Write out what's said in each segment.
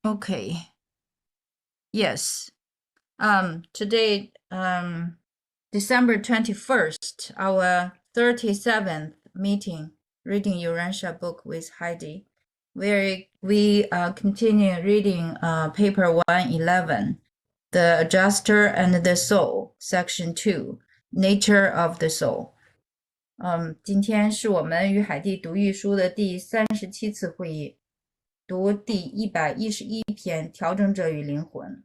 Okay. Yes. Today, December 21st, our 37th meeting, reading Urantia book with Heidi, where we continue reading paper 111, The Adjuster and the Soul, section 2, Nature of the Soul. 今天是我们与海蒂读译书的第37次会议，读第111篇《调整者与灵魂》。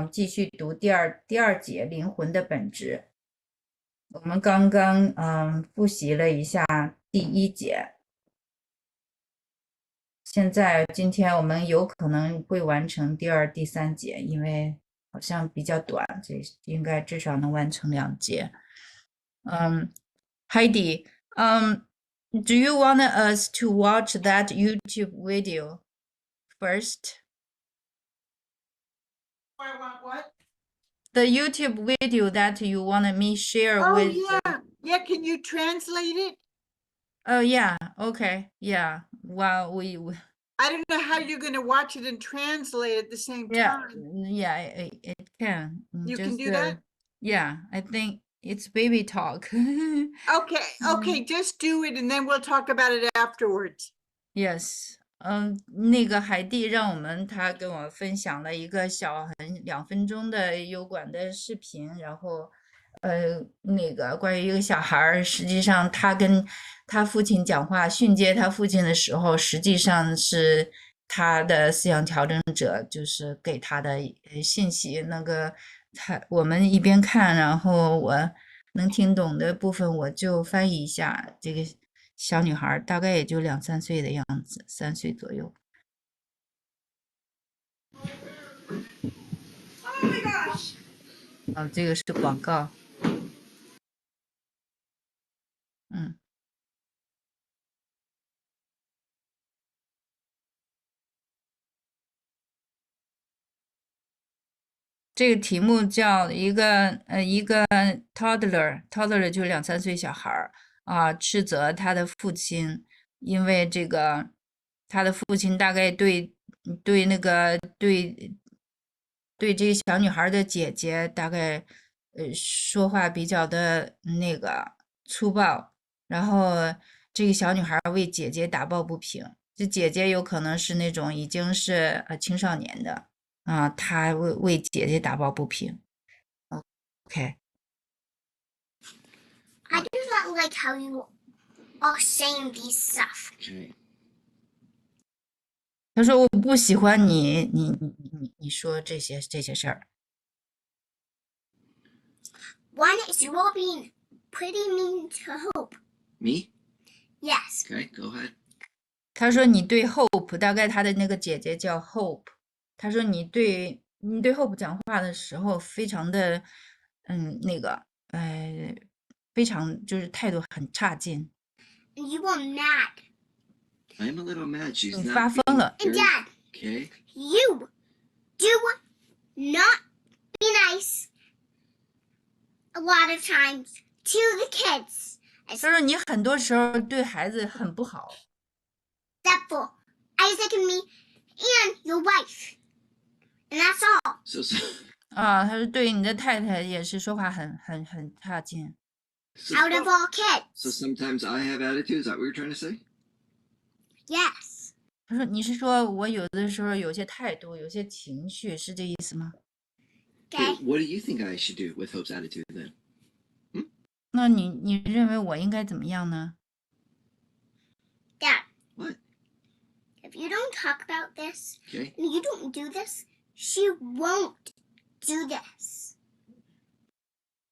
继续读第二节灵魂的本质。我们刚刚复习了一下第1节，今天我们有可能会完成第2、第3节，因为好像比较短，这应该至少能完成2节。Heidi, do you want us to watch that YouTube video first? I want what? The YouTube video that you want me share with. Oh, yeah. Yeah, can you translate it? Oh, yeah. Okay. Yeah. Well, we I don't know how you're going to watch it and translate at the same time. Yeah, it can. You can do that? Yeah, I think it's baby talk. Okay, just do it and then we'll talk about it afterwards. Yes. 那个海蒂他跟我分享了一个2分钟的油管的视频，然后那个关于一个小孩，实际上他跟他父亲讲话训诫他父亲的时候，实际上是他的思想调整者就是给他的信息。那个我们一边看，然后我能听懂的部分我就翻译一下。这个小女孩大概也就2、3岁的样子，3岁左右。Oh my gosh! 这个是广告。这个题目叫一个 toddler 就是2、3岁小孩斥责他的父亲，因为这个他的父亲大概对这个小女孩的姐姐大概说话比较的那个粗暴，然后这个小女孩为姐姐打抱不平，这姐姐有可能是那种已经是青少年的。他为姐姐打抱不平。Okay. I do not like how you are saying these stuff. Okay. 他说我不喜欢你说这些事儿。One is you are being pretty mean to Hope. Me? Yes. Okay, go ahead. 他说你对 Hope， 大概他的那个姐姐叫 Hope。他说你对 Hope 讲话的时候非常的非常就是态度很差劲。And you are mad. I'm a little mad. She's 你 not 发疯了。And Dad, Okay. you do not be nice a lot of times to the kids. 他说你很多时候对孩子很不好。Except for Isaac and me and your wife. And that's all. So 他说对你的太太也是说话很差劲。Out of all kids. So sometimes I have attitude. Is that what you're trying to say? Yes. 他说你是说我有的时候有些态度，有些情绪，是这意思吗？ Okay. What do you think I should do with Hope's attitude then? 那你认为我应该怎么样呢？ Dad. What? If you don't talk about this, Okay. and you don't do this, she won't do this.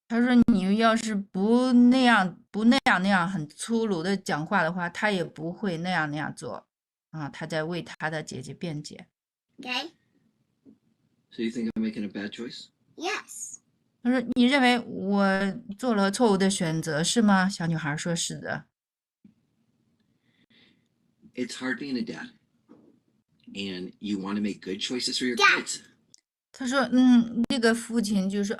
他说你要是不那样很粗鲁的讲话的话，他也不会那样做。他在为他的姐姐辩解。 Okay? So you think I'm making a bad choice? Yes. 他说你认为我做了错误的选择是吗？小女孩说是的。 It's hard being a dad. And you want to make good choices for your Dad. kids. 他说这个父亲就说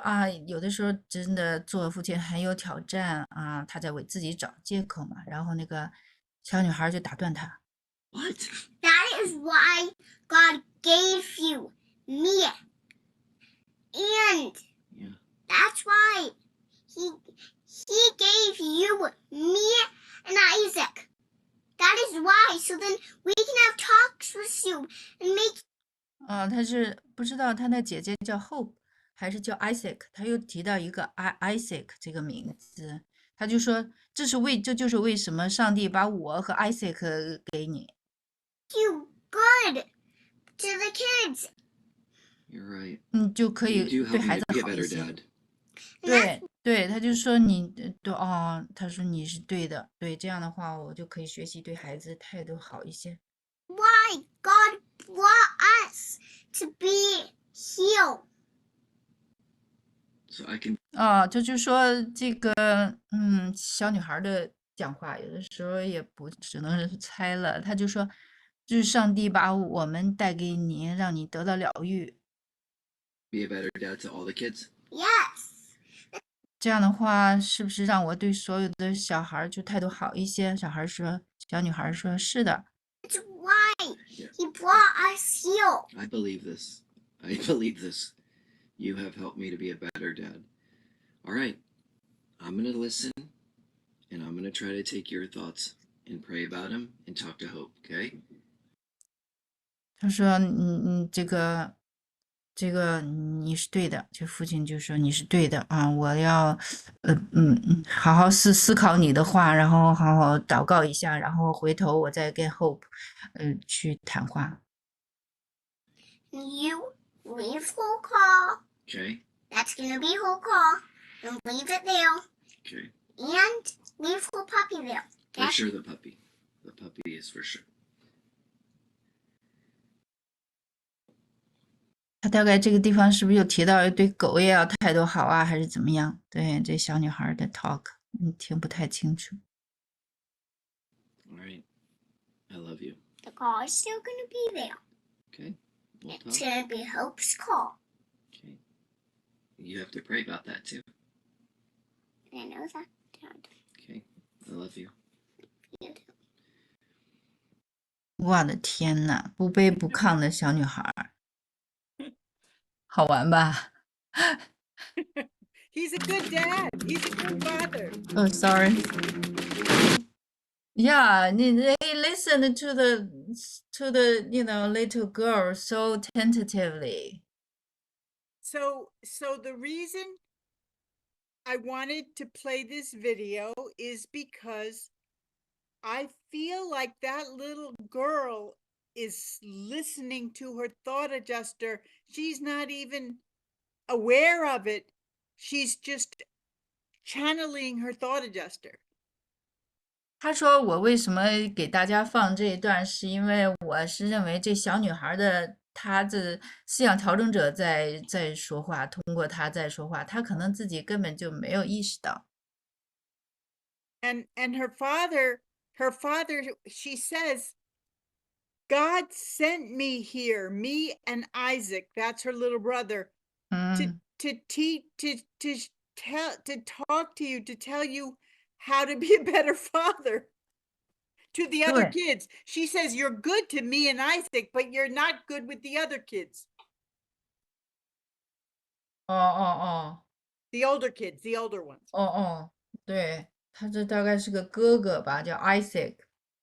有的时候真的做父亲很有挑战他在为自己找借口嘛。然后那个小女孩就打断他。 What? That is why God gave you me. And Yeah. that's why he gave you me and Isaac. That is why. So then we can have talks with you and make 他是不知道他的姐姐叫 Hope 还是叫 Isaac，他又提到一个 Isaac 这个名字，他就说这就是为什么上帝把我和 Isaac 给你。you good to the kids. You're right. 就可 You 以 do 对 help 孩 me 子 to be a 好一 better 些。 dad. And 对，他就说你对他说你是对的，对，这样的话我就可以学习对孩子态度好一些。why God brought us to be healed. So I can 这就说这个小女孩的讲话有的时候也不只能是猜了，他就说就是上帝把我们带给你，让你得到疗愈。 be a better dad to all the kids. Yes. 这样的话，是不是让我对所有的小孩就态度好一些？小女孩说是的。 It's why he brought us healed. I believe this. I believe this. You have helped me to be a better dad. All right. I'm going to listen and I'm going to try to take your thoughts and pray about them and talk to Hope, okay? 他说这个你是对的，这父亲就说你是对的啊，我要好好思考你的话，然后好好祷告一下，然后回头我再跟 Hope 去谈话。 You leave whole call. Okay. That's gonna be whole call. And leave it there. Okay. And leave whole puppy there. For Okay? sure the puppy. The puppy is for sure. 他大概这个地方是不是有提到对狗也要态度好啊，还是怎么样？对，这小女孩的 talk 听不太清楚。 All right. I love you. The call is still gonna be there. Okay. We'll It's talk. gonna be Hope's call. Okay. You have to pray about that too. I know that, Dad. Okay. I love you. You do. 我的天呐，不卑不亢的小女孩，好玩吧？ He's a good dad. He's a good father. Oh, sorry. Yeah, they listened to the little girl so tentatively. So the reason I wanted to play this video is because I feel like that little girl is listening to her thought adjuster. She's not even aware of it. She's just channeling her thought adjuster. 他说：“我为什么给大家放这一段，是因为我是认为这小女孩她的思想调整者在说话，通过她在说话，她可能自己根本就没有意识到。” And her father, she says, God sent me here, me and Isaac, that's her little brother, to teach, to talk to you, to tell you how to be a better father to the other kids. She says, you're good to me and Isaac, but you're not good with the other kids. The older kids, the older ones. 对，他这大概是个哥哥吧，叫 Isaac，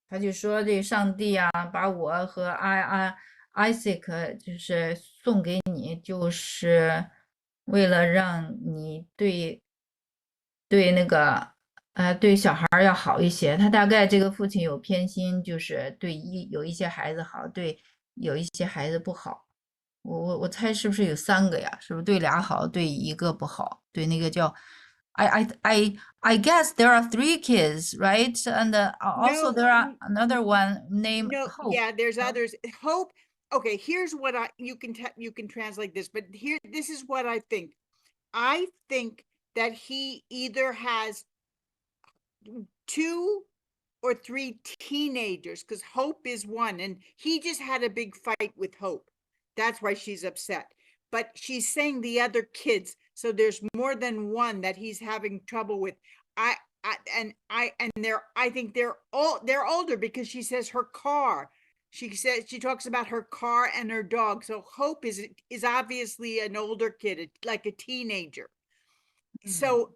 他就说这上帝啊，把我和Isaac 就是送给你，就是为了让你对那个对小孩要好一些。他大概这个父亲有偏心，就是对有一些孩子好，对有一些孩子不好。我猜是不是有3个呀？是不是对俩好，对一个不好？对那个叫 I guess there are 3 kids, right? And also there are another one named Hope. Yeah, there's others. Hope. Okay, here's what you can translate this, but this is what I think. I think that he either has 2 or 3 teenagers, because Hope is one, and he just had a big fight with Hope. That's why she's upset. But she's saying the other kids, so there's more than one that he's having trouble with. I think they're older, because she says her car. she talks about her car and her dog. So Hope is obviously an older kid, like a teenager. So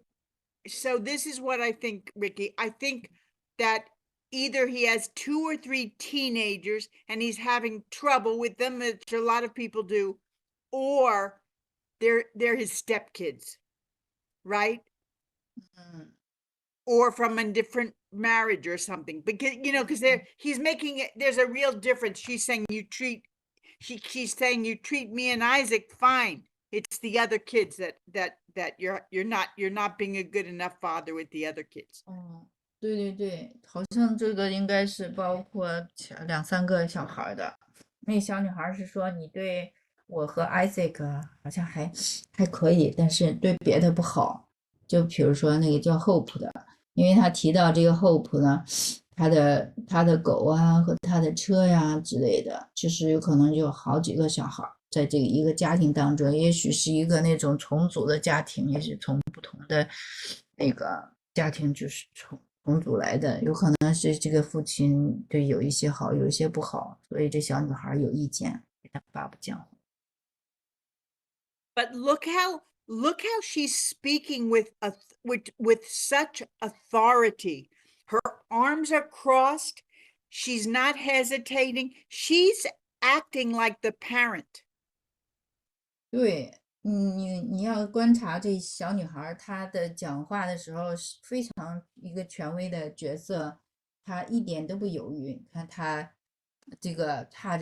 this is what I think, Ricky. I think that either he has 2 or 3 teenagers and he's having trouble with them, which a lot of people do, or they're his stepkids, right? Or from a different marriage or something, because because he's making it, there's a real difference. She's saying she's saying you treat me and Isaac fine. It's the other kids that you're not being a good enough father with the other kids. 对对对，好像这个应该是包括2、3个小孩的。那小女孩是说你对我和 Isaac 好像还可以，但是对别的不好。就比如说那个叫 Hope 的，因为他提到这个 Hope 呢，他的狗啊和他的车呀之类的，就是有可能有好几个小孩在这一个家庭当中，也许是一个那种重组的家庭，也许从不同的那个家庭就是重组来的，有可能是这个父亲对有一些好，有一些不好，所以这小女孩有意见，给她爸爸讲话。But look how she's speaking with such authority. Her arms are crossed. She's not hesitating. She's acting like the parent. 对，你要观察这小女孩，她的讲话的时候是非常一个权威的角色，她一点都不犹豫。看她这个插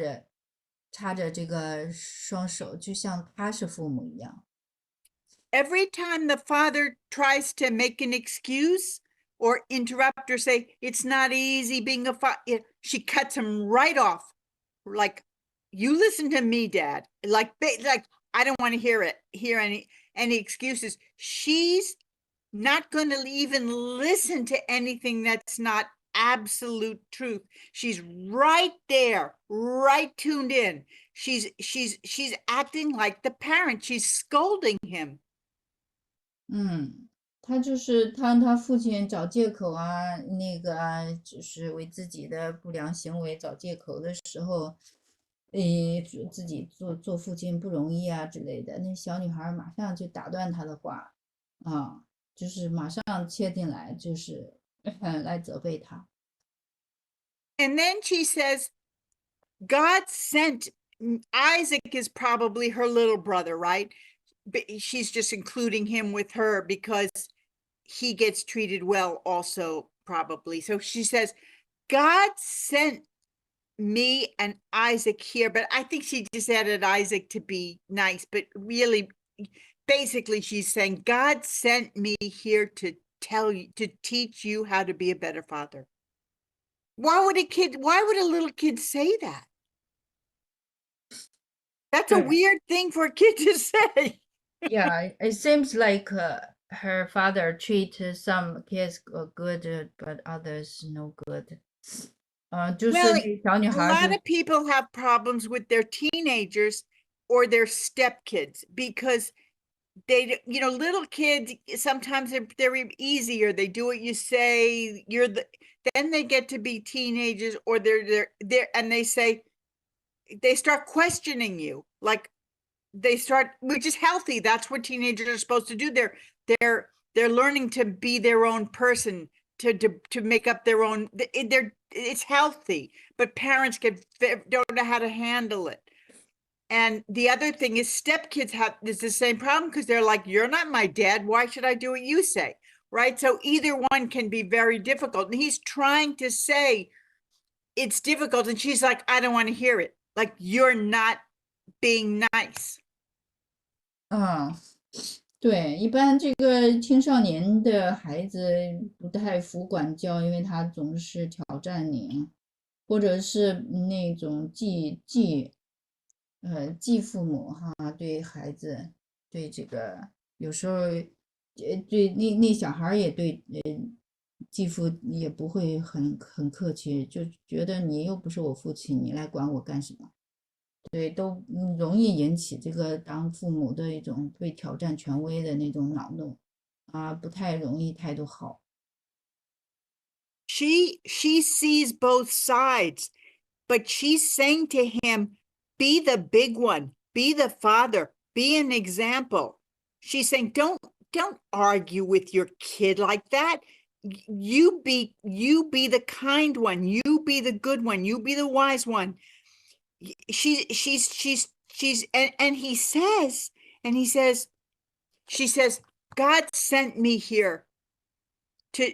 着这个双手，就像她是父母一样。Every time the father tries to make an excuse or interrupt or say, it's not easy being a father, she cuts him right off. Like, you listen to me, Dad. Like I don't want to hear any excuses. She's not going to even listen to anything that's not absolute truth. She's right there, right tuned in. She's acting like the parent. She's scolding him. 他就是他父亲找借口啊，那个啊，就是为自己的不良行为找借口的时候，自己做父亲不容易啊之类的，那小女孩马上就打断他的话，啊，就是马上切进来，就是来责备他。And then she says, God sent Isaac is probably her little brother, right? But she's just including him with her because he gets treated well also, probably. So she says, God sent me and Isaac here, but I think she just added Isaac to be nice, but really, basically she's saying, God sent me here to teach you how to be a better father. Why would a little kid say that? That's a weird thing for a kid to say. Yeah, it seems like her father treat some kids good, but others no good. 就是 Well, 那小女 a 孩 lot 就 of people have problems with their teenagers or their stepkids because they, little kids, sometimes they're easier. They do what you say. Then they get to be teenagers or they're and they start questioning you. Like they start, which is healthy. That's what teenagers are supposed to do. They're learning to be their own person, to make up their own. It's healthy, but parents don't know how to handle it. And the other thing is stepkids is the same problem because they're like, you're not my dad. Why should I do what you say? Right. So either one can be very difficult. And he's trying to say it's difficult. And she's like, I don't want to hear it. Like, you're not being nice. 对，一般这个青少年的孩子不太服管教，因为他总是挑战你，或者是那种继父母哈，对孩子，对这个有时候，对那小孩也对继父也不会很客气，就觉得你又不是我父亲，你来管我干什么？对，都容易引起这个当父母的一种对挑战权威的那种恼怒啊，不太容易态度好。She sees both sides. but she's saying to him, be the big one, be the father, be an example. She's saying, don't argue with your kid like that. You be the kind one, you be the good one, you be the wise one. And he says, she says, God sent me here to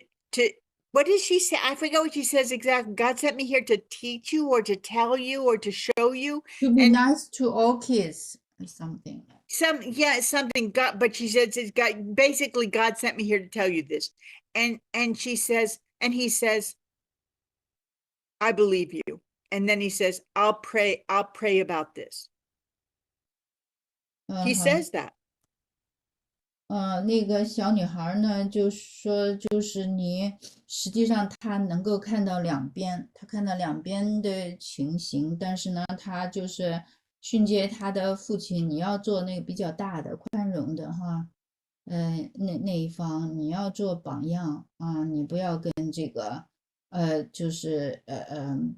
what does she say? I forget what she says exactly. God sent me here to teach you or to tell you or to show you. To be And nice to all kids or something. Something God, but she says it's God, basically God sent me here to tell you this. And she says, and he says, I believe you. And then he says, I'll pray about this. He says that. 那个小女孩呢，就说，就是你，实际上她能够看到两边，她看到两边的情形，但是呢，她就是训诫她的父亲，你要做那个比较大的、宽容的哈，那一方，你要做榜样啊，你不要跟这个，就是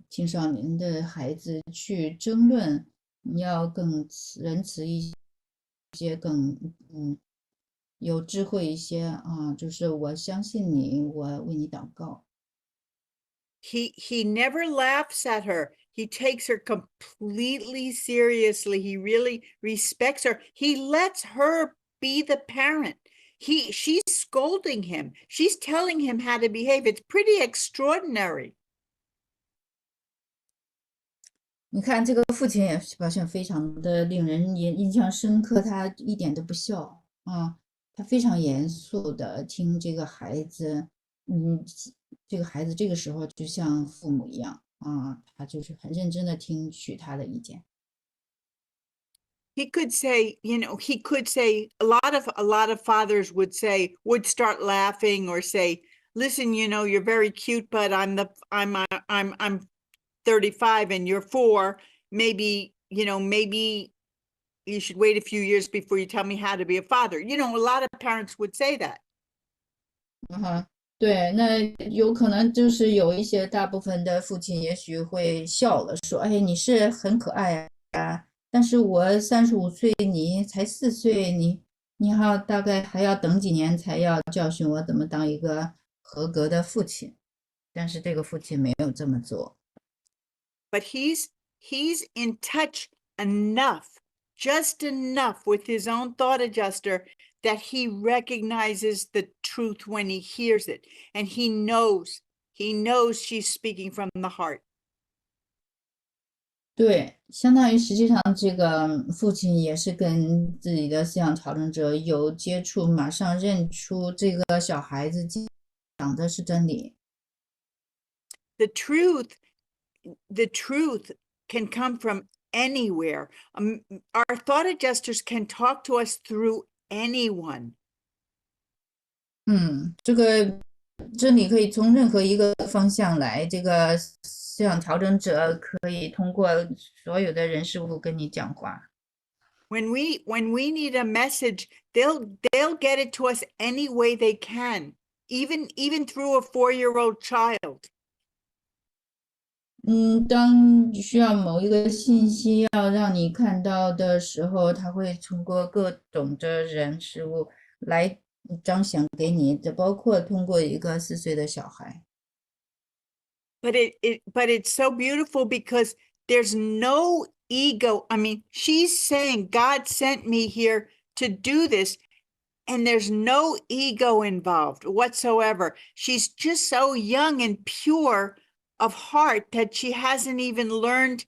青少年的孩子去争论，你要更仁慈一些，更有智慧一些啊，就是我相信你，我为你祷告。He never laughs at her. He takes her completely seriously. He really respects her. He lets her be the parent. She's scolding him. She's telling him how to behave. It's pretty extraordinary. 你看这个父亲也表现非常的令人印象深刻，他一点都不笑啊，他非常严肃的听这个孩子，这个孩子这个时候就像父母一样啊，他就是很认真的听取他的意见。He could say, he could say a lot of fathers would start laughing or say, listen, you're very cute, but I'm 35 and you're 4. Maybe you should wait a few years before you tell me how to be a father. A lot of parents would say that. 对，那有可能就是有一些大部分的父亲也许会笑了，说：“哎，你是很可爱啊，但是我35岁，你才4岁，你大概还要等几年才要教训我怎么当一个合格的父亲。”但是这个父亲没有这么做。But he's in touch enough, just enough with his own thought adjuster that he recognizes the truth when he hears it. And he knows she's speaking from the heart. 对，相当于实际上这个父亲也是跟自己的思想讨论者有接触，马上认出这个小孩子讲的是真理。The truth can come from anywhere. Our thought adjusters can talk to us through anyone. 这个真理可以从任何一个方向来，这个思想调整者可以通过所有的人事物跟你讲话。When we need a message, they'll get it to us any way they can, even through a 4-year-old child. 当需要某一个信息要让你看到的时候，他会通过各种的人事物来彰显给你，这包括通过一个4岁的小孩。But it's so beautiful because there's no ego. I mean, she's saying God sent me here to do this, and there's no ego involved whatsoever. She's just so young and pure of heart that she hasn't even learned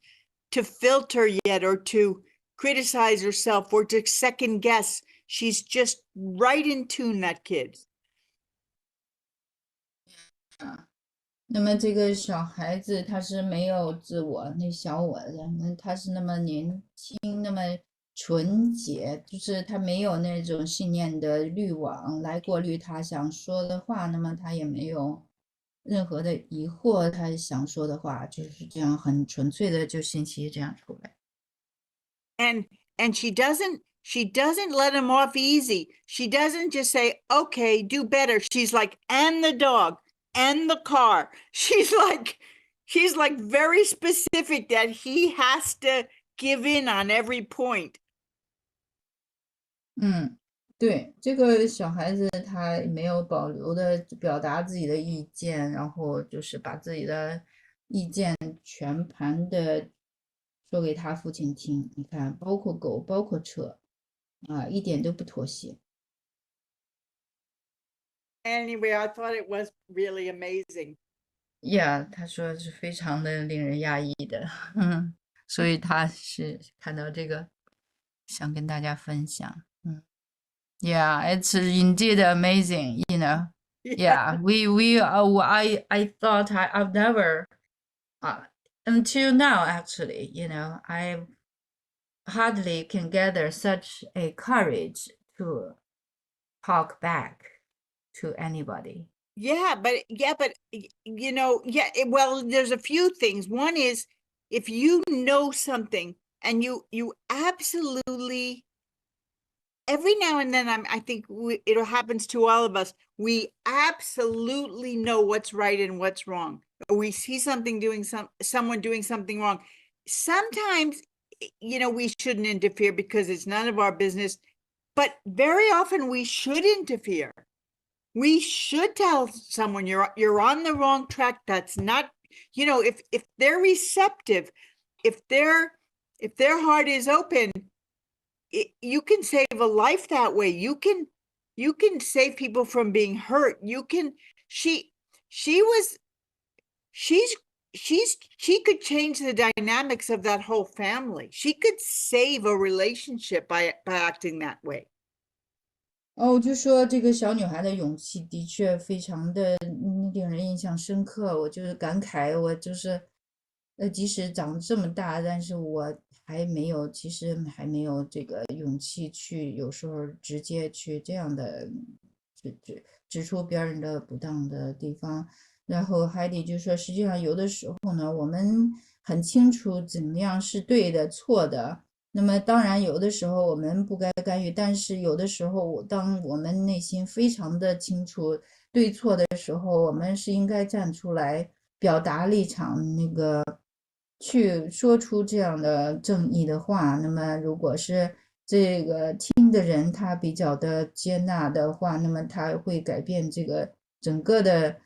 to filter yet or to criticize herself or to second guess. She's just right in tune, that kid. 那么这个小孩子他是没有自我那小我的，他是那么年轻，那么纯洁，就是他没有那种信念的滤网来过滤他想说的话，那么他也没有任何的疑惑，他想说的话就是这样很纯粹的就信息这样出来。And she doesn't let him off easy. She doesn't just say, okay, do better. She's like, and the dog and the car. She's like, He's like very specific that he has to give in on every point. 对，这个小孩子他没有保留的表达自己的意见，然后就是把自己的意见全盘的说给他父亲听。你看，包括狗，包括车，一点都不妥协。Anyway, I thought it was really amazing. Yeah，他说是非常的令人压抑的，所以他是看到这个，想跟大家分享。Yeah, it's indeed amazing, you know. Yeah, I thought I've never, until now actually, you know, I hardly can gather such a courage to talk back to anybody. Yeah, but you know, well, there's a few things. One is if you know something and you absolutely, every now and then I think it happens to all of us. We absolutely know what's right and what's wrong. Or we see something someone doing something wrong. Sometimes, you know, we shouldn't interfere because it's none of our business, but very often we should interfere. We should tell someone you're on the wrong track. That's not, you know, if they're receptive, if their heart is open, you can save a life that way. You can save people from being hurt. She could change the dynamics of that whole family. She could save a relationship by acting that way. 我就说这个小女孩的勇气的确非常的令人印象深刻，我就是感慨，我就是即使长这么大，但是我其实还没有这个勇气去，有时候直接去这样的指出别人的不当的地方。然后海底就说，实际上有的时候呢，我们很清楚怎么样是对的、错的。那么当然，有的时候我们不该干预，但是有的时候，当我们内心非常的清楚对错的时候，我们是应该站出来表达立场，去说出这样的正义的话。那么，如果是这个听的人他比较的接纳的话，那么他会改变这个整个的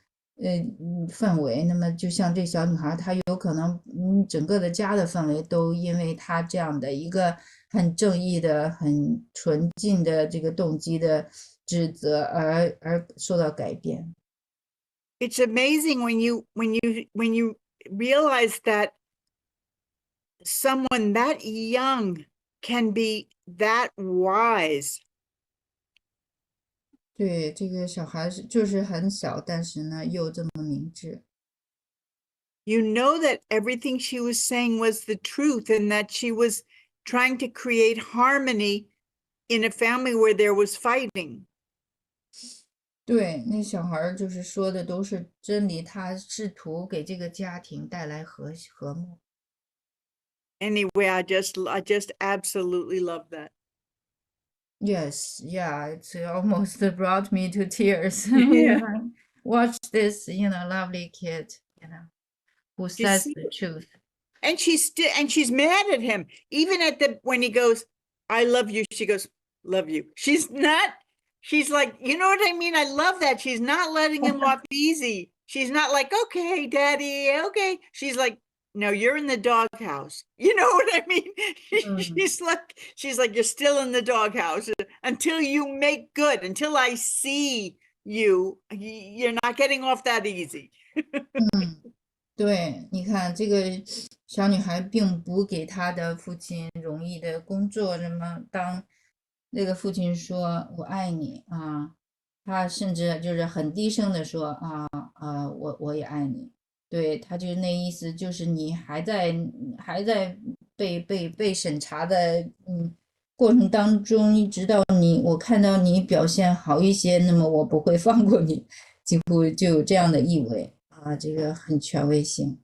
氛围。那么就像这小女孩，她有可能整个的家的氛围都因为她这样的一个很正义的、很纯净的这个动机的指责而受到改变。It's amazing when you realize that someone that young can be that wise. 对，这个小孩就是很小，但是呢又这么明智。You know that everything she was saying was the truth and that she was trying to create harmony in a family where there was fighting. 对，那小孩就是说的都是真理，他试图给这个家庭带来和睦。Anyway, I just absolutely love that. Yes, yeah, it's almost brought me to tears. Yeah. Watch this, lovely kid, who You says see? the truth. And she's mad at him. Even when he goes, I love you, she goes, love you. She's like, you know what I mean? I love that. She's not letting him off easy. She's not like, okay, daddy, okay. She's like, no, you're in the doghouse. You know what I mean? She's like, you're still in the doghouse until you make good, until I see you, you're not getting off that easy. 对，你看这个小女孩并不给她的父亲容易的工作，那么当那个父亲说“我爱你”她甚至就是很低声的说我也爱你。对，她就那意思，就是你还在被审查的过程当中，直到我看到你表现好一些，那么我不会放过你，几乎就有这样的意味。这个很权威性，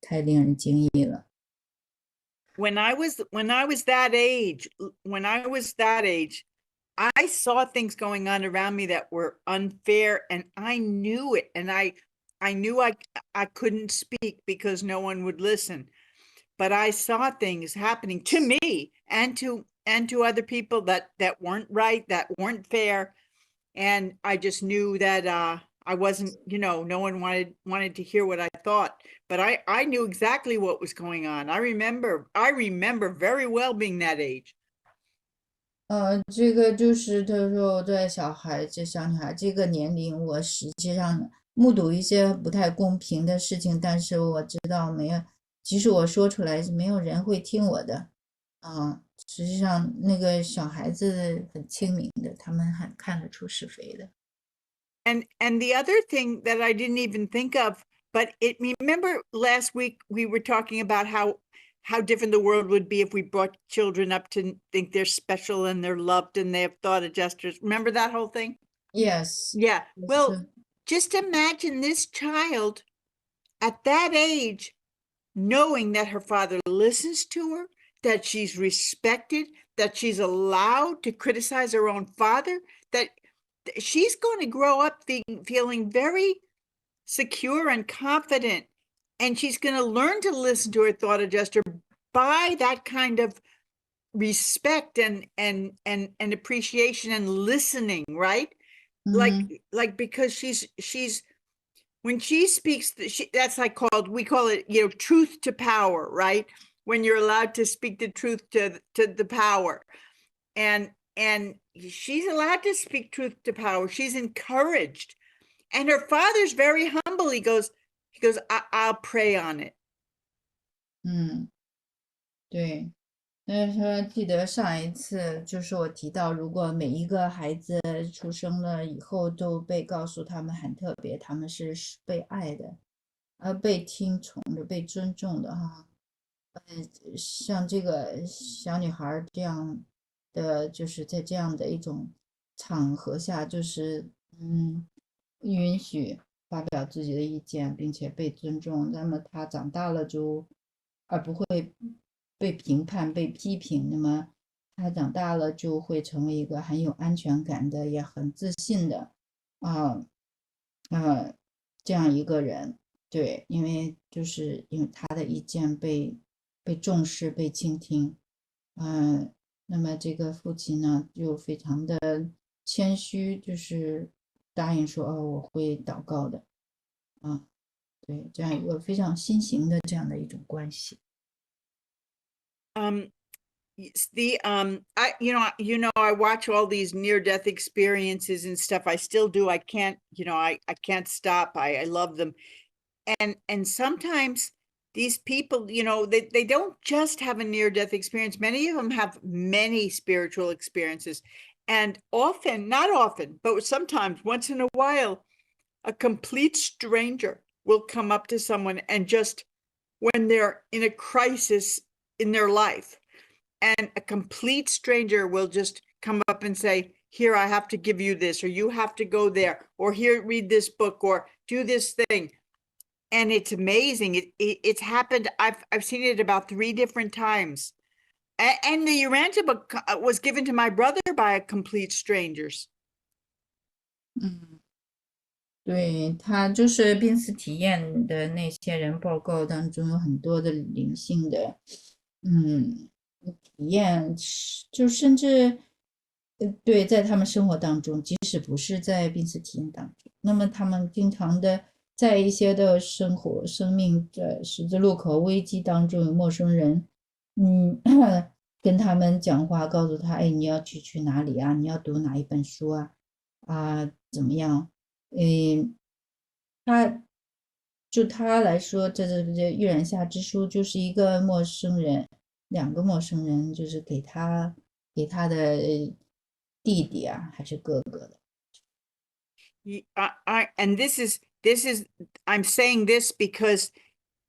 太令人惊异了。When I was that age, I saw things going on around me that were unfair, and I knew it. And I knew I couldn't speak because no one would listen, but I saw things happening to me and to other people that weren't right, that weren't fair. And I just knew that I wasn't, no one wanted to hear what I thought, but I knew exactly what was going on. I remember very well being that age. 这个就是他说在小女孩这个年龄，我实际上目睹一些不太公平的事情，但是我知道没有，即使我说出来，没有人会听我的。实际上那个小孩子很清明的，他们很看得出是非的。And the other thing that I didn't even think of, but remember last week we were talking about how different the world would be if we brought children up to think they're special and they're loved and they have thought adjusters. Remember that whole thing? Yes. Yeah. Well, Yes. just imagine this child at that age, knowing that her father listens to her, that she's respected, that she's allowed to criticize her own father, that she's going to grow up feeling very secure and confident. And she's going to learn to listen to her thought adjuster by that kind of respect and appreciation and listening, right? Like because she's when she speaks, that's like we call it, truth to power, right? When you're allowed to speak the truth to the power, and she's allowed to speak truth to power. She's encouraged, and her father's very humble. He goes, I'll pray on it. 对。但是说记得上一次就是我提到，如果每一个孩子出生了以后都被告诉他们很特别，他们是被爱的，被听从的，被尊重的哈。像这个小女孩这样的，就是在这样的一种场合下，就是允许发表自己的意见，并且被尊重，那么她长大了就而不会被评判、被批评，那么他长大了就会成为一个很有安全感的，也很自信的，这样一个人。对，因为他的意见被重视、被倾听。那么这个父亲呢，就非常的谦虚，就是答应说，我会祷告的。对，这样一个非常新型的这样的一种关系。I watch all these near-death experiences and stuff. I still do. I can't, I can't stop. I love them. And sometimes these people, they don't just have a near-death experience. Many of them have many spiritual experiences. And often, not often, but sometimes once in a while, a complete stranger will come up to someone and just when they're in a crisis in their life, and a complete stranger will just come up and say, here, I have to give you this, or you have to go there, or here, read this book, or do this thing. And it's amazing. It's happened. I've seen it about 3 different times. And the Urantia book was given to my brother by a complete strangers. 对，他就是濒死体验的那些人报告当中有很多的灵性的，体验，就甚至，对，在他们生活当中，即使不是在濒死体验当中，那么他们经常的在一些的生命的十字路口危机当中，有陌生人，跟他们讲话，告诉他，你要去哪里啊？你要读哪一本书啊？怎么样？他来说，这玉苒下之书就是一个陌生人，2个陌生人，就是给他的弟弟啊，还是哥哥的。And this is I'm saying this because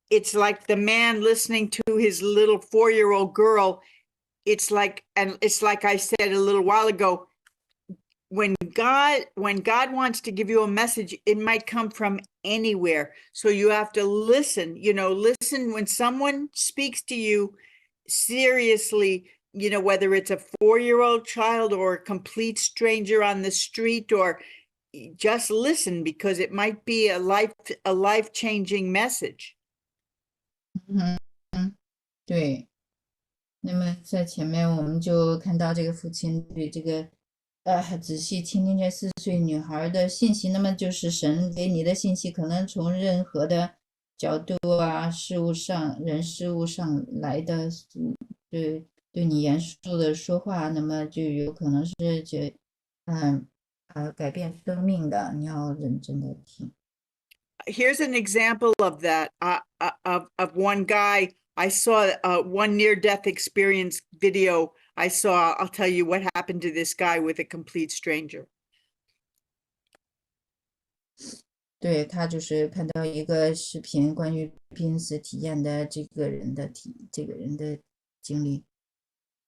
it's like the man listening to his little 4-year-old girl. It's like I said a little while ago, when God wants to give you a message, it might come from anywhere. So you have to listen, listen when someone speaks to you seriously, whether it's a 4-year-old child or a complete stranger on the street, or just listen, because it might be a life-changing message. 对。那么在前面我们就看到这个父亲对这个仔细倾听这4岁女孩的信息，那么就是神给你的信息，可能从任何的角度啊、事物上、人事物上来的，对你严肃的说话，那么就有可能是改变生命的，你要认真的听。Here's an example of that, of one guy. I saw one near-death experience video I saw. I'll tell you what happened to this guy with a complete stranger. 对，他就是看到一个视频，关于濒死体验的这个人的经历。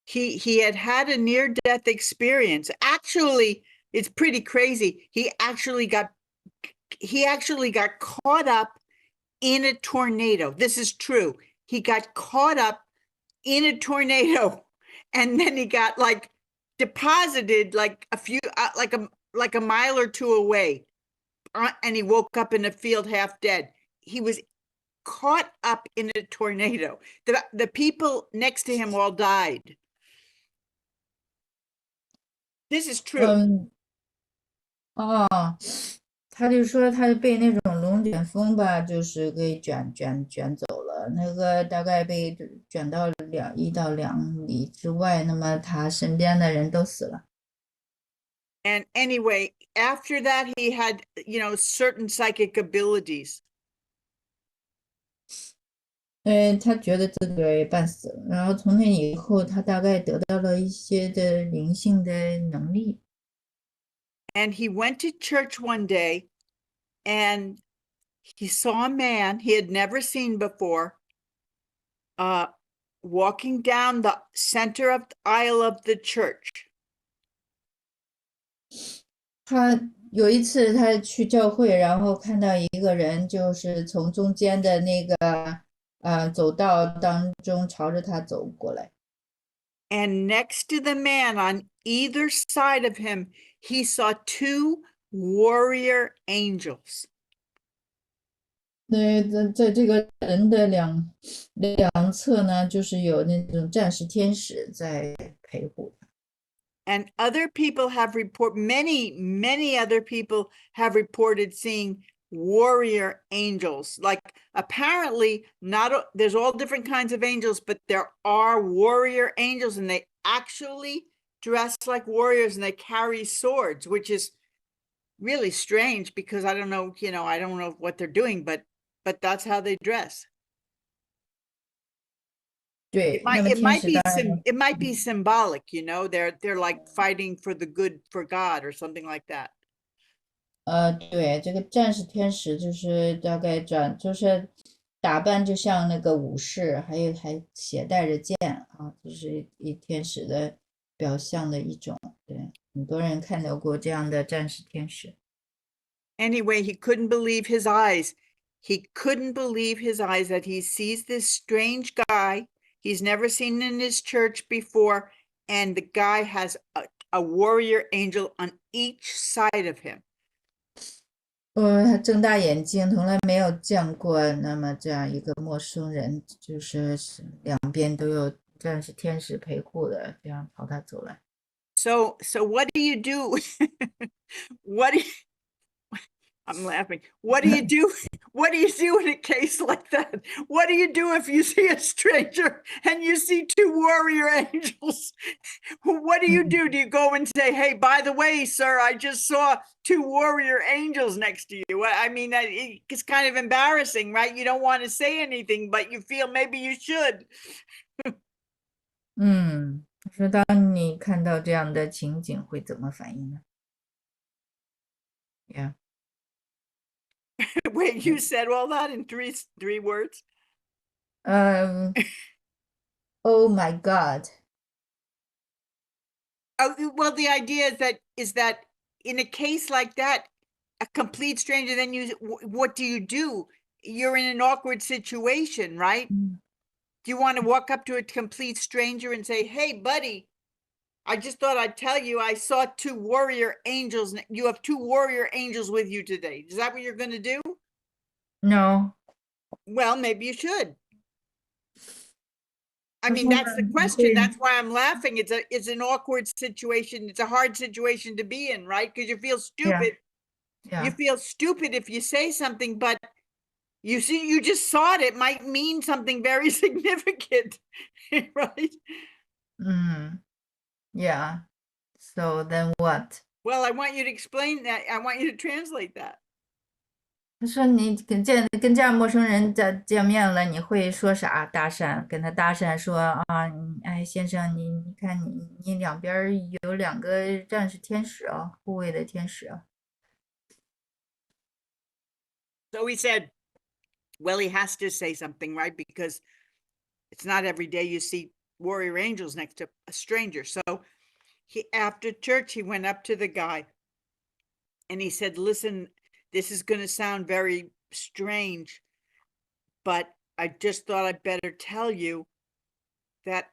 He had a near-death experience. Actually, it's pretty crazy. He actually got caught up in a tornado. This is true. He got caught up in a tornado, and then he got like deposited like a few like a mile or two away, and he woke up in a field half dead. He was caught up in a tornado. The people next to him all died. This is true. 他就说他被那种龙卷风吧，就是给卷走了，那个大概被卷到1到2里之外，那么他身边的人都死了。And anyway, after that, he had, certain psychic abilities. 他觉得自个儿也半死了，然后从那以后，他大概得到了一些的灵性的能力。And he went to church one day, and he saw a man he had never seen before, walking down the center of the aisle of the church. 他有一次他去教会，然后看到一个人，就是从中间的那个走道当中朝着他走过来。And next to the man, on either side of him, he saw 2 warrior angels. 在这个人的两侧呢，就是有那种战士天使在陪护他。And other people have many other people have reported seeing warrior angels. Like apparently there's all different kinds of angels, but there are warrior angels, and they actually dress like warriors and they carry swords, which is really strange because I don't know what they're doing, but that's how they dress. 对， it might be symbolic, they're like fighting for the good for God or something like that. 对，这个战士天使就是大概就是打扮就像那个武士，还携带着剑啊，就是以天使的表象的一种。对，很多人看到过这样的战士天使。Anyway, he couldn't believe his eyes. He couldn't believe his eyes that he sees this strange guy he's never seen in his church before, and the guy has a warrior angel on each side of him. 他睁大眼睛，从来没有见过那么这样一个陌生人，就是两边都有战士天使陪护的，这样朝他走来。So what do you do? I'm laughing. What do you do? What do you do in a case like that? What do you do if you see a stranger and you see 2 warrior angels? What do you do? Do you go and say, hey, by the way, sir, I just saw 2 warrior angels next to you? I mean, it's kind of embarrassing, right? You don't want to say anything, but you feel maybe you should. 说当你看到这样的情景会怎么反应呢？ Yeah. Wait, you said all that in three words? Oh my God. Oh, well, the idea is that in a case like that, a complete stranger, then what do you do? You're in an awkward situation, right? Do you want to walk up to a complete stranger and say, hey, buddy, I just thought I'd tell you, I saw 2 warrior angels. You have 2 warrior angels with you today. Is that what you're going to do? No. Well, maybe you should. I 他 mean, 说 that's the 呢，你 question. 会 That's why I'm laughing. It's an awkward situation. It's a hard situation to be in, right? Because you feel stupid. You yeah. feel stupid if you say something, but you see, you just saw it. It might mean something very significant, right? Yeah. So then what? Well, I want you to explain that. I want you to translate that. 他说你跟这样陌生人见面了，你会说啥？搭讪，跟他搭讪说啊，哎，先生，你看你两边有2个战士天使啊，护卫的天使啊。So he said, well, he has to say something, right? Because it's not every day you see warrior angels next to a stranger. So after church, he went up to the guy and he said, listen, this is going to sound very strange, but I just thought I'd better tell you that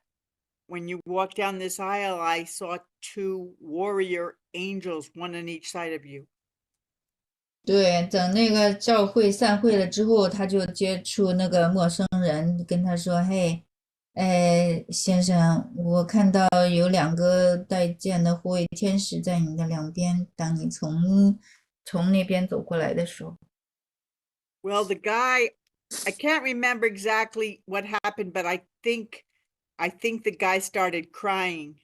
when you walk down this aisle, I saw 2 warrior angels, one on each side of you. 对，等那个教会散会了之后，他就接触那个陌生人，跟他说：“嘿，先生，我看到有2个带剑的护卫天使在你的两边，当你从那边走过来的时候。” Well, the guy, I can't remember exactly what happened, but I think the guy started crying.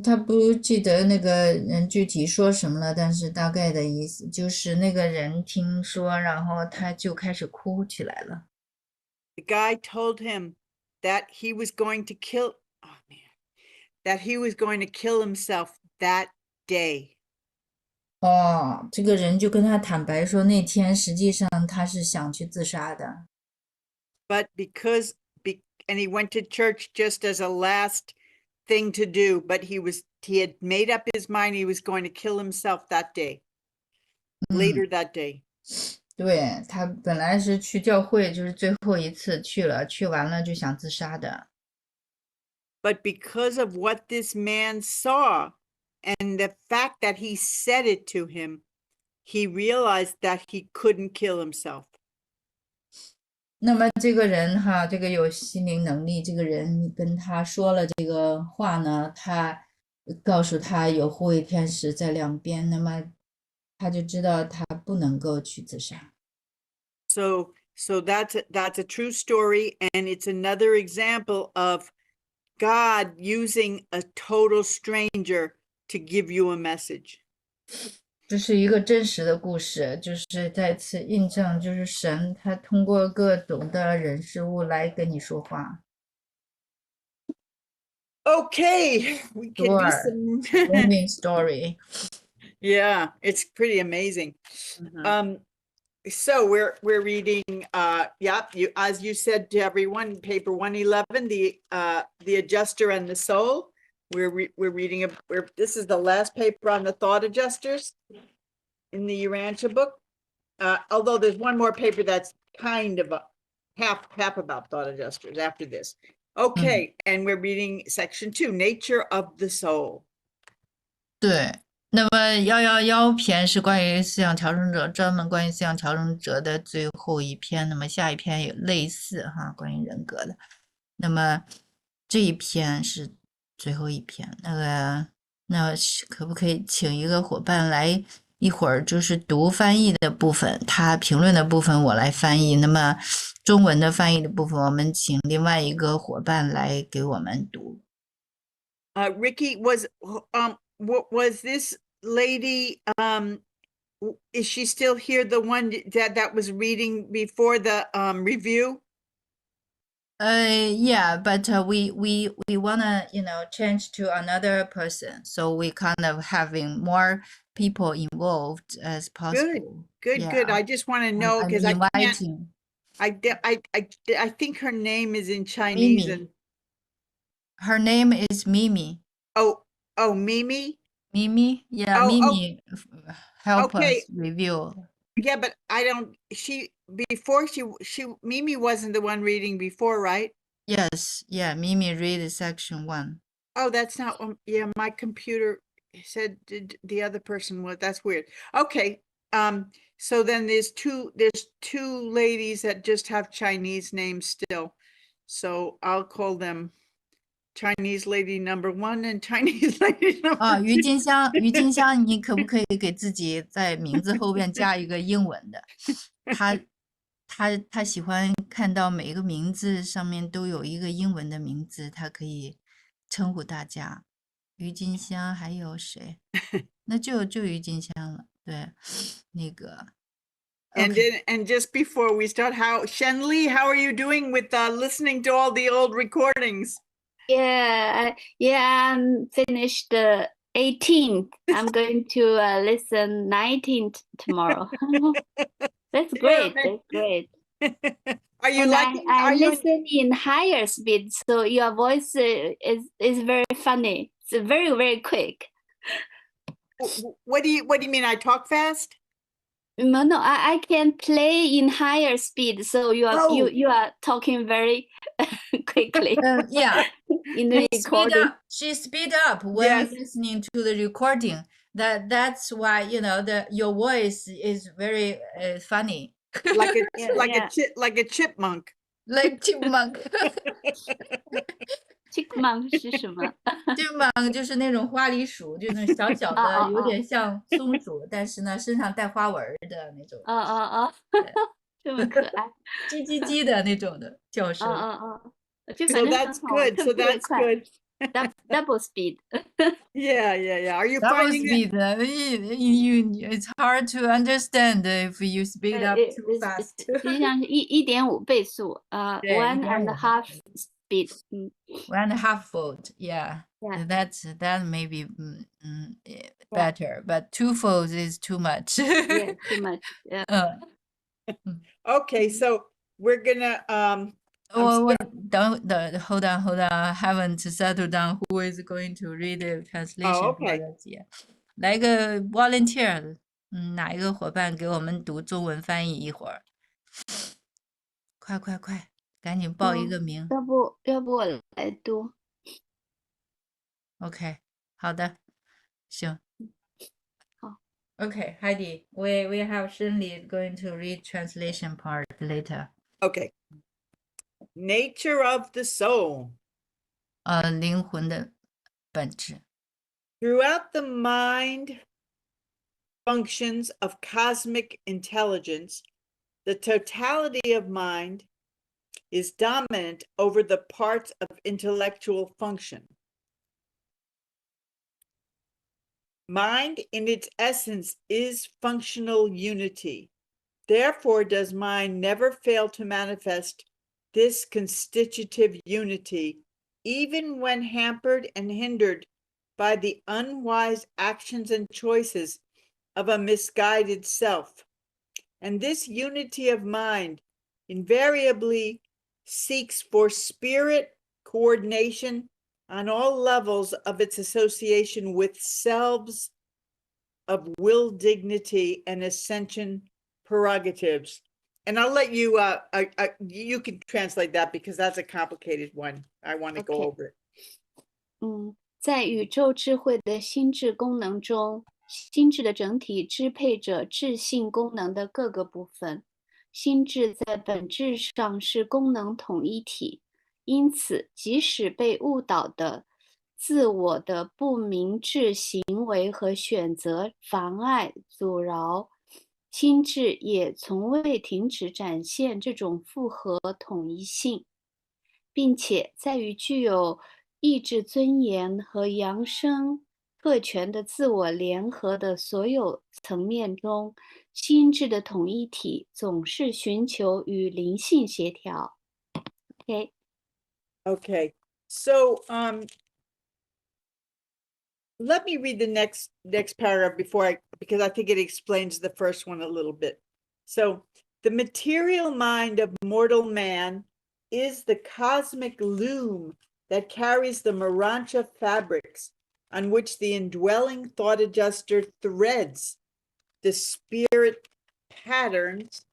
他不记得那个人具体说什么了，但是大概的意思就是那个人听说，然后他就开始哭起来了。The guy told him that he was going to kill, that he was going to kill himself that day. 哦，这个人就跟他坦白说，那天实际上他是想去自杀的。But and he went to church just as a last thing to do, but he had made up his mind he was going to kill himself that day, later that day. 对，他本来是去教会，就是最后一次去了，去完了就想自杀的。But because of what this man saw and the fact that he said it to him, he realized that he couldn't kill himself. 那么这个人哈，这个有心灵能力，这个人跟他说了这个话呢，他告诉他有护卫天使在两边，那么他就知道他不能够去自杀。So that's a true story, and it's another example of God using a total stranger to give you a message. 这是一个真实的故事，就是再次印证，就是神他通过各种的人事物来跟你说话。Okay, we can do Sure. some Moving story. Yeah, it's pretty amazing. So we're reading as you said to everyone, paper 111, the adjuster and the soul. We're reading this is the last paper on the thought adjusters in the Urantia book. Although there's one more paper that's kind of a half about thought adjusters after this. Okay, and we're reading section 2, nature of the soul. 对，那么111篇是关于思想调整者，专门关于思想调整者的最后一篇。那么下一篇也类似哈，关于人格的。那么这一篇是最后一篇。那可不可以请一个伙伴来一会儿就是读翻译的部分，他评论的部分我来翻译。那么中文的翻译的部分，我们请另外一个伙伴来给我们读。Ricky, was this lady, is she still here, the one that was reading before the review? Yeah, but we wanna change to another person, so we kind of having more people involved as possible. Good. I just want to know because I can't. I think her name is in Chinese. Mimi. And Her name is Mimi. oh, Mimi. Mimi, yeah, Oh, Mimi, help okay. us review. Yeah, but I don't. Mimi wasn't the one reading before, right? Yes, yeah, Mimi read section 1. Oh, that's not one. Yeah, my computer said the other person was. That's weird. Okay. So then there's two ladies that just have Chinese names still. So I'll call them Chinese lady number 1 and Chinese lady number 2. 郁金香，你可不可以给自己在名字后边加一个英文的？他喜欢看到每一个名字上面都有一个英文的名字，他可以称呼大家。郁金香还有谁？那就郁金香了。对，那个。And Okay. then, and just before we start, Shen-Li, how are you doing with listening to all the old recordings? Yeah, I'm finished 18th. I'm going to listen 19th tomorrow. That's great. That's great. Are you And liking? I Are you? listen in higher speed, so your voice is very funny. It's very, very quick. What do you mean? I talk fast? No, I can play in higher speed, so you are talking very quickly. Yeah. In the recording. She speed up when listening to the recording. That's why your voice is very funny. Like a Yeah, like yeah. a chipmunk. Like chipmunk. Chipmunk 是什么？ chipmunk 就是那种花梨鼠，就那种小小的，有点像松鼠，但是呢身上带花纹的那种。这么可爱。叽叽叽的那种的叫声。就 So 反正 that's good. So that's good. Double speed. Yeah. Are you Double finding speed? It's hard to understand if you speed up too fast. 实际上是1.5倍速，1.5 speed. 1.5 fold, yeah. That may be better, but 2 folds is too much. Yeah, too much. Yeah. Okay, so we're gonna hold on. I haven't settled down who is going to read the translation. okay. 来个 volunteer，哪一个伙伴给我们读中文翻译一会儿？快，赶紧报一个名。要不我来读。OK， 好的，行。好。Okay, Heidi, we have Shen-Li going to read translation part later. Okay. Nature of the soul. 灵魂的本质。Throughout the mind functions of cosmic intelligence, the totality of mind is dominant over the parts of intellectual function. Mind in its essence is functional unity. Therefore, does mind never fail to manifest this constitutive unity, even when hampered and hindered by the unwise actions and choices of a misguided self. And this unity of mind invariably seeks for spirit coordination on all levels of its association with selves of will dignity and ascension prerogatives. And I'll let you, you can translate that because that's a complicated one. I want to go over it. 在宇宙智慧的心智功能中，心智的整体支配着智性功能的各个部分。心智在本质上是功能统一体，因此，即使被误导的自我的不明智行为和选择妨碍、阻挠，心智也从未停止展现这种复合统一性，并且在于具有意志尊严和扬升特权的自我联合的所有层面中，心智的统一体总是寻求与灵性协调。Okay. So, let me read the next paragraph because I think it explains the first one a little bit. So, the material mind of mortal man is the cosmic loom that carries the Marancha fabrics on which the indwelling thought adjuster threads the spirit patterns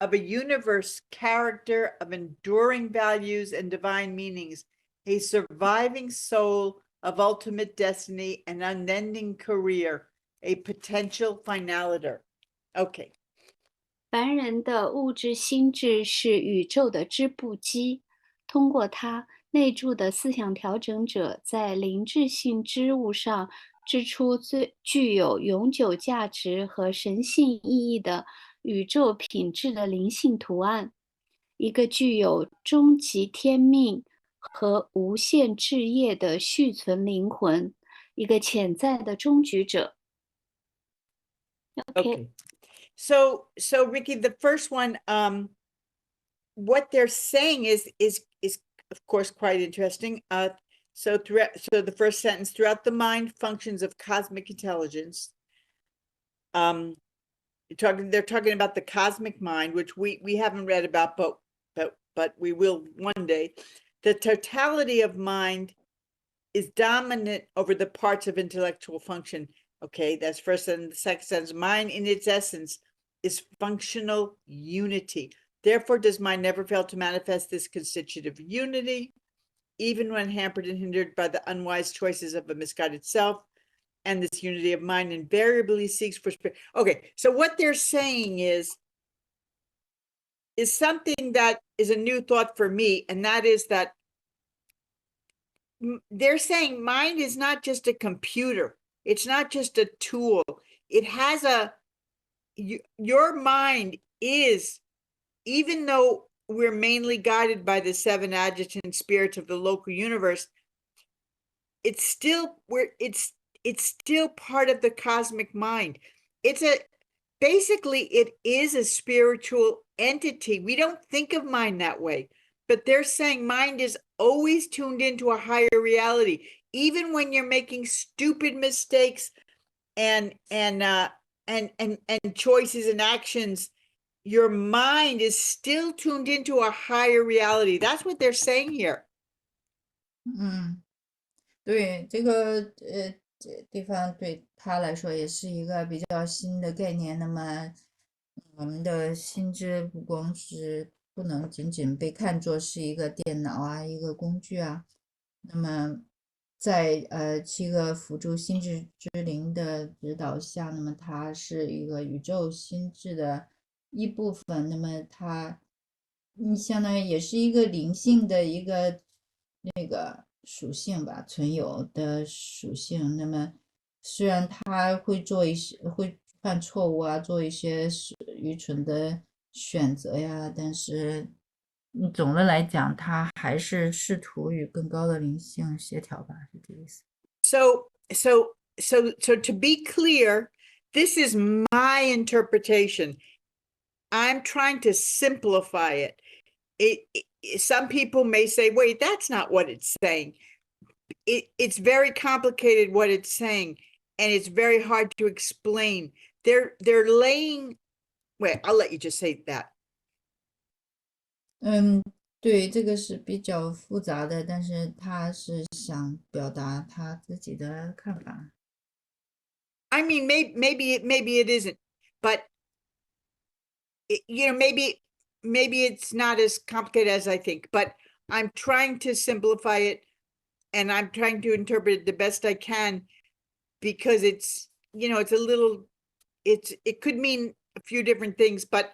of a universe character of enduring values and divine meanings, a surviving soul of ultimate destiny and unending career, a potential finaliter. Okay. 凡人的物质心智是宇宙的织布机，通过它，内住的思想调整者在灵智性之物上织出最具有永久价值和神性意义的宇宙品质的灵性图案，一个具有终极天命和无限置业的续存灵魂，一个潜在的终局者。Okay. So Ricky, the first one, what they're saying is of course quite interesting. So the first sentence, throughout the mind functions of cosmic intelligence. They're talking about the cosmic mind, which we haven't read about, but we will one day. The totality of mind is dominant over the parts of intellectual function. Okay, that's first sentence. The second sentence, mind in its essence is functional unity. Therefore, does mind never fail to manifest this constitutive unity, even when hampered and hindered by the unwise choices of a misguided self, and this unity of mind invariably seeks for spirit. Okay, so what they're saying is something that is a new thought for me, and that is that they're saying mind is not just a computer. It's not just a tool. It has your mind is, even though we're mainly guided by the 7 adjutant spirits of the local universe, it's still part of the cosmic mind. Basically it is a spiritual entity. We don't think of mind that way, but they're saying mind is always tuned into a higher reality, even when you're making stupid mistakes and choices and actions. Your mind is still tuned into a higher reality. That's what they're saying here. 对，这个这地方对他来说也是一个比较新的概念。那么，我们的心智不光是不能仅仅被看作是一个电脑啊，一个工具啊。那么，在7个辅助心智之灵的指导下，那么它是一个宇宙心智的一部分。那么它，相当于也是一个灵性的一个那个属性吧，存有的属性。那么虽然他会犯错误啊，做一些愚蠢的选择呀，但是总的来讲，他还是试图与更高的灵性协调吧，是这个意思。So to be clear, this is my interpretation. I'm trying to simplify it. Some people may say, wait, that's not what it's saying. It's very complicated what it's saying, and it's very hard to explain. They're laying, wait, I'll let you just say that. 对，这个是比较复杂的，但是他是想表达他自己的看法。I mean, maybe it isn't, but maybe it's not as complicated as I think, but I'm trying to simplify it, and I'm trying to interpret it the best I can, because it's a little, it could mean a few different things, but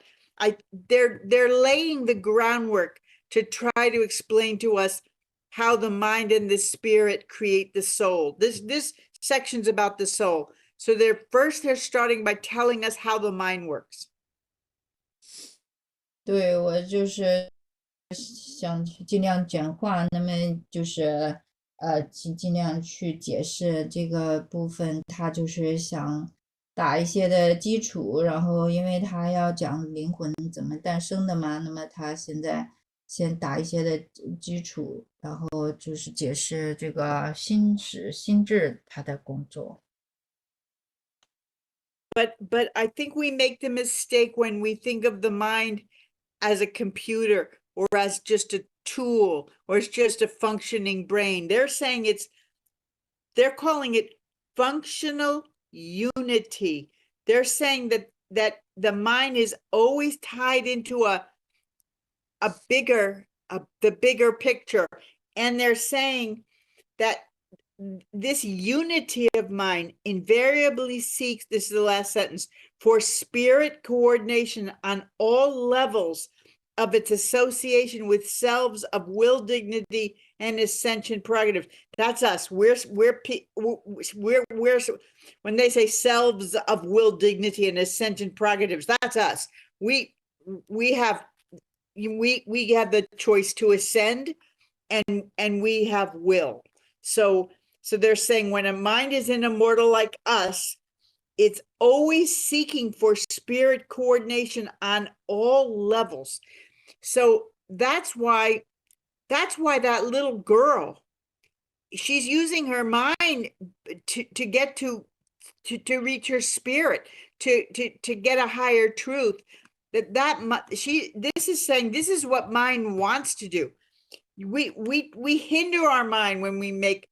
they're laying the groundwork to try to explain to us how the mind and the spirit create the soul. This section's about the soul. So they're starting by telling us how the mind works. 对，我就是想尽量简化，那么就是尽量去解释这个部分，他就是想打一些的基础，然后因为他要讲灵魂怎么诞生的嘛，那么他现在先打一些的基础，然后就是解释这个心智它的工作。But I think we make the mistake when we think of the mind as a computer or as just a tool or it's just a functioning brain. They're saying they're calling it functional unity. They're saying that that the mind is always tied into the bigger picture. And they're saying that this unity of mind invariably seeks, this is the last sentence, for spirit coordination on all levels of its association with selves of will, dignity, and ascension prerogatives. That's us. We're when they say selves of will, dignity, and ascension prerogatives, that's us. We have the choice to ascend, and we have will. So they're saying when a mind is an immortal like us, it's always seeking for spirit coordination on all levels. So that's why that little girl, she's using her mind to get to reach her spirit, to get a higher truth. This is saying this is what mind wants to do. We hinder our mind when we make.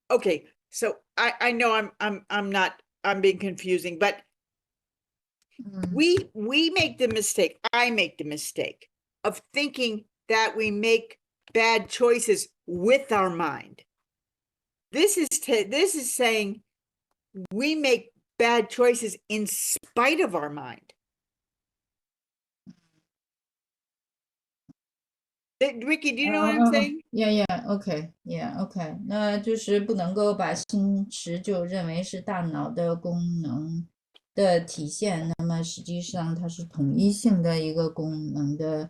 Okay, so I know I'm being confusing, but we make the mistake. I make the mistake of thinking that we make bad choices with our mind. This is saying we make bad choices in spite of our mind. Ricky, do you know what I'm saying? Yeah, OK， OK， 那就是不能够把心识就认为是大脑的功能的体现，那么实际上它是统一性的一个功能的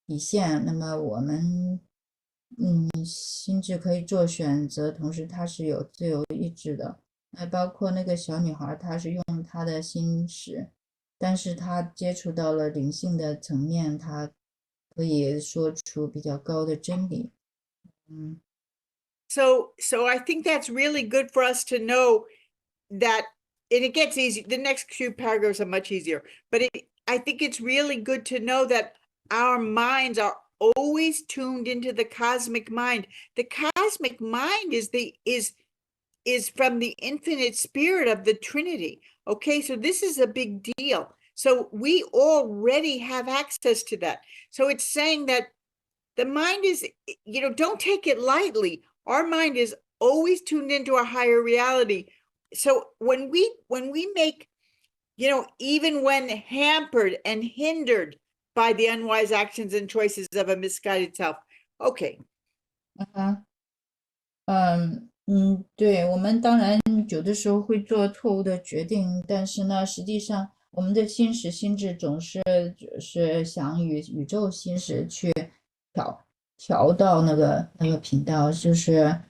体现。那么我们心智可以做选择，同时它是有自由意志的。包括那个小女孩，她是用她的心识，但是她接触到了灵性的层面，她可以说出比较高的真理。So I think that's really good for us to know that, and it gets easy. The next few paragraphs are much easier, but I think it's really good to know that our minds are always tuned into the cosmic mind. The cosmic mind is from the infinite spirit of the Trinity. Okay, so this is a big deal. So we already have access to that. So it's saying that the mind is, don't take it lightly. Our mind is always tuned into a higher reality. So when we make, even when hampered and hindered by the unwise actions and choices of a misguided self. Okay. 对，我们当然有的时候会做错误的决定，但是呢，实际上我们的心智总是想与宇宙心识去调到那个频道，就是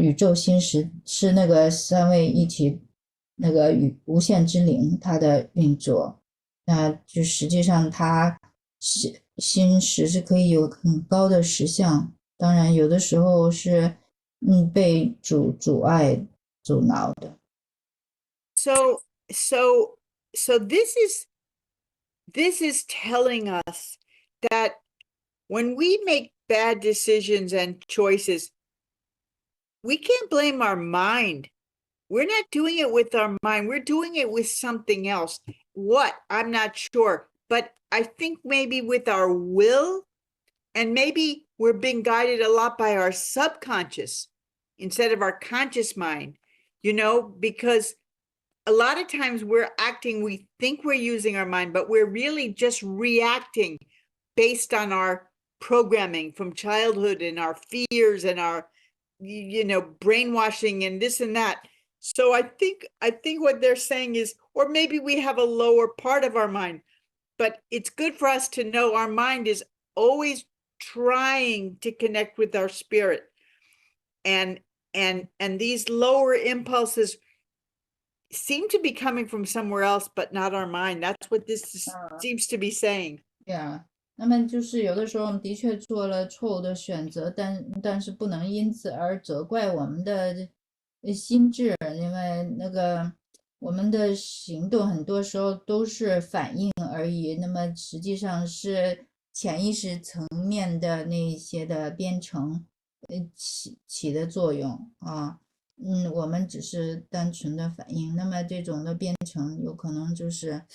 宇宙心识是那个三位一体那个无限之灵它的运作，那就实际上它心识是可以有很高的实相，当然有的时候是被阻碍阻挠的。So this is telling us that when we make bad decisions and choices, we can't blame our mind. We're not doing it with our mind. We're doing it with something else. What? I'm not sure. But I think maybe with our will, and maybe we're being guided a lot by our subconscious instead of our conscious mind, because a lot of times we're acting, we think we're using our mind, but we're really just reacting based on our programming from childhood and our fears and our, brainwashing and this and that. So I think what they're saying is, or maybe we have a lower part of our mind, but it's good for us to know our mind is always trying to connect with our spirit. And these lower impulses seem to be coming from somewhere else, but not our mind. That's what this seems to be saying. Yeah. 那么就是有的时候我们的确做了错误的选择，但是不能因此而责怪我们的心智，因为那个我们的行动很多时候都是反应而已，那么实际上是潜意识层面的那些的编程起的作用啊。我们只是单纯的反应。那么这种的编程有可能就是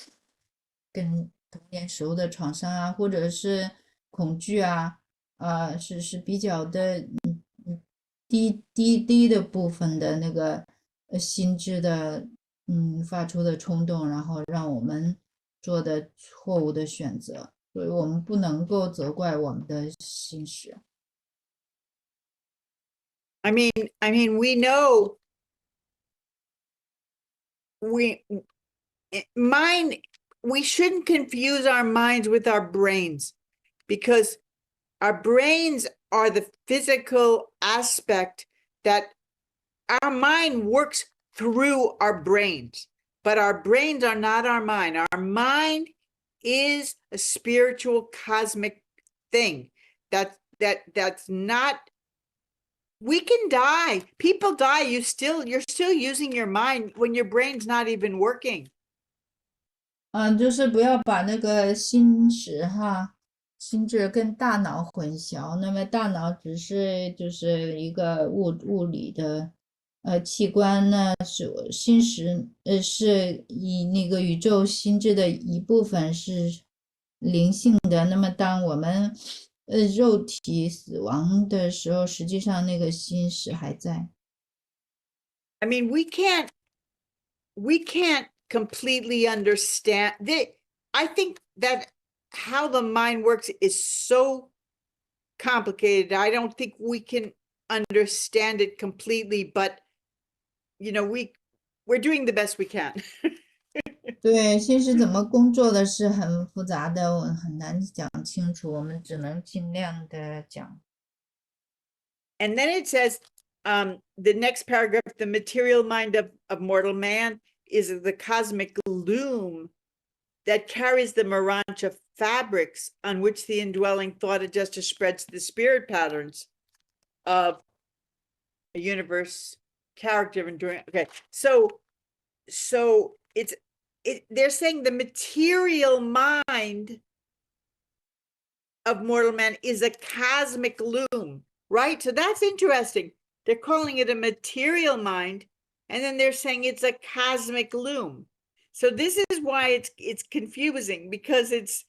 跟童年时候的创伤啊，或者是恐惧啊，是比较的低的部分的那个心智的发出的冲动，然后让我们做的错误的选择，所以我们不能够责怪我们的心识。I mean, we know we shouldn't confuse our minds with our brains, because our brains are the physical aspect that our mind works through our brains, but our brains are not our mind. Our mind is a spiritual cosmic thing that's not. We can die. People die. You're still using your mind when your brain's not even working. 就是不要把那个心识心智跟大脑混淆。那么大脑只是就是一个物理的器官呢，是心识是以那个宇宙心智的一部分，是灵性的。那么当我们肉体死亡的时候，实际上那个心识还在。I mean, we can't completely understand I think that how the mind works is so complicated. I don't think we can understand it completely, but we're doing the best we can. 对，心识怎么工作的是很复杂的，我很难讲清楚，我们只能尽量的讲。And then it says, the next paragraph, the material mind of mortal man is the cosmic loom that carries the merange of fabrics on which the indwelling thought adjuster spreads the spirit patterns of a universe character enduring. Okay, so they're saying the material mind of mortal man is a cosmic loom, right? So that's interesting. They're calling it a material mind, and then they're saying it's a cosmic loom. So this is why it's confusing, because it's,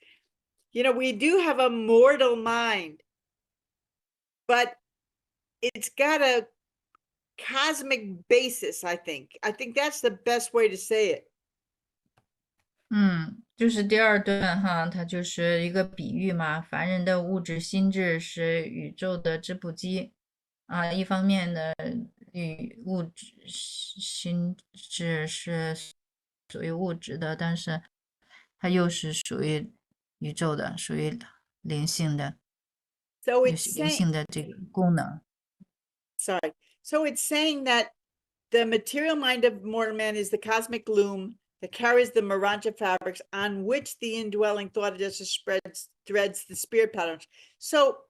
we do have a mortal mind, but it's got a cosmic basis, I think. I think that's the best way to say it. 就是第二段它就是一个比喻嘛。凡人的物质心智是宇宙的织布机一方面呢，物质心智是属于物质的，但是它又是属于宇宙的，属于灵性的， So 有 it's 灵 saying, 性的这个功能。 sorry. So it's saying that the material mind of mortal man is the cosmic loom that carries the merange fabrics on which the indwelling thought adjuster threads the spirit patterns. So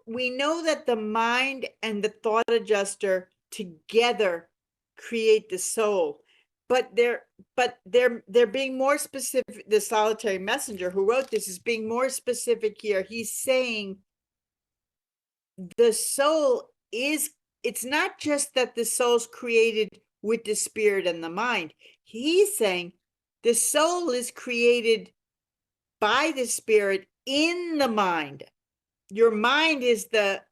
we know that the mind and the thought adjuster together create the soul, but they're being more specific. The solitary messenger who wrote this is being more specific here. He's saying the soul is, it's not just that the soul's created with the spirit and the mind. He's saying the soul is created by the spirit in the mind. Your mind is the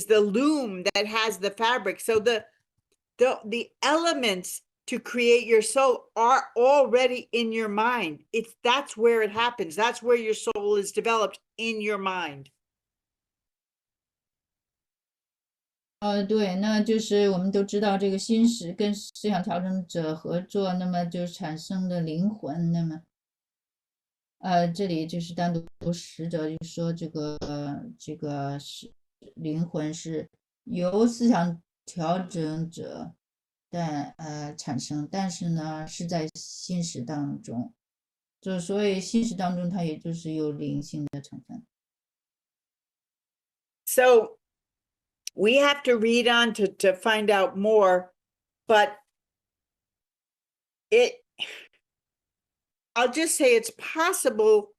loom that has the fabric. So the elements to create your soul are already in your mind. That's where it happens. That's where your soul is developed, in your mind. 对，那就是我们都知道这个心识跟思想调整者合作，那么就产生的灵魂。那么这里就是单独使者就说这个是灵魂是由思想调整者产生，但是呢是在心识当中，所以心识当中它也就是有灵性的成分。 So we have to read on to find out more, but I'll just say it's possible.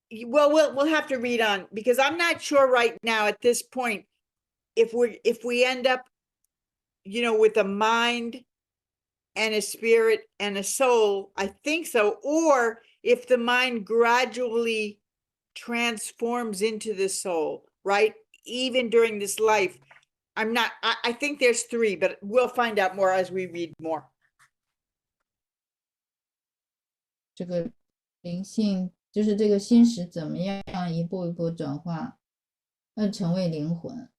Well, we'll have to read on, because I'm not sure right now at this point if we end up, you know, with a mind and a spirit and a soul, I think so. Or if the mind gradually transforms into the soul, right? Even during this life. I think there's 3, but we'll find out more as we read more. 这个灵性就是这个心识怎么样一步一步转化，成为灵魂。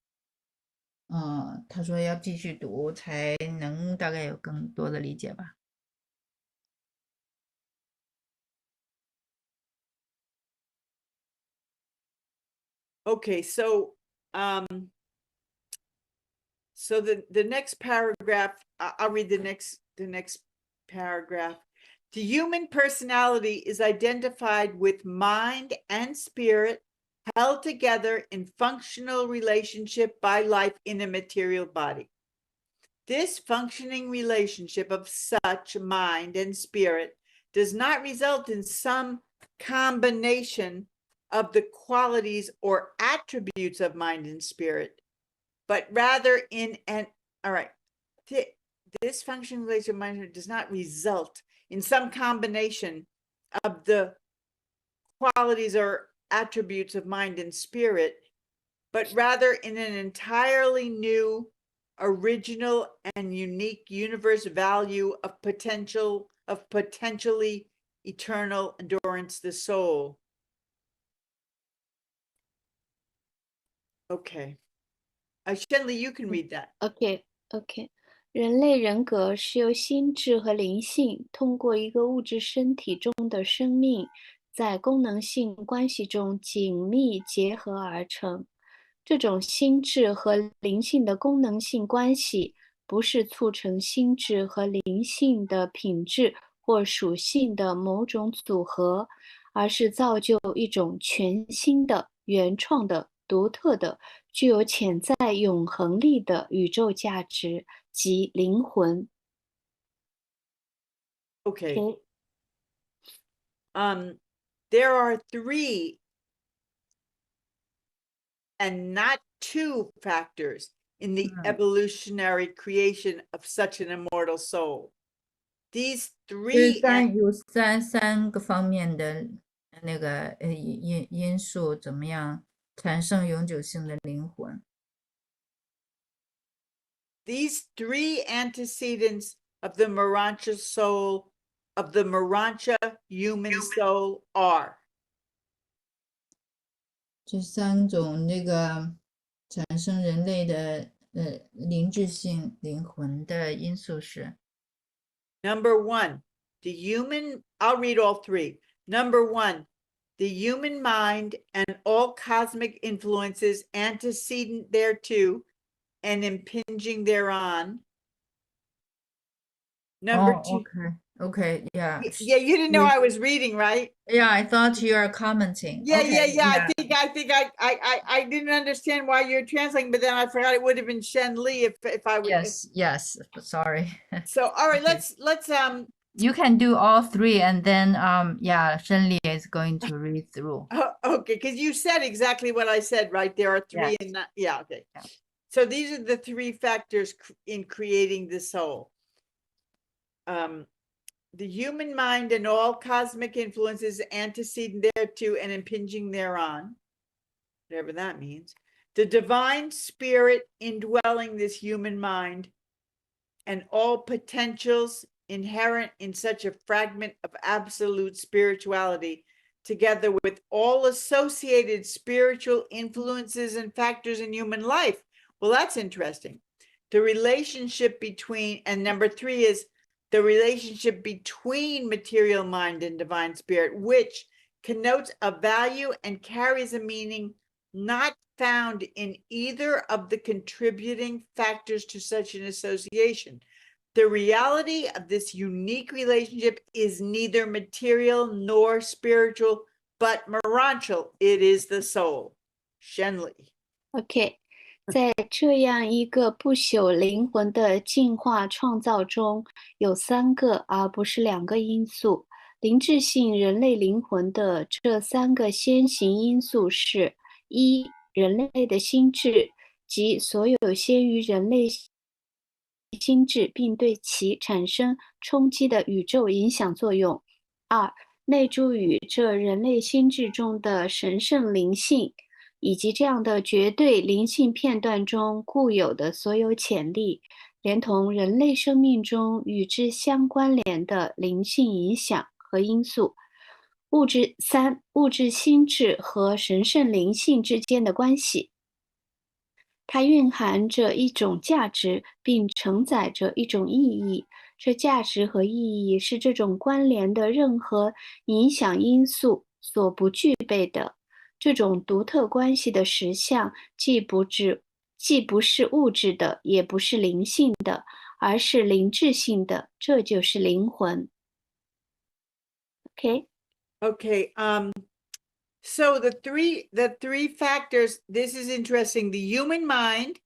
他说要继续读才能大概有更多的理解吧。Okay, so so the next paragraph, I'll read the next paragraph. The human personality is identified with mind and spirit held together in functional relationship by life in a material body. This functioning relationship of such mind and spirit does not result in some combination of the qualities or attributes of mind and spirit, but rather in an, all right, this functioning relationship of mind does not result in some combination of the qualities or attributes of mind and spirit, but rather in an entirely new, original, and unique universe value of potentially eternal endurance, the soul. Okay. Shenli, you can read that. OK， 人类人格是由心智和灵性通过一个物质身体中的生命，在功能性关系中紧密结合而成。这种心智和灵性的功能性关系，不是促成心智和灵性的品质或属性的某种组合，而是造就一种全新的、原创的、独特的、具有潜在永恒力的宇宙价值及灵魂。 Okay. There are 3 and not 2 factors in the evolutionary creation of such an immortal soul. These 3有三个方面的那个因素怎么样产生永久性的灵魂。 These 3 antecedents of the Morancha soul, of the Morancha human soul are. 这3种那个产生人类的灵智性灵魂的因素是 Number 1, the human, I'll read all 3. Number 1, the human mind and all cosmic influences antecedent thereto and impinging thereon. Number 2. Okay, yeah. Yeah, you didn't know I was reading, right? Yeah, I thought you are commenting. Yeah, Okay, yeah. I think I didn't understand why you're translating, but then I forgot it would have been Shen Li if I was. Yes, sorry. So all right, Okay. let's You can do all 3 and then Shenli is going to read through. okay, because you said exactly what I said, right? There are 3 and not, yeah, okay. Yeah. So these are the 3 factors in creating the soul. The human mind and all cosmic influences antecedent thereto and impinging thereon, whatever that means. The divine spirit indwelling this human mind and all potentials inherent in such a fragment of absolute spirituality, together with all associated spiritual influences and factors in human life. Well, that's interesting. The relationship between, and number 3 is the relationship between material mind and divine spirit, which connotes a value and carries a meaning not found in either of the contributing factors to such an association. The reality of this unique relationship is neither material nor spiritual, but moranchal. It is the soul. Shenli. OK， 在这样一个不朽灵魂的进化创造中，有3个而不是2个因素。灵智性人类灵魂的这3个先行因素是：1、人类的心智，即所有先于人类心智并对其产生冲击的宇宙影响作用。二、内住于这人类心智中的神圣灵性，以及这样的绝对灵性片段中固有的所有潜力，连同人类生命中与之相关联的灵性影响和因素。三、物质心智和神圣灵性之间的关系。它蕴含着一种价值，并承载着一种意义。这价值和意义是这种关联的任何影响因素所不具备的。这种独特关系的实相既不是物质的，也不是灵性的，而是灵智性的。这就是灵魂。Okay. Okay. So the three factors, this is interesting. The human mind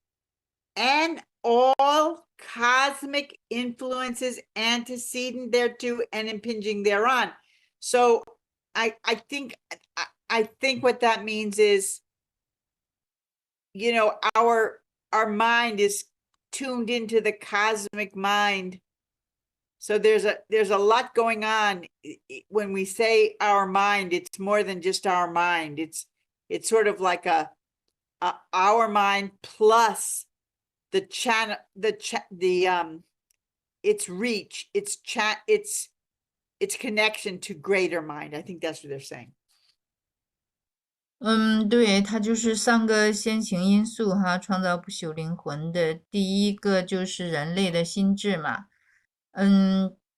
and all cosmic influences antecedent thereto and impinging thereon. So I think what that means is, our mind is tuned into the cosmic mind. So there's a lot going on. When we say our mind, it's more than just our mind. It's sort of like our mind plus the channel, its reach, its connection to greater mind. I think that's what they're saying. 对，它就是3个先行因素哈，创造不朽灵魂的第一个就是人类的心智嘛。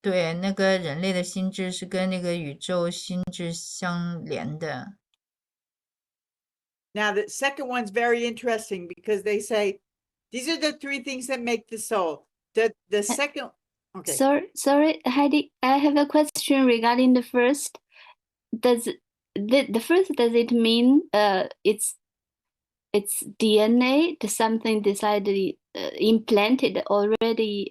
对，那个人类的心智是跟那个宇宙心智相连的。Now the second one's very interesting because they say these are the 3 things that make the soul. The second, okay. Sorry, Heidi, I have a question regarding the first. Does it mean it's DNA, something decided implanted already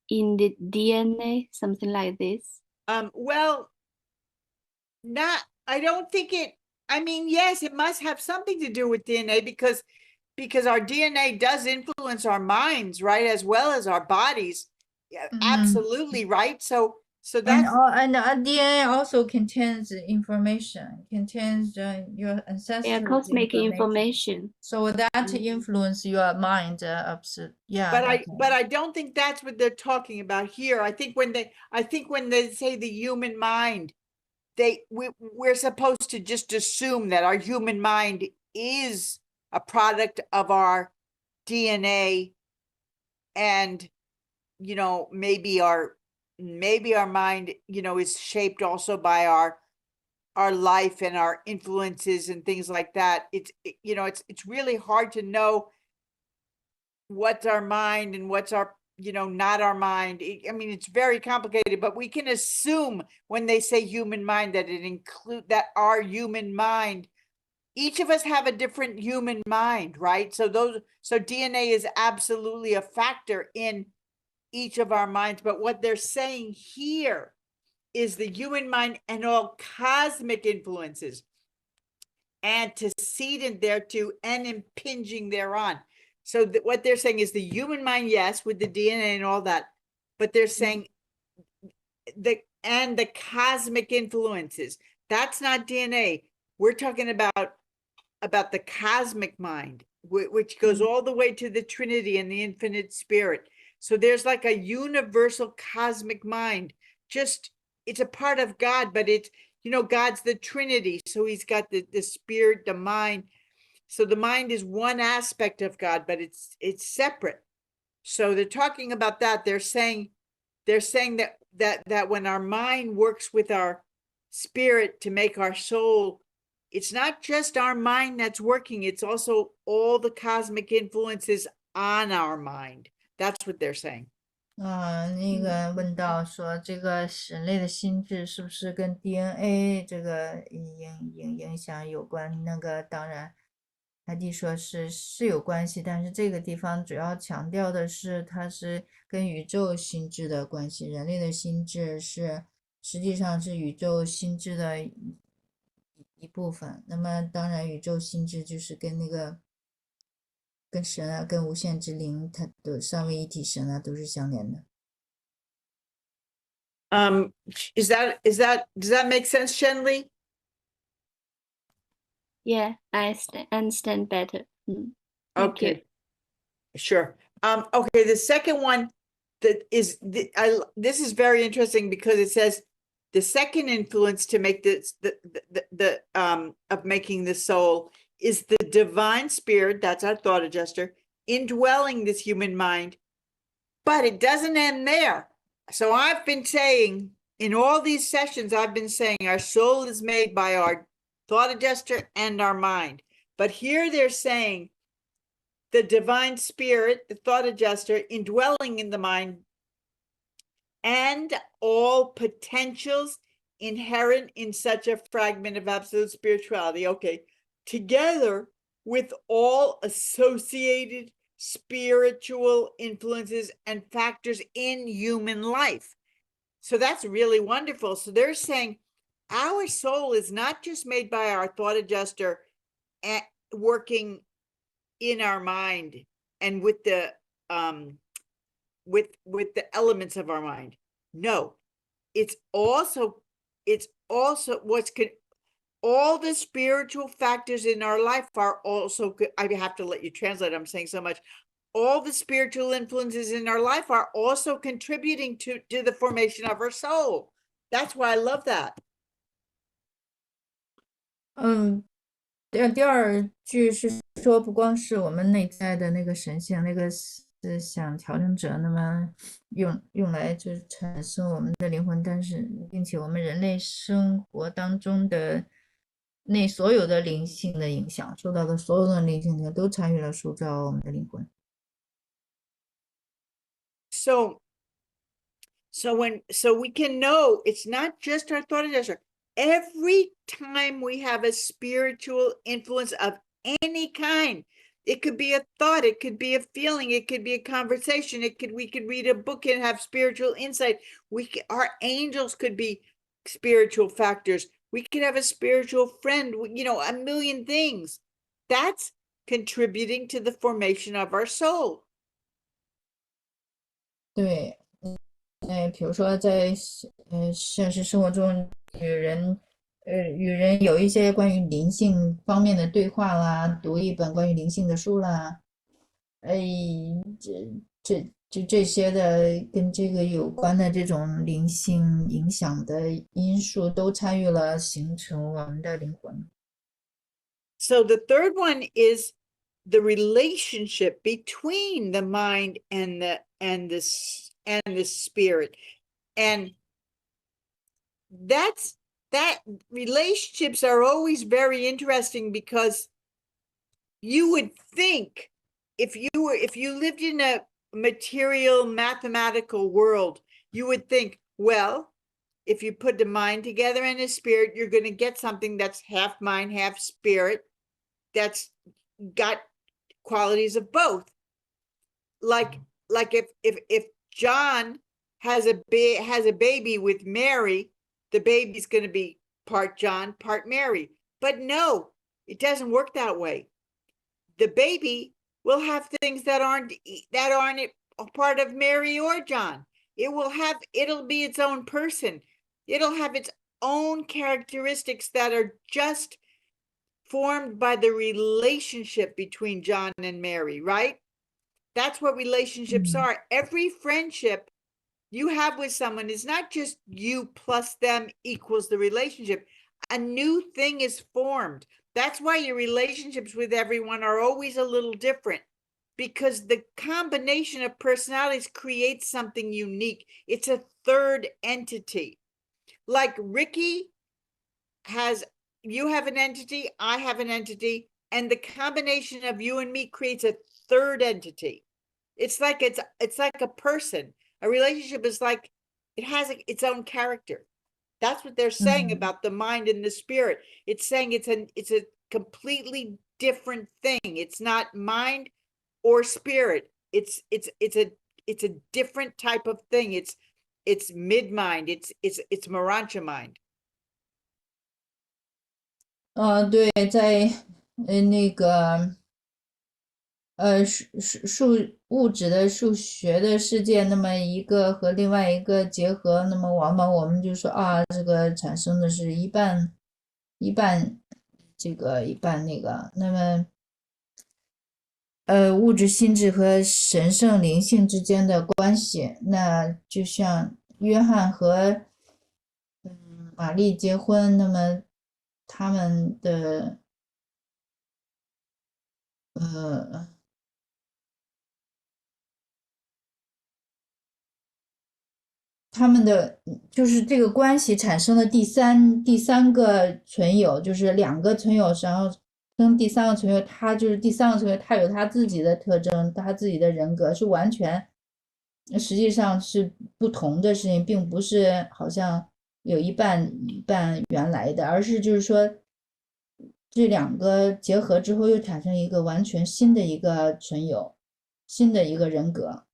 in the DNA, something like this? Well, I don't think it, yes, it must have something to do with DNA because our DNA does influence our minds, right? As well as our bodies. Yeah, absolutely, right? So that's, and DNA also contains information, contains your ancestral cosmic information. So that influence your mind. but I don't think that's what they're talking about here. I think when they say the human mind, we're supposed to just assume that our human mind is a product of our DNA, and maybe our mind is shaped also by our life and our influences and things like that. It's really hard to know what's our mind and what's our not our mind. It's very complicated, but we can assume when they say human mind that it include that our human mind, each of us have a different human mind, right? So DNA is absolutely a factor in each of our minds. But what they're saying here is the human mind and all cosmic influences antecedent thereto and impinging thereon. So what they're saying is the human mind, yes, with the DNA and all that, but they're saying the cosmic influences, that's not DNA. We're talking about the cosmic mind, which goes all the way to the Trinity and the infinite spirit. So there's like a universal cosmic mind. Just, it's a part of God, but it's, God's the Trinity. So he's got the spirit, the mind. So the mind is one aspect of God, but it's separate. So they're talking about that. They're saying that when our mind works with our spirit to make our soul, it's not just our mind that's working, it's also all the cosmic influences on our mind. That's what they're saying. 那个问到说，这个人类的心智是不是跟 DNA 这个影响有关？那个当然，海蒂说是有关系，但是这个地方主要强调的是，它是跟宇宙心智的关系。人类的心智实际上是宇宙心智的一部分。那么当然，宇宙心智就是跟那个跟神啊，跟无限之灵，它的三位一体神啊，都是相连的。Does that make sense, Shenli? Yeah, I understand better. Thank you. Okay, sure. Okay, the second one that is this is very interesting because it says the second influence to make this the of making the soul is the divine spirit, that's our thought adjuster, indwelling this human mind. But it doesn't end there. So I've been saying in all these sessions, I've been saying our soul is made by our thought adjuster and our mind. But here they're saying the divine spirit, the thought adjuster, indwelling in the mind, and all potentials inherent in such a fragment of absolute spirituality. Okay, together with all associated spiritual influences and factors in human life. So that's really wonderful. So they're saying our soul is not just made by our thought adjuster and working in our mind and with the elements of our mind. No, it's also all the spiritual factors in our life are also, I have to let you translate, I'm saying so much. All the spiritual influences in our life are also contributing to the formation of our soul. That's why I love that. 第二句是说，不光是我们内在的那个神性，那个思想调整者，那么用来就是产生我们的灵魂，但是并且我们人类生活当中的那所有的灵性的影响，受到的所有的灵性影响都参与了塑造我们的灵魂。So we can know it's not just our thought adjuster. Every time we have a spiritual influence of any kind, it could be a thought, it could be a feeling, it could be a conversation, we could read a book and have spiritual insight. Our angels could be spiritual factors. We could have a spiritual friend, a million things. That's contributing to the formation of our soul. 对，比如说在现实生活中，与人有一些关于灵性方面的对话啦，读一本关于灵性的书啦，这些的跟这个有关的这种灵性影响的因素都参与了形成我们的灵魂。So the third one is the relationship between the mind and the spirit, and that relationships are always very interesting because you would think if you lived in a material mathematical world, you would think, well, if you put the mind together and the spirit, you're going to get something that's half mind, half spirit, that's got qualities of both. Like if John has a baby with Mary, the baby's going to be part John, part Mary. But no, it doesn't work that way. The baby will have things that aren't a part of Mary or John. It'll be its own person. It'll have its own characteristics that are just formed by the relationship between John and Mary, right? That's what relationships are. Every friendship you have with someone is not just you plus them equals the relationship. A new thing is formed. That's why your relationships with everyone are always a little different, because the combination of personalities creates something unique. It's a third entity. Like Ricky you have an entity, I have an entity, and the combination of you and me creates a third entity. It's like a person. A relationship is like it has its own character. That's what they're saying about the mind and the spirit. It's saying it's a completely different thing. It's not mind or spirit. It's a different type of thing. It's mid-mind. It's Marancha mind. 对，在那个物质的数学的世界，那么一个和另外一个结合，那么往往我们就说啊，这个产生的是一半这个一半那个，那么物质心智和神圣灵性之间的关系，那就像约翰和玛丽结婚，那么他们的就是这个关系产生的第三个存有，就是两个存有，然后跟第三个存有，他就是第三个存有，他有他自己的特征，他自己的人格是完全，实际上是不同的事情，并不是好像有一半原来的，而是就是说这两个结合之后，又产生一个完全新的一个存有，新的一个人格。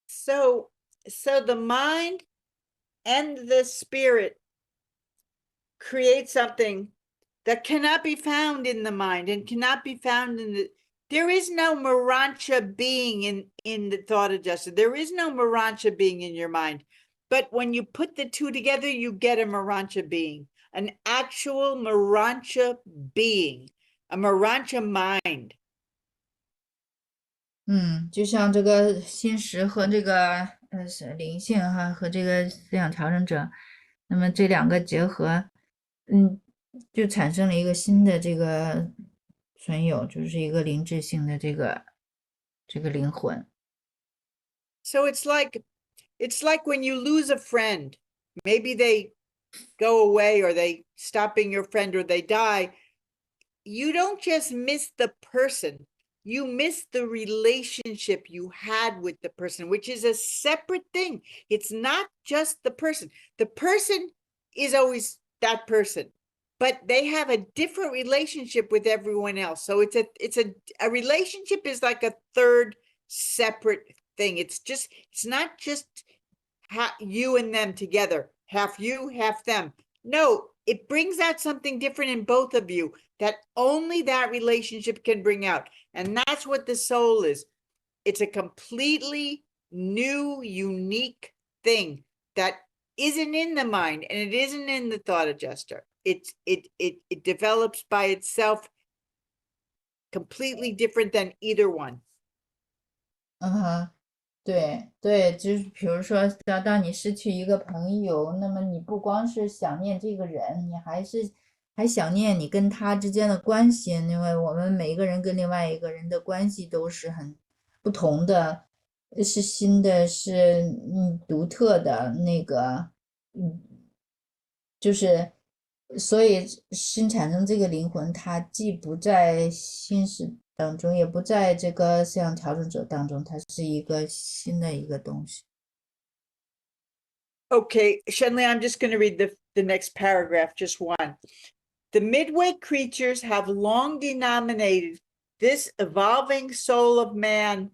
So the mind and the spirit create something that cannot be found in the mind and cannot be found in the. There is no Marancha being in the thought adjuster. There is no Marancha being in your mind. But when you put the two together, you get a Marancha being, an actual Marancha being, a Marancha mind. 就像这个心识和这个是灵性哈，和这个思想调整者，那么这两个结合，就产生了一个新的这个存有，就是一个灵智性的这个灵魂。So it's like when you lose a friend, maybe they go away or they stop being your friend or they die. You don't just miss the person. You miss the relationship you had with the person, which is a separate thing. It's not just the person. The person is always that person, but they have a different relationship with everyone else. So it's a relationship is like a third separate thing. It's not just you and them together, half you, half them. No, it brings out something different in both of you that only that relationship can bring out. And that's what the soul is. It's a completely new, unique thing that isn't in the mind and it isn't in the thought adjuster. It develops by itself, completely different than either one. 对，就是比如说，当你失去一个朋友，那么你不光是想念这个人，你还想念你跟他之间的关系，因为我们每一个人跟另外一个人的关系都是很不同的，是新的，是独特的那个，就是所以新产生这个灵魂，它既不在心识当中，也不在这个思想调整者当中，它是一个新的一个东西。Okay, Shenley, I'm just going to read the next paragraph, just one. The midway creatures have long denominated this evolving soul of man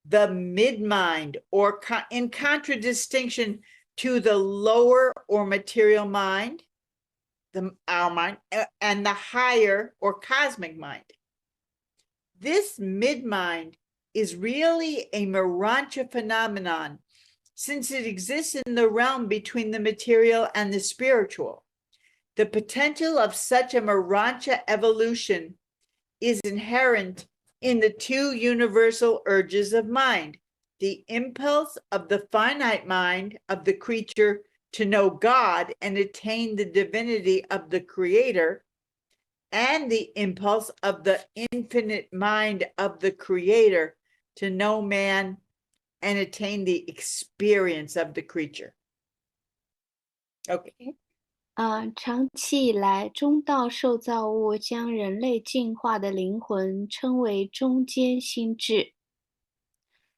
the mid-mind, or in contradistinction to the lower or material mind, our mind, and the higher or cosmic mind. This mid-mind is really a Marancha phenomenon, since it exists in the realm between the material and the spiritual. The potential of such a Marancha evolution is inherent in the two universal urges of mind, the impulse of the finite mind of the creature to know God and attain the divinity of the Creator, and the impulse of the infinite mind of the Creator to know man and attain the experience of the creature. Okay. 长期以来，中道受造物将人类进化的灵魂称为中间心智，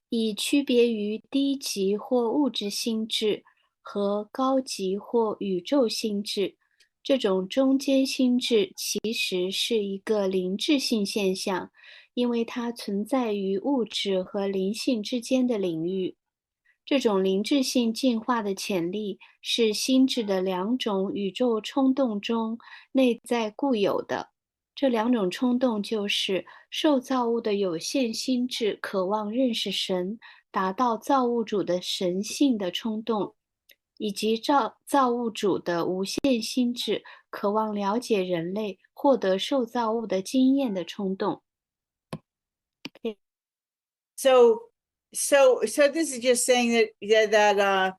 以区别于低级或物质心智和高级或宇宙心智。这种中间心智其实是一个灵智性现象，因为它存在于物质和灵性之间的领域。这种灵智性进化的潜力是心智的两种宇宙冲动中内在固有的。这两种冲动就是受造物的有限心智渴望认识神，达到造物主的神性的冲动，以及造物主的无限心智渴望了解人类，获得受造物的经验的冲动。So this is just saying that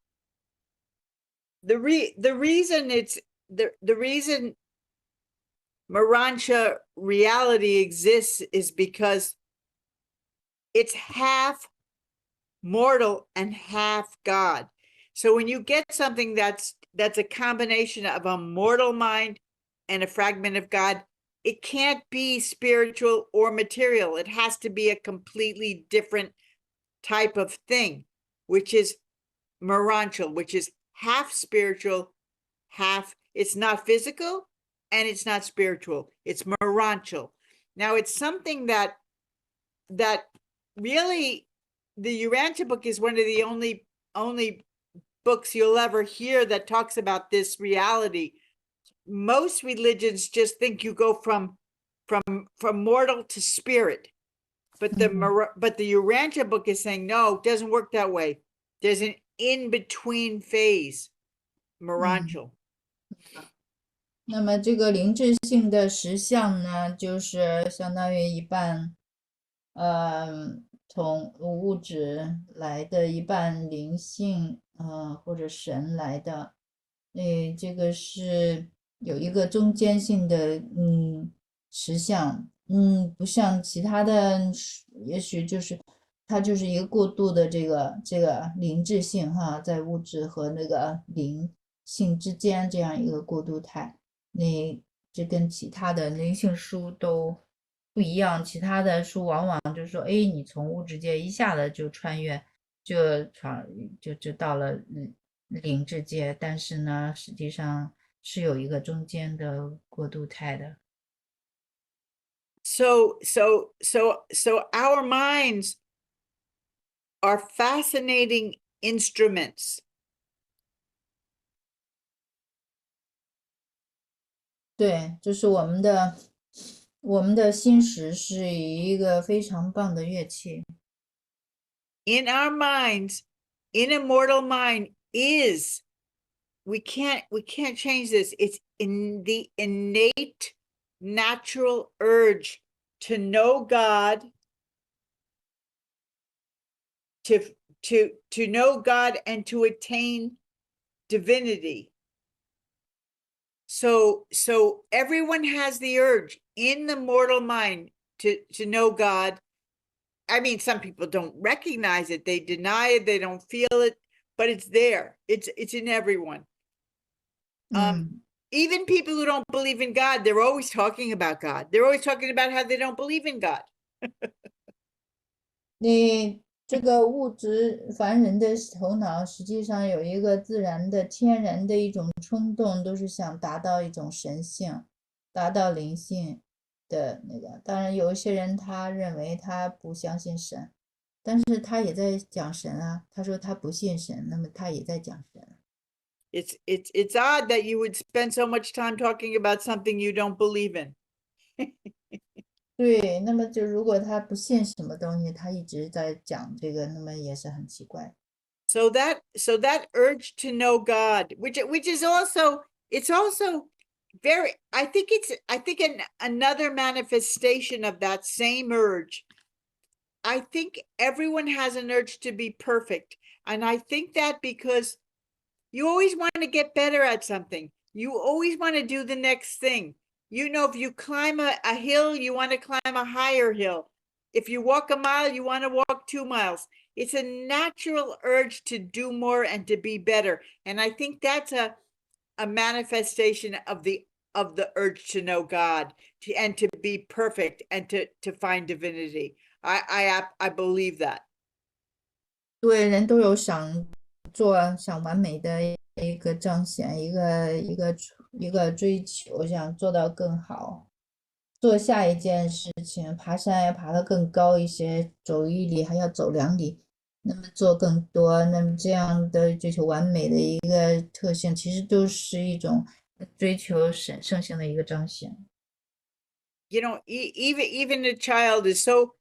the reason it's the reason Marancha reality exists is because it's half mortal and half God. So when you get something that's a combination of a mortal mind and a fragment of God, it can't be spiritual or material. It has to be a completely different type of thing, which is Maranchal, which is half spiritual, half, it's not physical and it's not spiritual. It's Maranchal. Now it's something that really, the Urantia book is one of the only books you'll ever hear that talks about this reality. Most religions just think you go from mortal to spirit, but the Urantia book is saying no, it doesn't work that way. There's an in-between phase, Maranchal. 那么这个灵智性的实相呢，就是相当于一半，从物质来的，一半灵性，或者神来的，这个是有一个中间性的，实相，不像其他的，也许就是它就是一个过渡的这个灵智性哈，在物质和那个灵性之间这样一个过渡态。这跟其他的灵性书都不一样，其他的书往往就是说，你从物质界一下子就穿越，就到了灵智界，但是呢，实际上是有一个中间的过渡态的。So our minds are fascinating instruments. 对，就是我们的心识是一个非常棒的乐器。In our minds, in a mortal mind is, we can't change this. It's in the innate natural urge to know God, to know God and to attain divinity. So everyone has the urge in the mortal mind to know God. I mean, some people don't recognize it, they deny it, they don't feel it, but it's there. It's in everyone. Even people who don't believe in God, they're always talking about God. They're always talking about how they don't believe in God. 这个物质凡人的头脑实际上有一个自然的天然的一种冲动，都是想达到一种神性，达到灵性的那个。当然有一些人他认为他不相信神，但是他也在讲神啊，他说他不信神，那么他也在讲神。It's odd that you would spend so much time talking about something you don't believe in. 对，那么就如果他不信什么东西，他一直在讲这个，那么也是很奇怪。So that urge to know God, which is also, it's also very, I think another manifestation of that same urge. I think everyone has an urge to be perfect. And I think that because you always want to get better at something. You always want to do the next thing. You know, if you climb a hill, you want to climb a higher hill. If you walk a mile, you want to walk 2 miles. It's a natural urge to do more and to be better. And I think that's a manifestation of the urge to know God and to be perfect and to find divinity. I believe that. 对，人都有想完美的一个彰显，一个追求，想做到更好，做下一件事情，爬山要爬得更高一些，走1里还要走2里，那么做更多，那么这样的追求完美的一个特性，其实都是一种追求圣性的一个彰显。you know, even a child is so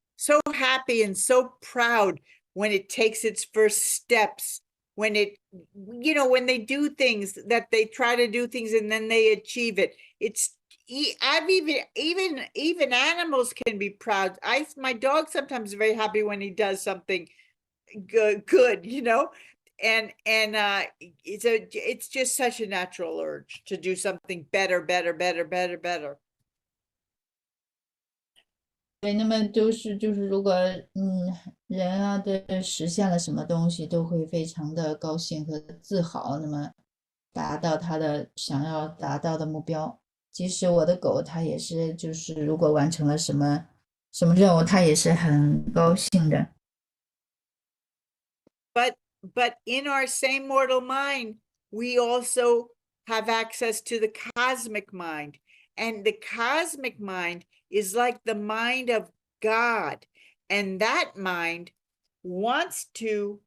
happy and so proud when it takes its first steps, when it, you know, when they do things, that they try to do things and then they achieve it. I've even animals can be proud. My dog sometimes is very happy when he does something good, you know, and it's just such a natural urge to do something better. 对，那么就是如果人啊的实现了什么东西，都会非常的高兴和自豪，那么达到他的想要达到的目标。即使我的狗，它也是，就是如果完成了什么任务，它也是很高兴的。But in our same mortal mind, we also have access to the cosmic mind, and the cosmic mind is like the mind of God, and that mind wants to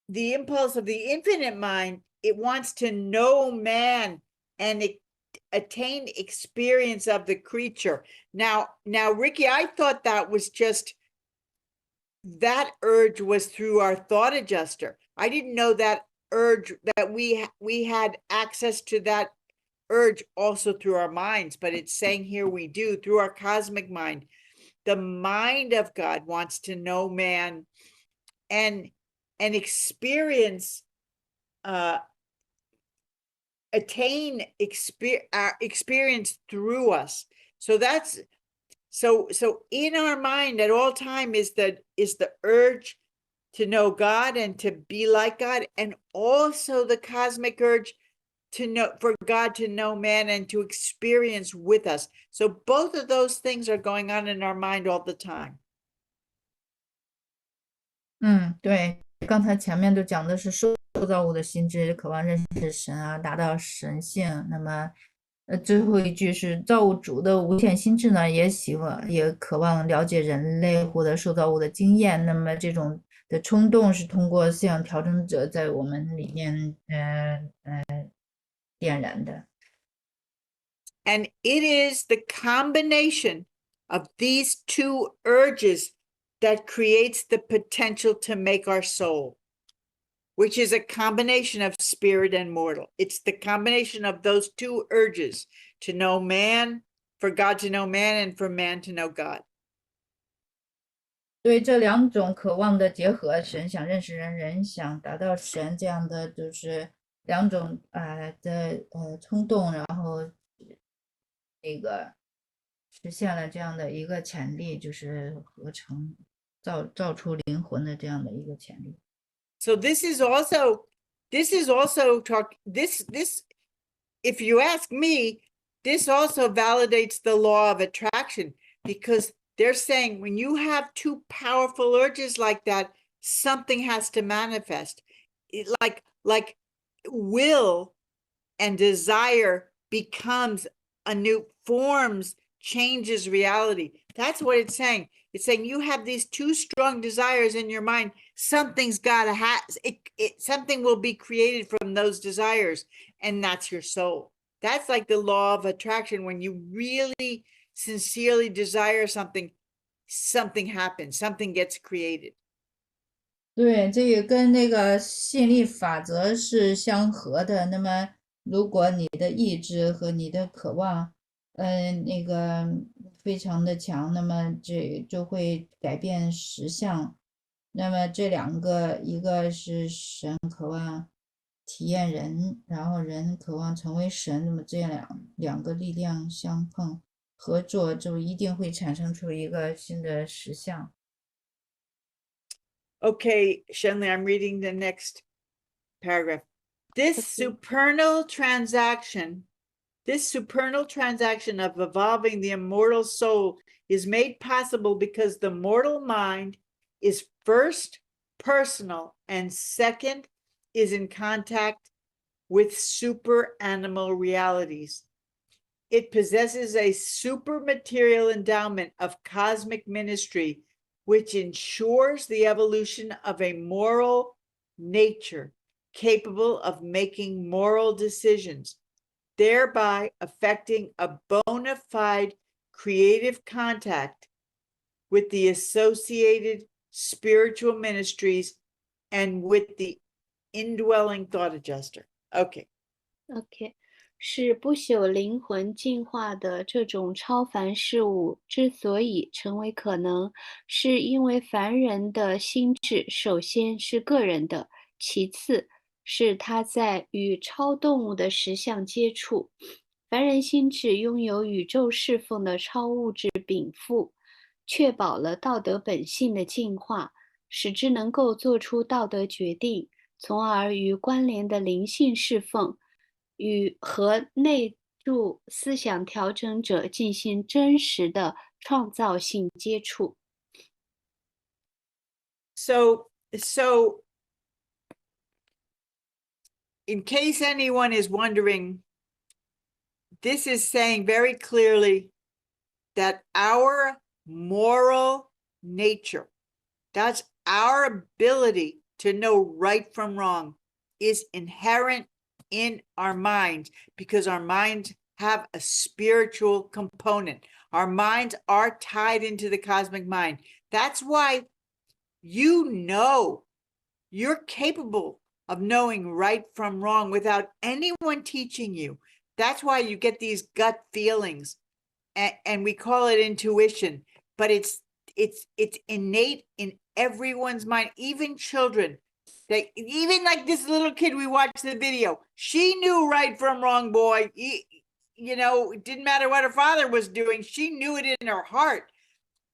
the impulse of the infinite mind, it wants to know man and attain experience of the creature. Now, Ricky, I thought that was just, that urge was through our thought adjuster. I didn't know that urge, that we had access to that urge also through our minds, but it's saying here we do through our cosmic mind. The mind of God wants to know man and experience, attain experience through us. So that's, so in our mind at all time is the urge to know God and to be like God, and also the cosmic urge to know, for God to know man and to experience with us. So both of those things are going on in our mind all the time. 对，刚才前面都讲的是受造物的心智渴望认识神啊，达到神性。那么，最后一句是造物主的无限心智呢，也渴望了解人类获得受造物的经验。那么这种的冲动是通过思想调整者在我们里面点燃的。And it is the combination of these two urges that creates the potential to make our soul, which is a combination of spirit and mortal. It's the combination of those two urges to know man, for God to know man, and for man to know God. 对，这两种渴望的结合，神想认识人，人想达到神，这样的就是两种冲动，然后那个实现了这样的一个潜力，就是合成造出灵魂的这样的一个潜力。So this is also talk, this, if you ask me, this also validates the law of attraction, because they're saying when you have two powerful urges like that, something has to manifest. Like will and desire becomes a new, forms, changes reality. That's what it's saying. It's saying you have these two strong desires in your mind. Something's got to have something will be created from those desires, and that's your soul. That's like the law of attraction. When you really sincerely desire something, something happens, something gets created. 对，这也跟那个吸引力法则是相合的。那么，如果你的意志和你的渴望，那个非常的强，那么这就会改变实相。那么这两个，一个是神渴望体验人，然后人渴望成为神，那么这两个力量相碰合作，就一定会产生出一个新的实相。Okay, Shenley, I'm reading the next paragraph. This supernal transaction of evolving the immortal soul is made possible because the mortal mind is first personal and second is in contact with super animal realities. It possesses a super material endowment of cosmic ministry, which ensures the evolution of a moral nature capable of making moral decisions. thereby affecting a bona fide creative contact with the associated spiritual ministries and with the indwelling thought adjuster. Okay. OK，是不朽灵魂进化的这种超凡事物之所以成为可能，是因为凡人的心智首先是个人的，其次是他在与超动物的实相接触。凡人心智拥有宇宙侍奉的超物质禀赋，确保了道德本性的进化，使之能够做出道德决定，从而与关联的灵性侍奉和内住思想调整者进行真实的创造性接触。So in case anyone is wondering, this is saying very clearly that our moral nature, that's our ability to know right from wrong, is inherent in our minds because our minds have a spiritual component. Our minds are tied into the cosmic mind. That's why you're capable of knowing right from wrong without anyone teaching you. That's why you get these gut feelings, and we call it intuition, but it's innate in everyone's mind, even children. Even like this little kid, we watched the video, she knew right from wrong, boy. It didn't matter what her father was doing, she knew it in her heart.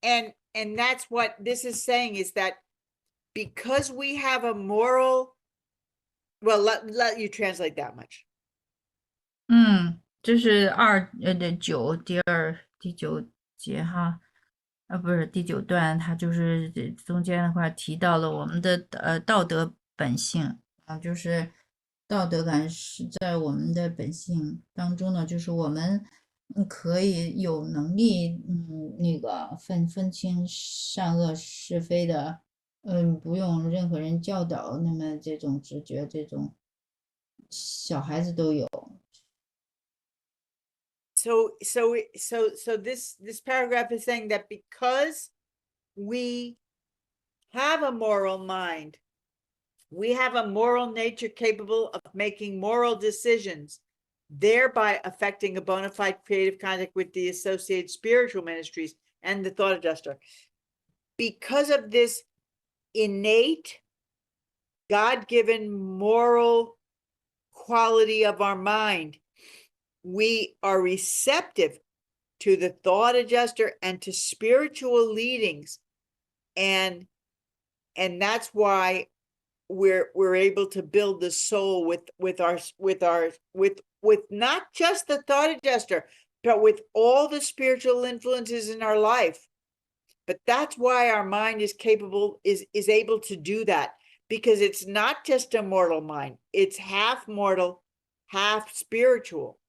And that's what this is saying, is that because we have a moral, well, let you translate that much. 这是第九节哈，不是第9段，它就是中间的话提到了我们的道德本性啊，就是道德感是在我们的本性当中呢，就是我们可以有能力那个分清善恶是非的，不用任何人教导，那么这种直觉，这种小孩子都有。So this paragraph is saying that because we have a moral mind, we have a moral nature capable of making moral decisions, thereby affecting a bona fide creative contact with the associated spiritual ministries and the thought adjuster. Because of this innate, God-given moral quality of our mind, we are receptive to the thought adjuster and to spiritual leadings, and that's why we're able to build the soul with not just the thought adjuster, but with all the spiritual influences in our life. But that's why our mind is able to do that, because it's not just a mortal mind, it's half mortal, half spiritual.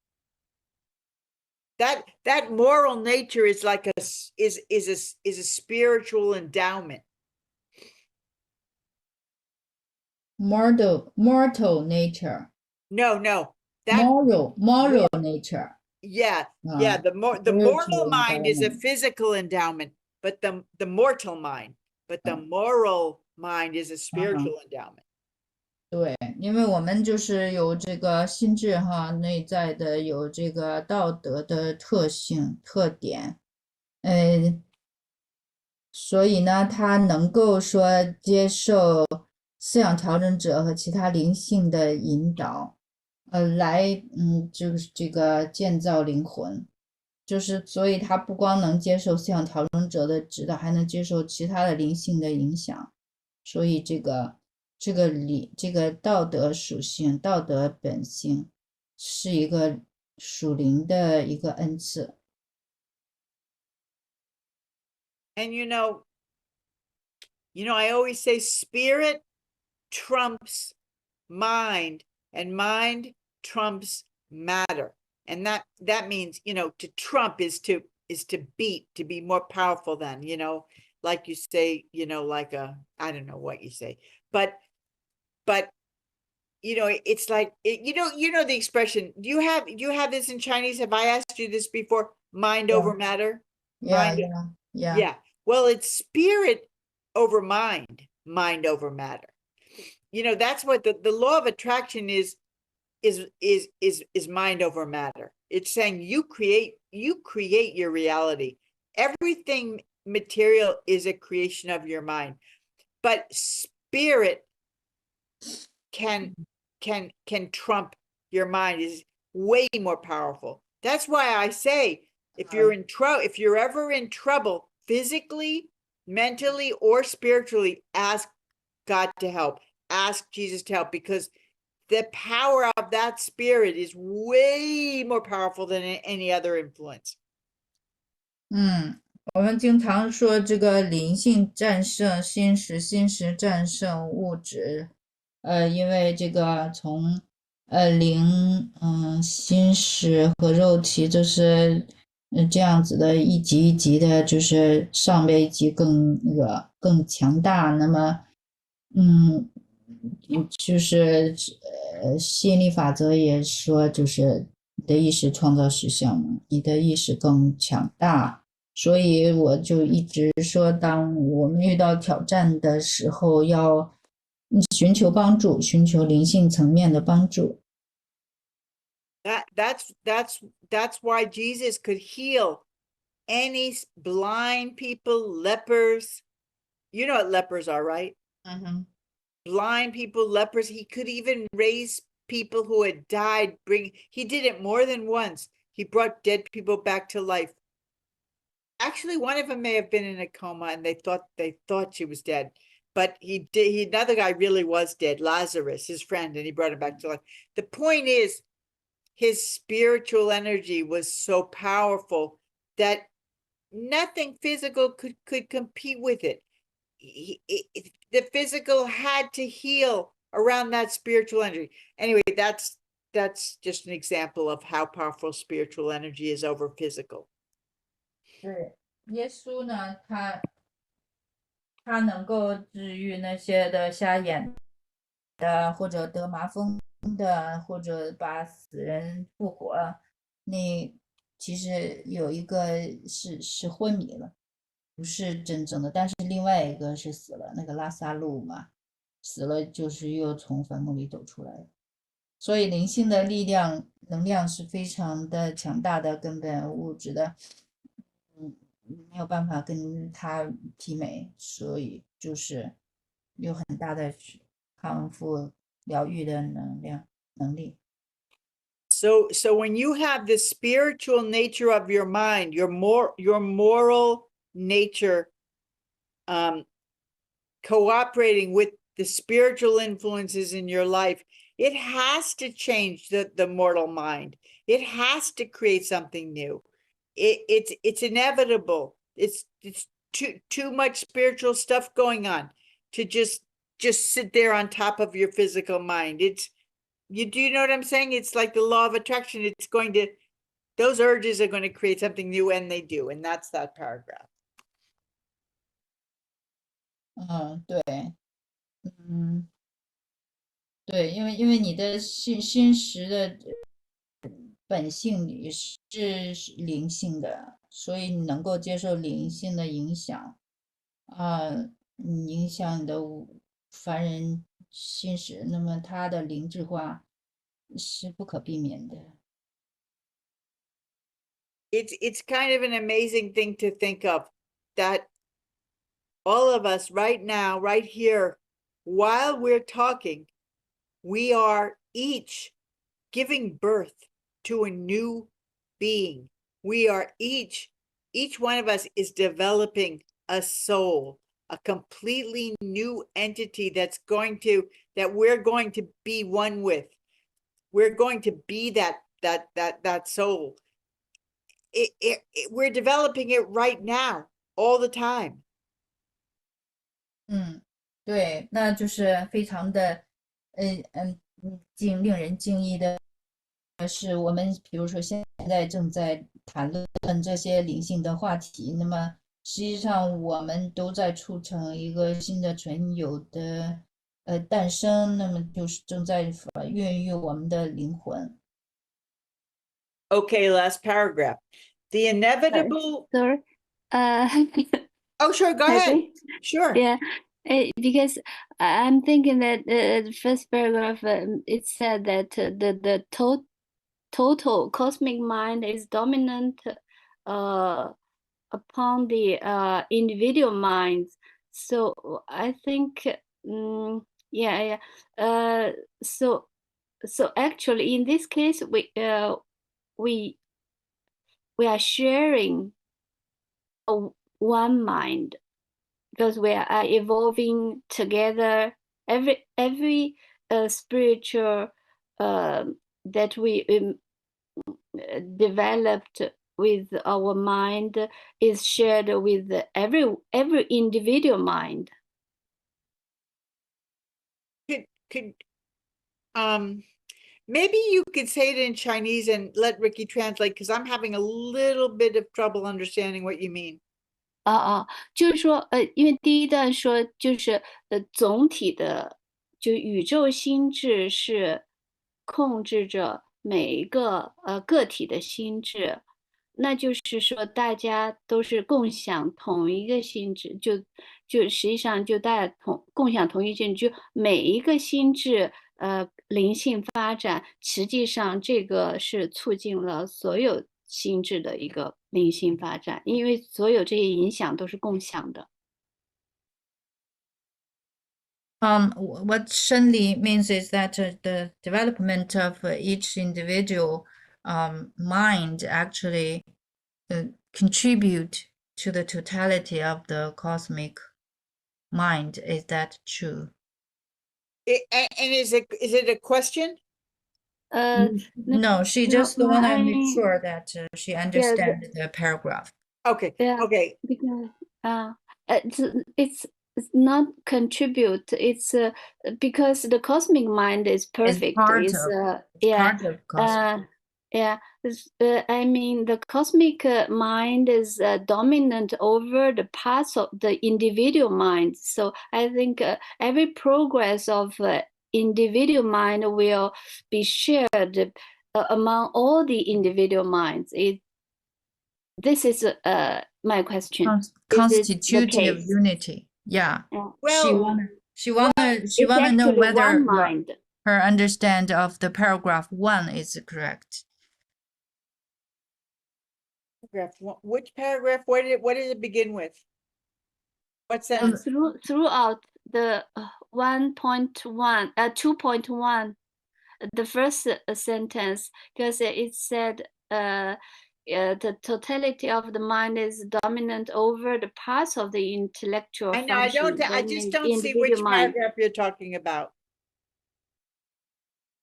That moral nature is like a spiritual endowment. Mortal nature. No. Moral nature. Yeah. The mortal mind is a physical endowment, but the mortal mind, but the moral mind is a spiritual endowment. 对，因为我们就是有这个心智哈，内在的有这个道德的特性特点，所以呢，他能够说接受思想调整者和其他灵性的引导，来就是这个建造灵魂，就是所以他不光能接受思想调整者的指导，还能接受其他的灵性的影响，所以这个道德属性、道德本性是一个属灵的一个恩赐。And I always say spirit trumps mind, and mind trumps matter. And that means, to trump is to beat, to be more powerful than, like you say, like I don't know what you say, but it's like you know the expression. Do you have this in Chinese? Have I asked you this before? Mind Yeah. over matter. Yeah, Mind. yeah. Yeah. Well, it's spirit over mind, mind over matter. That's what the law of attraction is mind over matter. It's saying you create your reality. Everything material is a creation of your mind, but spirit can trump your mind, is way more powerful. That's why I say if you're ever in trouble physically, mentally, or spiritually, ask God to help. Ask Jesus to help, because the power of that spirit is way more powerful than any other influence. 我们经常说这个灵性战胜心识，心识战胜物质。因为这个从灵、心识和肉体，就是这样子的一级一级的，就是上面一级更强大。那么，就是吸引力法则也说，就是你的意识创造实相嘛，你的意识更强大。所以我就一直说，当我们遇到挑战的时候，要寻求帮助，寻求灵性层面的帮助。That's why Jesus could heal any blind people, lepers. You know what lepers are, right? Blind people, lepers. He could even raise people who had died. He did it more than once. He brought dead people back to life. Actually, one of them may have been in a coma, and they thought she was dead. But another guy really was dead, Lazarus, his friend, and he brought him back to life. The point is, his spiritual energy was so powerful that nothing physical could compete with it. The physical had to heal around that spiritual energy. Anyway, that's just an example of how powerful spiritual energy is over physical. 对，耶稣呢，他能够治愈那些的瞎眼的，或者得麻风的，或者把死人复活。那其实有一个是昏迷了，不是真正的，但是另外一个是死了，那个拉萨路嘛，死了就是又从坟墓里走出来了。所以灵性的能量是非常的强大的，根本物质的，没有办法跟它媲美，所以就是有很大的康复疗愈的能力。So when you have the spiritual nature of your mind, your moral nature, cooperating with the spiritual influences in your life, it has to change the mortal mind. It has to create something new. It's inevitable. It's too much spiritual stuff going on to just sit there on top of your physical mind. Do you know what I'm saying? It's like the law of attraction. Those urges are going to create something new, and they do. And that's that paragraph. 对，对，因为你的心识的本性里是灵性的，所以你能够接受灵性的影响，影响你的凡人心识，那么它的灵智化是不可避免的。It's kind of an amazing thing to think of, that all of us right now, right here, while we're talking, we are each giving birth to a new being. We are each one of us is developing a soul, a completely new entity that we're going to be one with. We're going to be that soul. We're developing it right now, all the time. 对，那就是非常的，令人敬意的是，我们比如说现在正在谈论这些灵性的话题，那么实际上我们都在促成一个新的纯有的诞生，那么就是正在孕育我们的灵魂。 Okay, last paragraph. The inevitable. Sorry. Oh, sure, go ahead. Okay. Sure. Yeah, because I'm thinking that the first paragraph it said that the total cosmic mind is dominant upon the individual minds. So I think yeah. So actually in this case we are sharing one mind, because we are evolving together. Every spiritual that we developed with our mind is shared with every individual mind. Could maybe you could say it in Chinese and let Ricky translate, because I'm having a little bit of trouble understanding what you mean. 就是说，因为第一段说就是总体的，就宇宙心智是控制着每一个个体的心智，那就是说大家都是共享同一个心智，就实际上就大家共享同一心智，就每一个心智灵性发展，实际上这个是促进了所有心智的一个灵性发展，因为所有这些影响都是共享的。What Shenli means is that the development of each individual mind actually contribute to the totality of the cosmic mind. Is that true? And is it a question? No, she just want to make sure that she understands the paragraph. Okay. Yeah. Okay. Because it's not contribute. It's because the cosmic mind is perfect. Part It's of yeah. part of cosmic. Yeah, I mean, the cosmic mind is dominant over the parts of the individual mind. So I think every progress of individual mind will be shared among all the individual minds. This is my question. Constitutive unity. Yeah. Well, she wanna know actually whether one mind. her understand of the paragraph 1 is correct. which paragraph? What did it begin with? What sentence? Throughout the 1.1, 2.1, the first sentence, because it said the totality of the mind is dominant over the parts of the intellectual I know. I just don't see which paragraph you're talking about.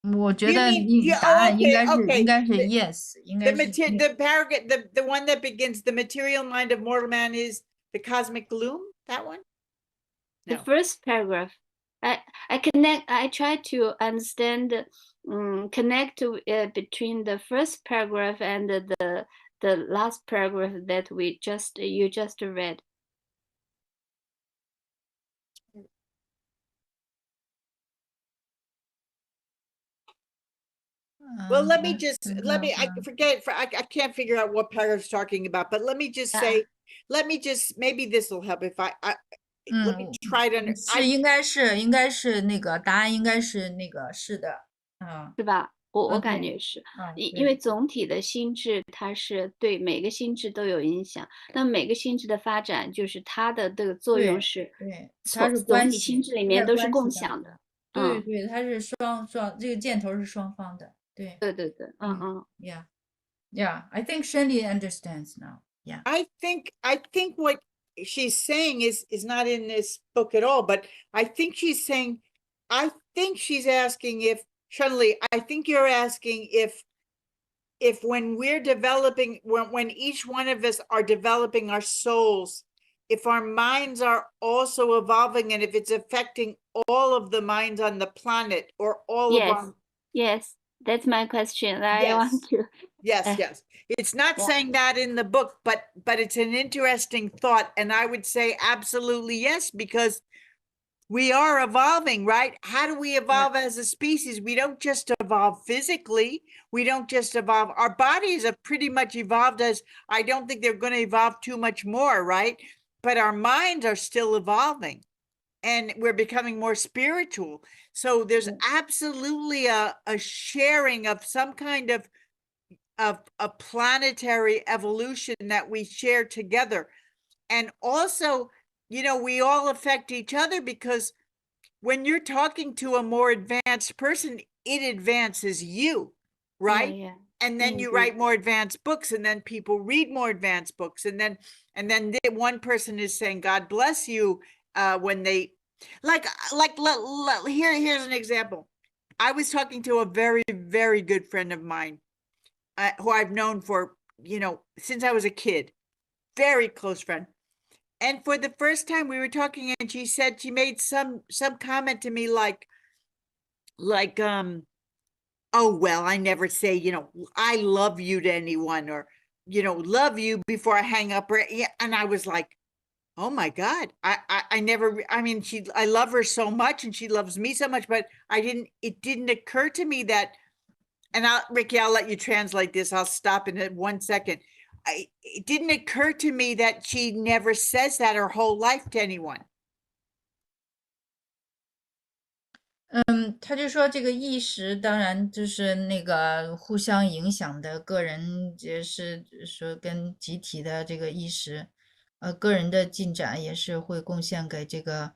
我觉得 You mean- 答案应该是 okay. 应该是 yes， 应该是 The paragraph, the one that begins, the material mind of mortal man is the cosmic gloom. That one. The No. first paragraph. I try to understand, connect between the first paragraph and the last paragraph that you just read. Well, let me I forget, I can't figure out what paragraph's talking about, but let me just say, maybe this will help if I let me try to 是应该是那个答案应该是那个是的，是吧？我对感觉是，对因为总体的心智它是对每个心智都有影响，那每个心智的发展就是它的这个作用是，对，它是总关系，体心智里面都是共享的。对对，它是双这个箭头是双方的，对对对对，Yeah, yeah, I think Shenli understands now. Yeah, I think what she's saying is not in this book at all, but I think she's saying, I think she's asking if, Shunli, I think you're asking if when we're developing, when each one of us are developing our souls, if our minds are also evolving and if it's affecting all of the minds on the planet or all of our. Yes, that's my question. I Yes. want to. Yes. It's not Yeah. saying that in the book, but it's an interesting thought. And I would say absolutely yes, because we are evolving, right? How do we evolve as a species? We don't just evolve physically. We don't just evolve. Our bodies are pretty much evolved as, I don't think they're going to evolve too much more, right? But our minds are still evolving and we're becoming more spiritual. So there's absolutely a sharing of some kind of a planetary evolution that we share together. And also, you know, we all affect each other because when you're talking to a more advanced person, it advances you, right? Yeah, And then you indeed. write more advanced books, and then people read more advanced books, and then one person is saying God bless you when they here's an example. I was talking to a very, very good friend of mine who I've known for, you know, since I was a kid, very close friend. And for the first time we were talking, and she said, she made some comment to me like, oh, well, I never say, you know, I love you to anyone, or, you know, love you before I hang up. Or, yeah. And I was like, oh my God, I never, I mean, I love her so much and she loves me so much, but it didn't occur to me that, and Ricky, I'll let you translate this. I'll stop in 1 second. It didn't occur to me that she never says that her whole life to anyone. 他就说这个意识当然就是那个互相影响的，个人也是说跟集体的这个意识，个人的进展也是会贡献给这个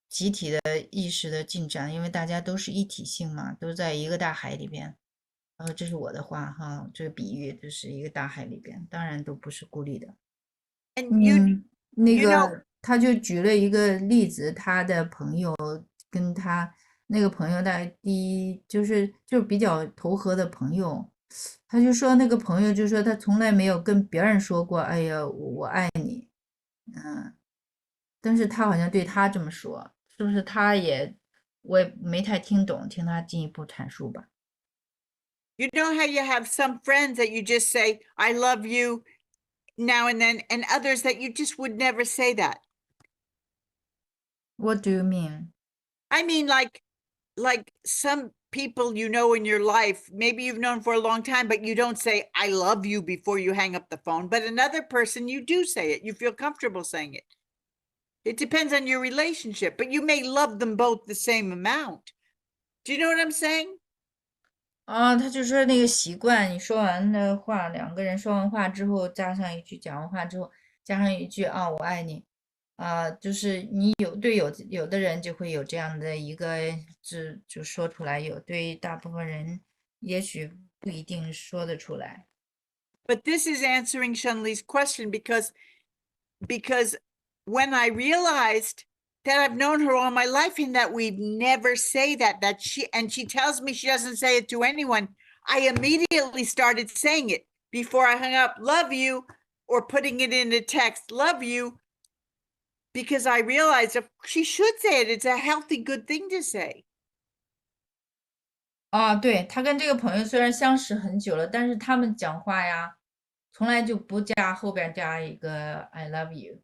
集体的意识的进展，因为大家都是一体性嘛，都在一个大海里边。这是我的话哈，这个比喻就是一个大海里边，当然都不是孤立的。那个他就举了一个例子，他的朋友跟他那个朋友就是比较投合的朋友，他就说那个朋友就说他从来没有跟别人说过，哎呀，我爱你，但是他好像对他这么说，是不是我也没太听懂，听他进一步阐述吧。You know how you have some friends that you just say, I love you now and then, and others that you just would never say that. What do you mean? I mean, like some people you know in your life, maybe you've known for a long time, but you don't say, I love you before you hang up the phone. But another person, you do say it. You feel comfortable saying it. It depends on your relationship, but you may love them both the same amount. Do you know what I'm saying? 他就说那个习惯，你说完的话，两个人说完话之后，加上一句，讲完话之后，加上一句啊，我爱你，就是你有的人就会有这样的一个就说出来，对大部分人也许不一定说得出来。But this is answering Shenli's question because when I realized that I've known her all my life and that we never say that she tells me she doesn't say it to anyone, I immediately started saying it before I hung up, love you, or putting it in a text, love you, because I realized if she should say it, it's a healthy, good thing to say. 对，他跟这个朋友虽然相识很久了，但是他们讲话呀，从来就不后边加一个 I love you。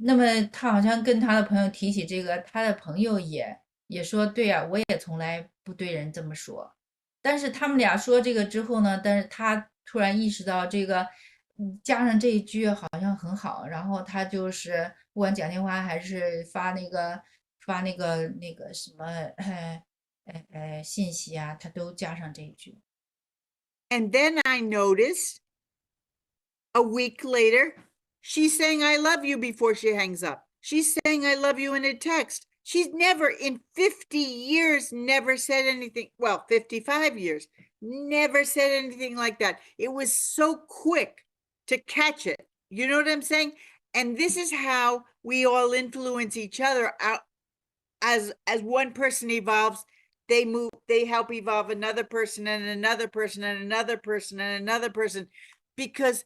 那么他好像跟他的朋友提起这个，他的朋友也说，对呀，我也从来不对人这么说。但是他们俩说这个之后呢，但是他突然意识到这个，加上这一句好像很好，然后他就是不管讲电话还是发那个什么信息啊，他都加上这一句。And then I noticed a week later, she's saying, I love you before she hangs up. She's saying, I love you in a text. She's never in 50 years, never said anything. Well, 55 years, never said anything like that. It was so quick to catch it. You know what I'm saying? And this is how we all influence each other out. As one person evolves, they help evolve another person and another person and another person and another person, because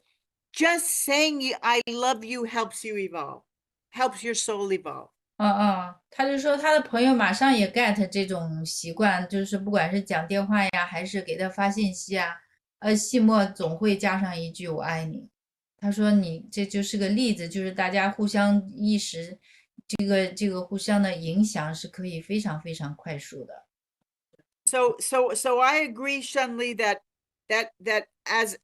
just saying I love you helps you evolve, helps your soul evolve. 他就说他的朋友马上也 get 这种习惯，就是不管是讲电话呀，还是给他发信息啊，期末总会加上一句我爱你。他说你这就是个例子，就是大家互相意识这个互相的影响是可以非常非常快速的。So I agree, Shunli, that as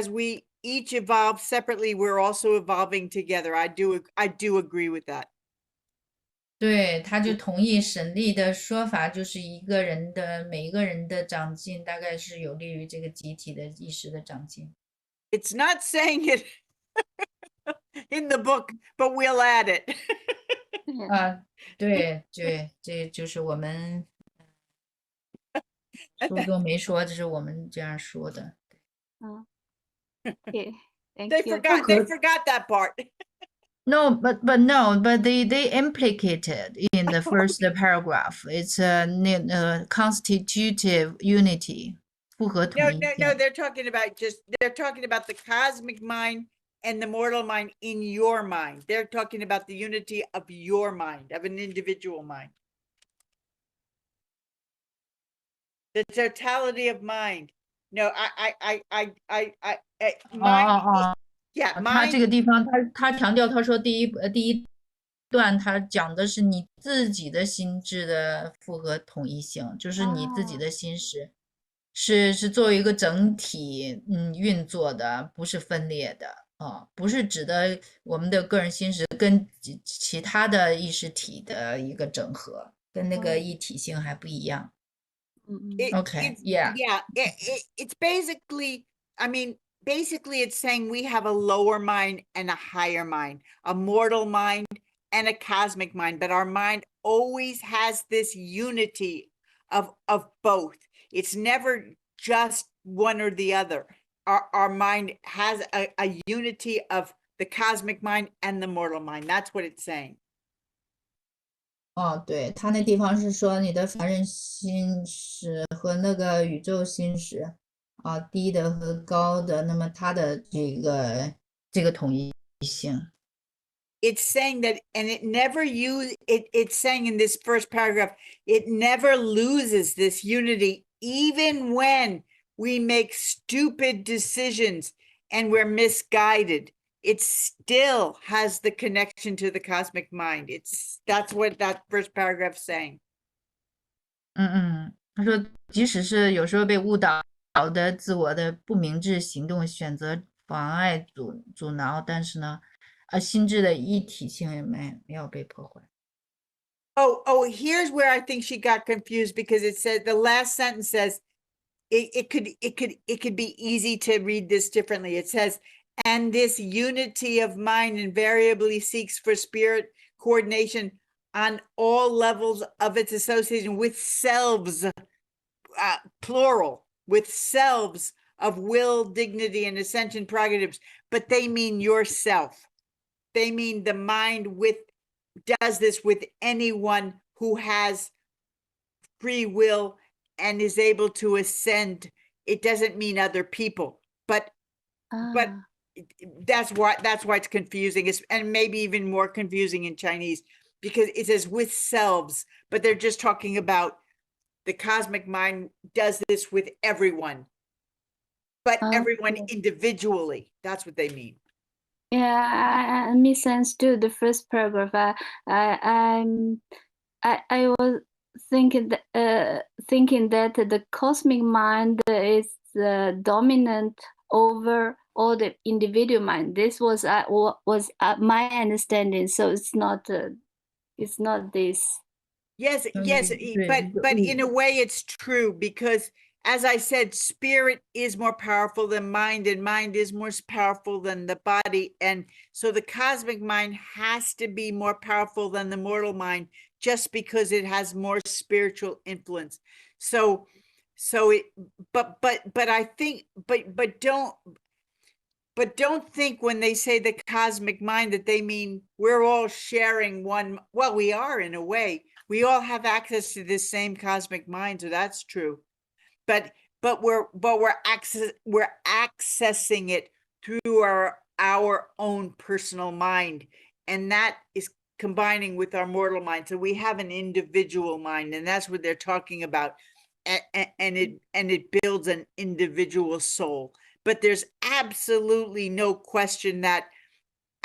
we each evolve separately, we're also evolving together. I do agree with that. 对，他就同意沈丽的说法，就是每一个人的长进，大概是有利于这个集体的意识的长进。It's not saying it in the book, but we'll add it. 啊，对，这就是我们书中没说，这是我们这样说的。Okay, thank They you. forgot that part. No, but they implicated in the first paragraph. It's a constitutive unity, 复合统 No, 一 no, 性。 no, they're talking about the cosmic mind and the mortal mind in your mind. They're talking about the unity of your mind, of an individual mind. The totality of mind. No, mind. Yeah, 他这 mind. 个地方，他强调，他说第一段他讲的是你自己的心智的复合统一性，就是你自己的心识是作为一个整体运作的，不是分裂的啊，不是指的我们的个人心识跟其他的意识体的一个整合，跟那个一体性还不一样。Okay, yeah. It's basically, I mean, basically it's saying we have a lower mind and a higher mind, a mortal mind and a cosmic mind, but our mind always has this unity of both. It's never just one or the other. Our mind has a unity of the cosmic mind and the mortal mind. That's what it's saying. 哦，对，他那地方是说你的凡人心识和那个宇宙心识啊，低的和高的，那么它的这个统一性。It's saying that, and it's saying in this first paragraph, it never loses this unity, even when we make stupid decisions and we're misguided. It still has the connection to the cosmic mind. That's what that first paragraph is saying. 他说即使是有时候被误导的自我的不明智行动选择妨碍阻挠，但是呢，心智的一体性也没有被破坏。Oh, here's where I think she got confused, because it said, the last sentence says, it could be easy to read this differently. It says, and this unity of mind invariably seeks for spirit coordination on all levels of its association with selves, plural, with selves of will, dignity, and ascension prerogatives. But they mean yourself. They mean the mind does this with anyone who has free will and is able to ascend. It doesn't mean other people, but that's why it's confusing, and maybe even more confusing in Chinese, because it says with selves, but they're just talking about the cosmic mind does this with everyone, but everyone individually. That's what they mean. Yeah, I misunderstood the first paragraph. I was thinking that the cosmic mind is dominant over all the individual mind. This was my understanding. So it's not this. Yes, but in a way it's true, because as I said, spirit is more powerful than mind, and mind is more powerful than the body. And so the cosmic mind has to be more powerful than the mortal mind, just because it has more spiritual influence. So it, but I think, but don't think when they say the cosmic mind that they mean we're all sharing one. Well, we are in a way. We all have access to this same cosmic mind, so that's true. But we're accessing it through our own personal mind, and that is combining with our mortal mind. So we have an individual mind, and that's what they're talking about, and it builds an individual soul. But there's absolutely no question that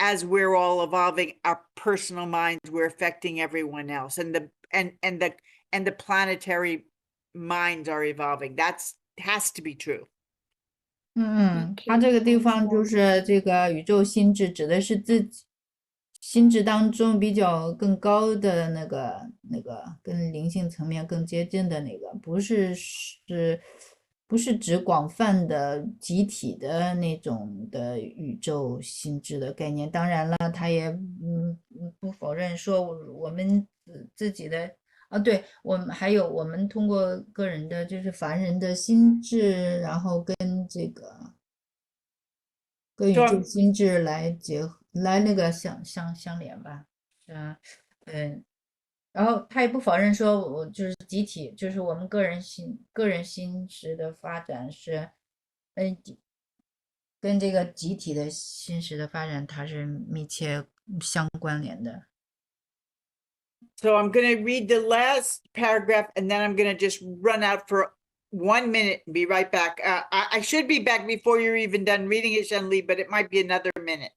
as we're all evolving our personal minds, we're affecting everyone else, and the planetary minds are evolving. That's has to be true. 它这个地方就没错是这个宇宙心智，指的是自己心智当中比较更高的那个跟灵性层面更接近的那个，不是指广泛的集体的那种的宇宙心智的概念。当然了，它也不否认说我们自己的。对，我们还有我们通过个人的就是凡人的心智，然后跟这个跟宇宙对心智来结合，来那个相连吧，嗯，然后他也不否认说，我就是集体，就是我们个人心识的发展是，跟这个集体的心识的发展它是密切相关联的。So I'm going to read the last paragraph, and then I'm going to just run out for 1 minute and be right back. I should be back before you're even done reading it, Shen-Li, but it might be another minute.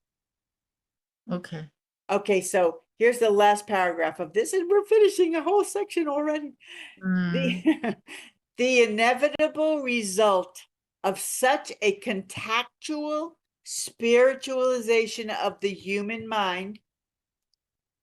OK， Okay, so here's the last paragraph of this, and we're finishing a whole section already. The inevitable result of such a contactual spiritualization of the human mind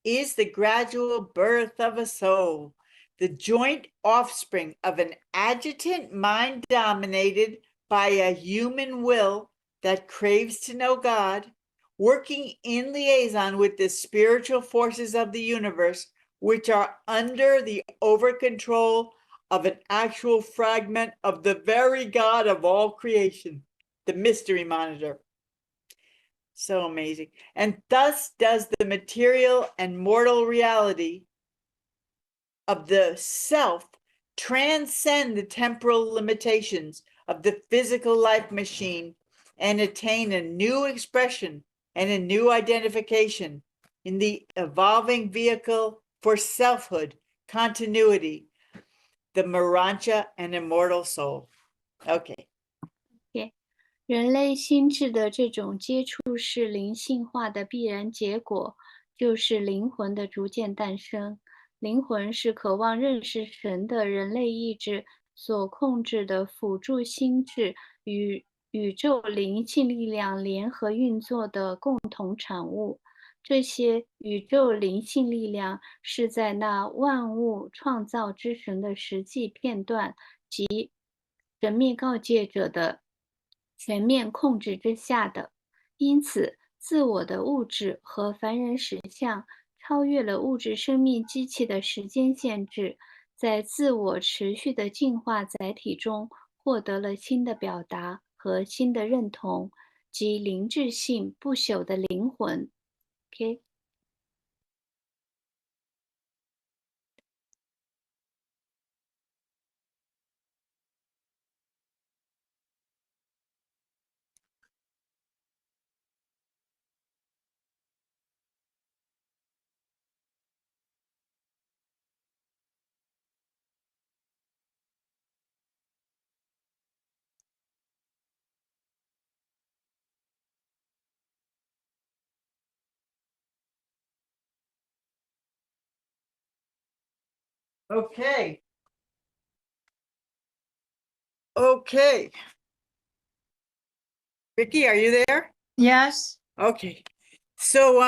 is the gradual birth of a soul, the joint offspring of an agitant mind dominated by a human will that craves to know God, working in liaison with the spiritual forces of the universe, which are under the over control of an actual fragment of the very God of all creation, the mystery monitor. So amazing. And thus does the material and mortal reality of the self transcend the temporal limitations of the physical life machine and attain a new expression and a new identification in the evolving vehicle for selfhood, continuity, the Marancha and immortal soul. Okay. 人类心智的这种接触是灵性化的必然结果，就是灵魂的逐渐诞生。灵魂是渴望认识神的人类意志所控制的辅助心智与宇宙灵气力量联合运作的共同产物。这些宇宙灵性力量是在那万物创造之神的实际片段及神秘告诫者的全面控制之下的，因此，自我的物质和凡人实相超越了物质生命机器的时间限制，在自我持续的进化载体中获得了新的表达和新的认同，即灵智性不朽的灵魂。OK。Okay. Okay. Vicky, are you there? Yes. Okay. So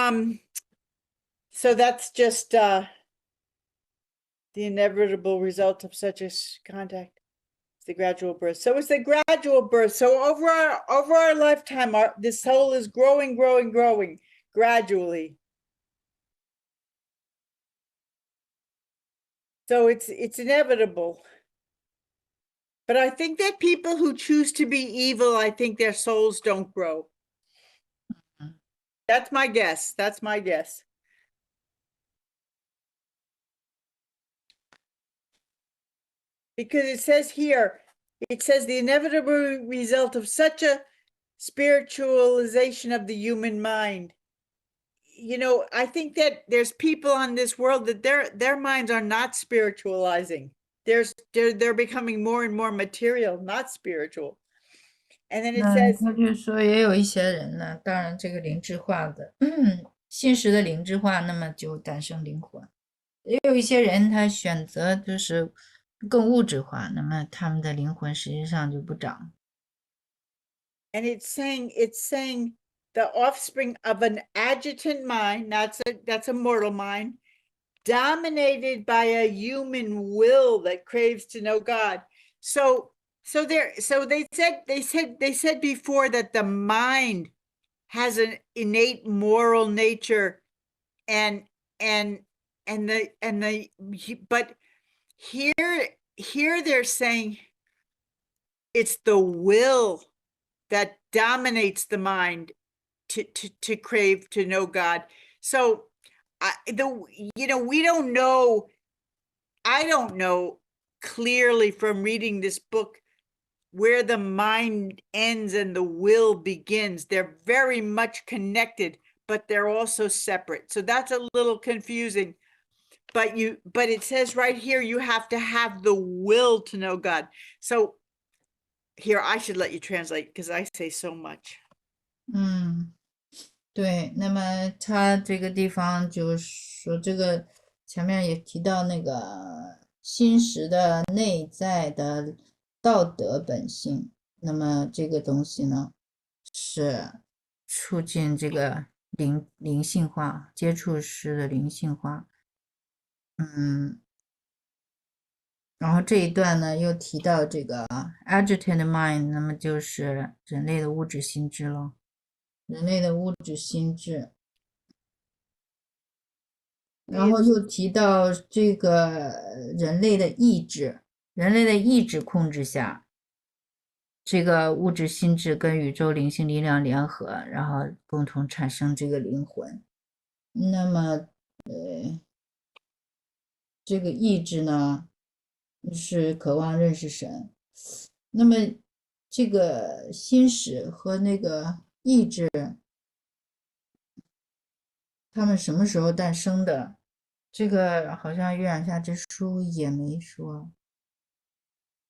so that's just the inevitable result of such a contact. It's the gradual birth. So it's the gradual birth. So over our lifetime, the soul is growing gradually. So it's inevitable. But I think that people who choose to be evil, I think their souls don't grow. That's my guess. That's my guess. Because it says here, it says the inevitable result of such a spiritualization of the human mind. You know, I think that there's people on this world that their minds are not spiritualizing. They're becoming more and more material, not spiritual. And then it 那 says, 他就说，也有一些人呢，当然这个灵智化的，现实的灵智化，那么就诞生灵魂；也有一些人他选择就是更物质化，那么他们的灵魂实际上就不长。 and it's saying the offspring of an adjutant mind, that's a mortal mind, dominated by a human will that craves to know God. So they said before that the mind has an innate moral nature, and but here they're saying it's the will that dominates the mind to crave to know God. So we don't know. I don't know clearly from reading this book where the mind ends and the will begins. They're very much connected, but they're also separate. So that's a little confusing. But it says right here, you have to have the will to know God. So here, I should let you translate because I say so much. 对，那么他这个地方就是说，这个前面也提到那个心识的内在的道德本性，那么这个东西呢，是促进这个灵性化，接触式的灵性化。然后这一段呢又提到这个 agitated mind， 那么就是人类的物质心智了。人类的物质心智，然后又提到这个人类的意志，人类的意志控制下，这个物质心智跟宇宙灵性力量联合，然后共同产生这个灵魂。那么，这个意志呢，是渴望认识神。那么，这个心识和那个意志，他们什么时候诞生的？这个好像月亮下之书也没说。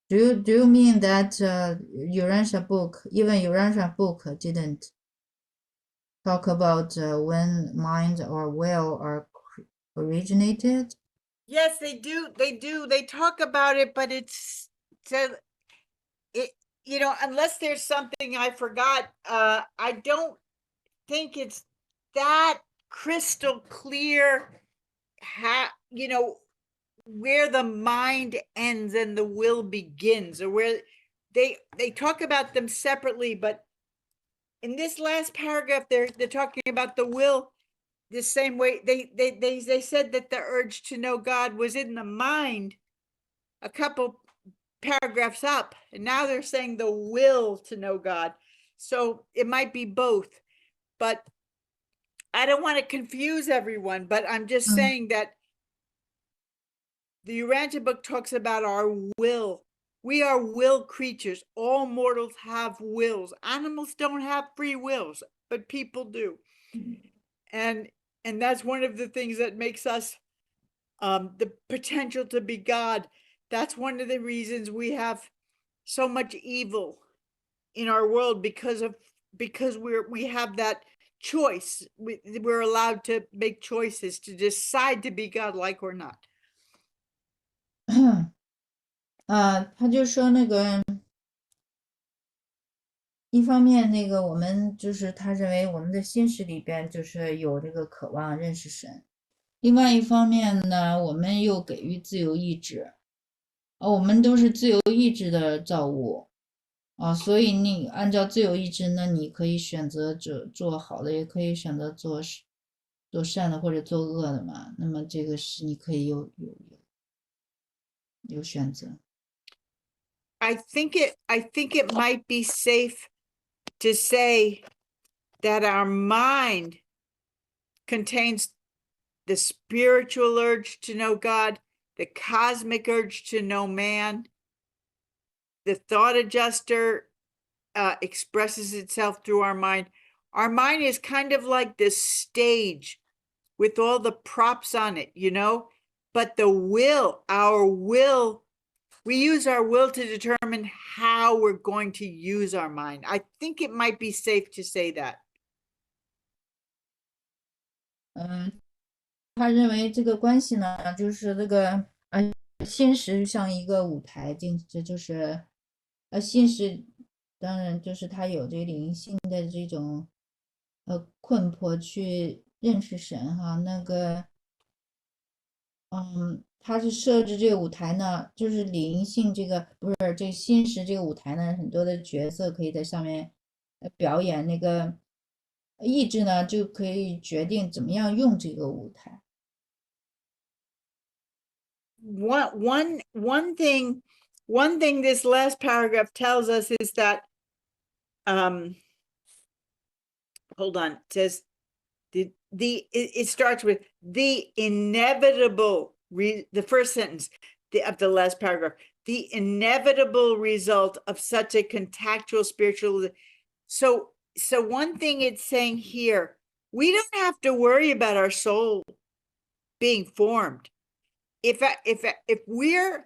Do you mean that Urantia book, even Urantia book, didn't talk about when mind or will are originated? Yes, they do. They do. They talk about it, but it's unless there's something I forgot, I don't think it's that crystal clear where the mind ends and the will begins, or where they talk about them separately. But in this last paragraph, they're talking about the will the same way. They said that the urge to know God was in the mind a couple paragraphs up, and now they're saying the will to know God. So it might be both, but I don't want to confuse everyone, but I'm just saying that the Urantia book talks about our will. We are will creatures. All mortals have wills. Animals don't have free wills, but people do. And that's one of the things that makes us the potential to be God. That's one of the reasons we have so much evil in our world, because we have that choice. We're allowed to make choices to decide to be godlike or not. 他就说那个，一方面那个我们就是他认为我们的心识里边就是有这个渴望认识神，另外一方面呢，我们又给予自由意志，我们都是自由意志的造物。所以你按照自由意志呢，你可以选择做好的，也可以选择做善的或者做恶的嘛。那么这个是你可以有选择。I think it might be safe to say that our mind contains the spiritual urge to know God, the cosmic urge to know man. The thought adjuster expresses itself through our mind. Our mind is kind of like this stage with all the props on it, but the will, our will we use our will to determine how we're going to use our mind. I think it might be safe to say that. 他认为这个关系呢，就是这个心识像一个舞台，这就是心识，当然就是他有这个灵性的这种困迫去认识神哈，那个他是设置这个舞台呢，就是灵性这个不是这个心识这个舞台呢，很多的角色可以在上面表演，那个意志呢就可以决定怎么样用这个舞台。One thing this last paragraph tells us is that hold on, it says it starts with the inevitable the first sentence of the last paragraph, the inevitable result of such a contactual spiritual. So one thing it's saying here, we don't have to worry about our soul being formed. If we're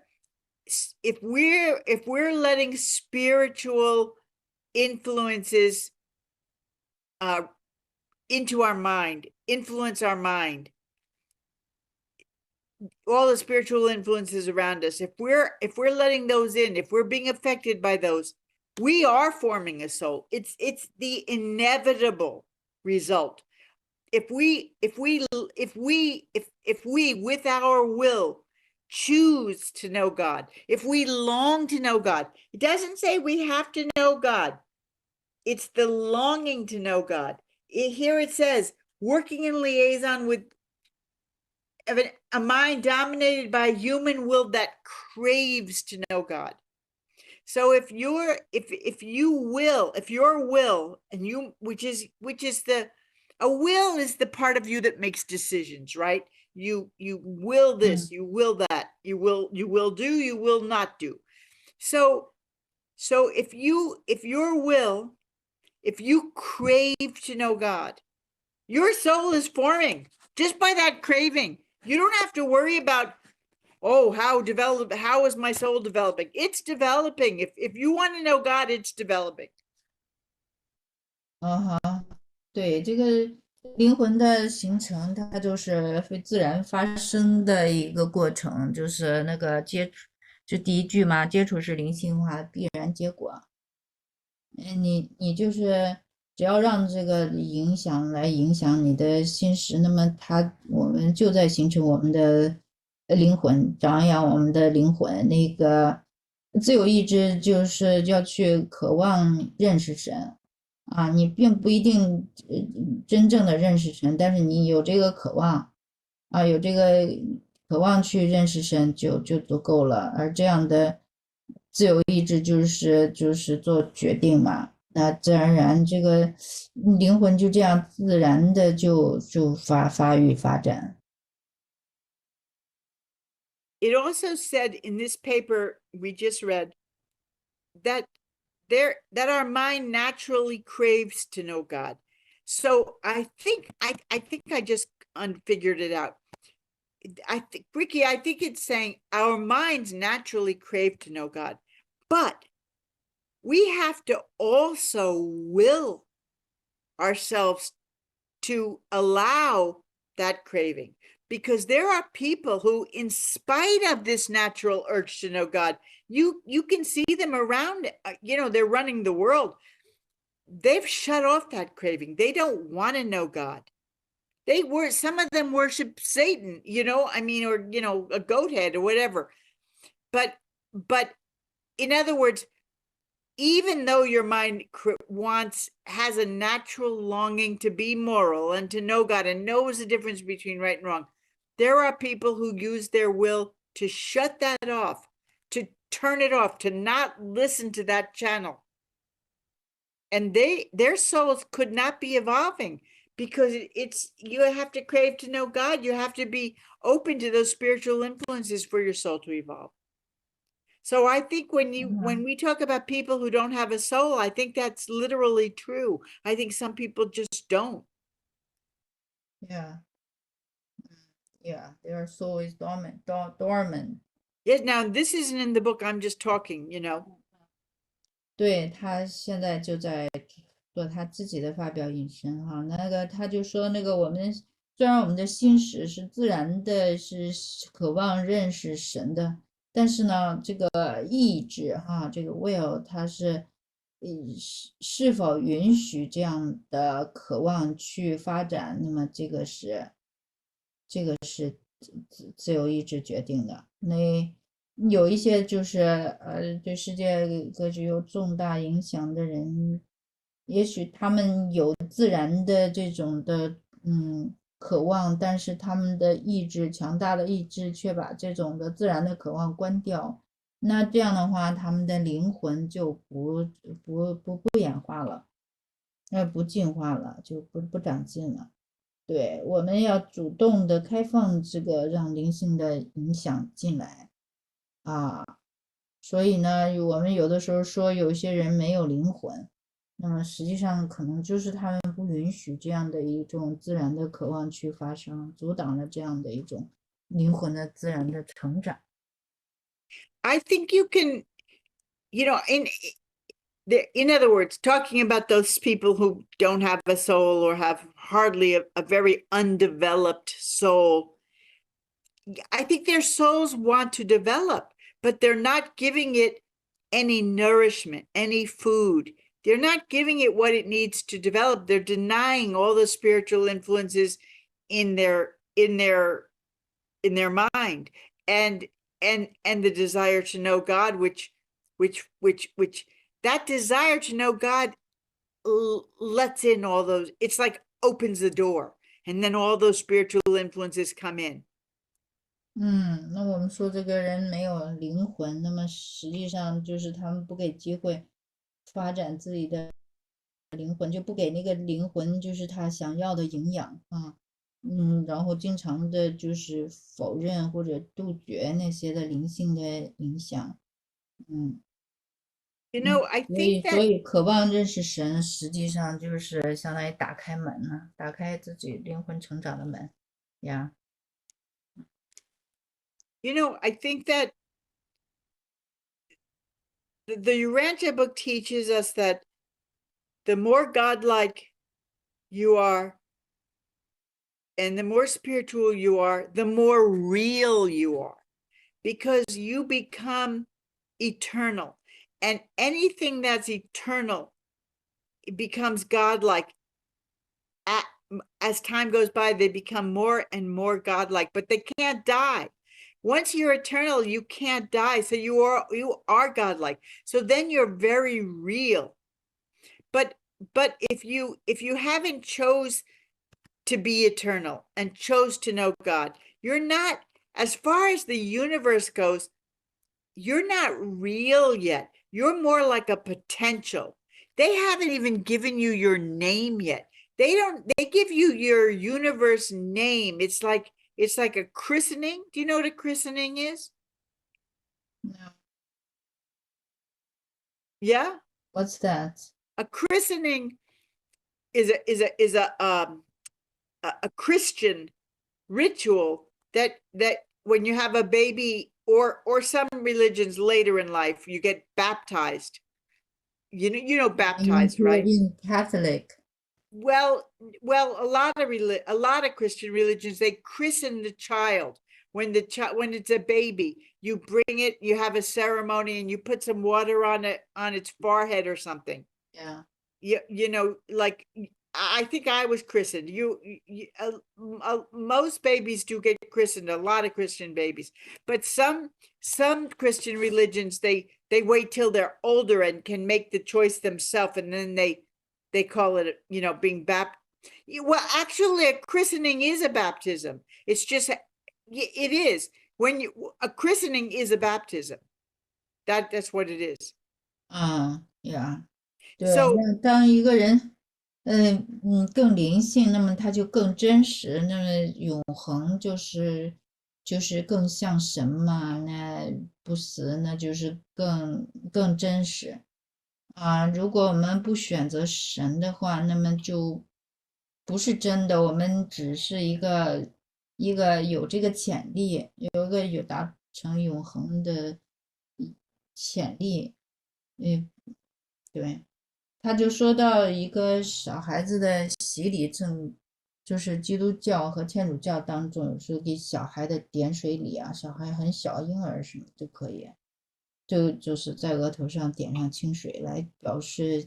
letting spiritual influences into our mind, influence our mind, all the spiritual influences around us, if we're letting those in, if we're being affected by those, we are forming a soul. It's the inevitable result. If we with our will choose to know God, if we long to know God, it doesn't say we have to know God. It's the longing to know God. Here it says, working in liaison with a mind dominated by human will that craves to know God. So if your will, and you, which is a will is the part of you that makes decisions, right? You will this, you will that, you will do, you will not do. So if you crave to know God, your soul is forming just by that craving. You don't have to worry about, oh, how is my soul developing? It's developing. If you want to know God, it's developing. 对，这个灵魂的形成，它就是会自然发生的一个过程，就是那个接触，就第一句嘛，接触是灵性化的必然结果。你就是只要让这个影响你的心识，那么我们就在形成我们的灵魂，长养我们的灵魂。那个自由意志就是要去渴望认识神啊，你并不一定真正的认识神，但是你有这个渴望啊，有这个渴望去认识神就足够了。而这样的自由意志就是做决定嘛，那自然而然这个灵魂就这样自然的就发育发展。It also said in this paper we just read that our mind naturally craves to know God. So I think I just figured it out. Ricky, I think it's saying our minds naturally crave to know God, but we have to also will ourselves to allow that craving, because there are people who, in spite of this natural urge to know God, you can see them around, they're running the world. They've shut off that craving. They don't want to know God. Some of them worship Satan, or a goat head or whatever. But in other words, even though your mind has a natural longing to be moral and to know God and knows the difference between right and wrong, there are people who use their will to shut that off, to turn it off, to not listen to that channel. And their souls could not be evolving, because you have to crave to know God. You have to be open to those spiritual influences for your soul to evolve. So I think when we talk about people who don't have a soul, I think that's literally true. I think some people just don't. Yeah, their soul is dormant. Yes, now this isn't in the book. I'm just talking, you know. 对，他现在就在做他自己的发表引申哈，那个他就说那个我们虽然我们的心识是自然的，是渴望认识神的，但是呢，这个意志哈，这个 will 它是是否允许这样的渴望去发展，那么这个是自由意志决定的。那有一些就是对世界格局有重大影响的人，也许他们有自然的这种的渴望，但是他们的意志强大的意志却把这种的自然的渴望关掉。那这样的话，他们的灵魂就不演化了，不进化了，就不长进了。对，我们要主动的开放这个让灵性的影响进来啊。所以呢，我们有的时候说有些人没有灵魂，那么实际上可能就是他们不允许这样的一种自然的渴望去发生，阻挡了这样的一种灵魂的自然的成长。I think you can, you know, in other words, talking about those people who don't have a soul or have hardly a very undeveloped soul, I think their souls want to develop, but they're not giving it any nourishment, any food. They're not giving it what it needs to develop. They're denying all the spiritual influences in their mind and the desire to know God, which that desire to know God lets in all those, it's like opens the door, and then all those spiritual influences come in. 那我们说这个人没有灵魂，那么实际上就是他们不给机会发展自己的灵魂，就不给那个灵魂就是他想要的营养啊。然后经常的就是否认或者杜绝那些的灵性的影响。You know, I 所 think 以 that 渴望认识神，实际上就是相当于打开门呢，打开自己灵魂成长的门呀。you know, I think that the Urantia book teaches us that the more godlike you are and the more spiritual you are, the more real you are, because you become eternal, and anything that's eternal, it becomes godlike. As time goes by, they become more and more godlike, but they can't die. Once you're eternal, you can't die, so you are godlike. So then you're very real. But if you haven't chose to be eternal and chose to know God, you're not, as far as the universe goes, you're not real yet. You're more like a potential. They haven't even given you your name yet. They give you your universe name. It's like a christening. Do you know what a christening is? No. Yeah. What's that? A christening is a Christian ritual that when you have a baby, or some religions later in life, you get baptized. You know baptized, right? In Catholic. Well, a lot of Christian religions, they christen the child when it's a baby. You bring it, you have a ceremony, and you put some water on its forehead or something. Yeah. You know, like I think I was christened. Most babies do get christened, a lot of Christian babies, but some Christian religions, they wait till they're older and can make the choice themselves, and then they call it, you know, being baptized. Well, actually, a christening is a baptism. It's just, it is. A christening is a baptism. That's what it is. Yeah. 对， So 那当一个人，更灵性，那么他就更真实，那么永恒就是更像神嘛，那不死，那就是更真实啊。如果我们不选择神的话，那么就不是真的，我们只是一个有这个潜力，成永恒的潜力。对，他就说到一个小孩子的洗礼就是基督教和天主教当中有时候给小孩的点水礼啊，小孩很小婴儿什么都可以，就是在额头上点上清水来表示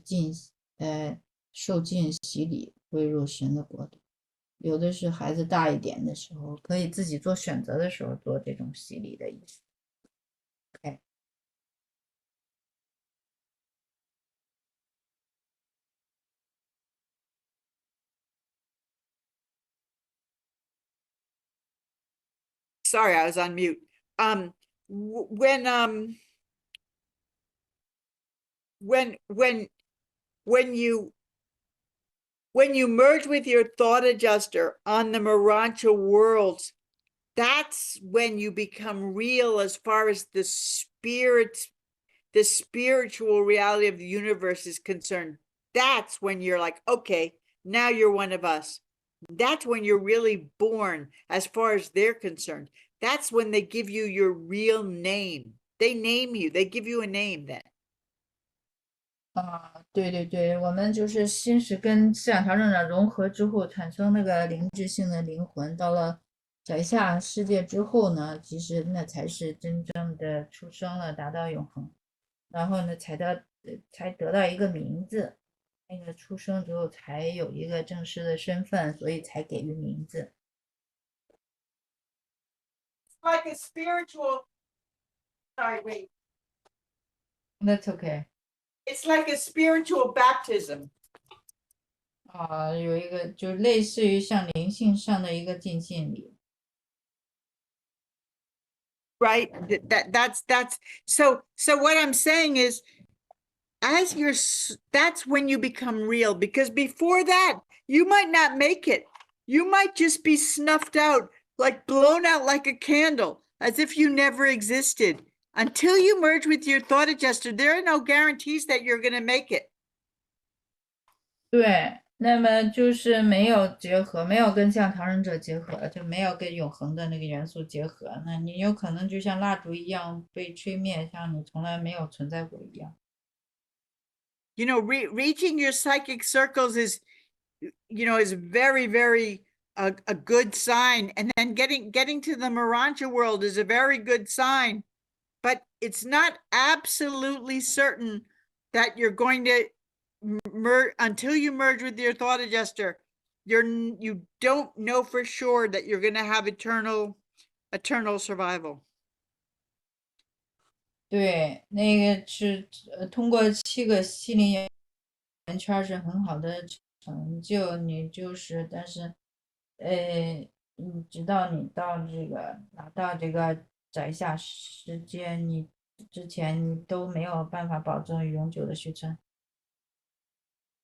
受尽洗礼归入神的国度。有的是孩子大一点的时候，可以自己做选择的时候做这种洗礼的意思。OK。Sorry, I was on mute. When you merge with your thought adjuster on the Morancha worlds, that's when you become real as far as the spiritual reality of the universe is concerned. That's when you're like, okay, now you're one of us. That's when you're really born as far as they're concerned. That's when they give you your real name. They name you, they give you a name then. 对对对，我们就是心识跟思想调整者融合之后，产生那个灵智性的灵魂，到了宰下世界之后呢，其实那才是真正的出生了，达到永恒，然后呢才得到一个名字，那个出生之后才有一个正式的身份，所以才给予名字。Like a spiritual, sorry, wait. That's okay. It's like a spiritual baptism. 有一个就类似于像灵性上的一个浸信礼。Right, that's so what I'm saying is, that's when you become real, because before that you might not make it. You might just be snuffed out, like blown out like a candle, as if you never existed. Until you merge with your thought adjuster, there are no guarantees that you're going to make it. 对，那么就是没有结合，没有跟像调整者结合，就没有跟永恒的那个元素结合，那你有可能就像蜡烛一样被吹灭，像你从来没有存在过一样。You know, reaching your psychic circles is very, very a good sign. And then getting to the Morancha world is a very good sign. But it's not absolutely certain that you're going to until you merge with your thought adjuster. You don't know for sure that you're going to have eternal survival. 对，那个是通过7个心灵圆圈是很好的成就，你就是但是直到你到拿到这个宰下世界，你之前你都没有办法保证永久的续存。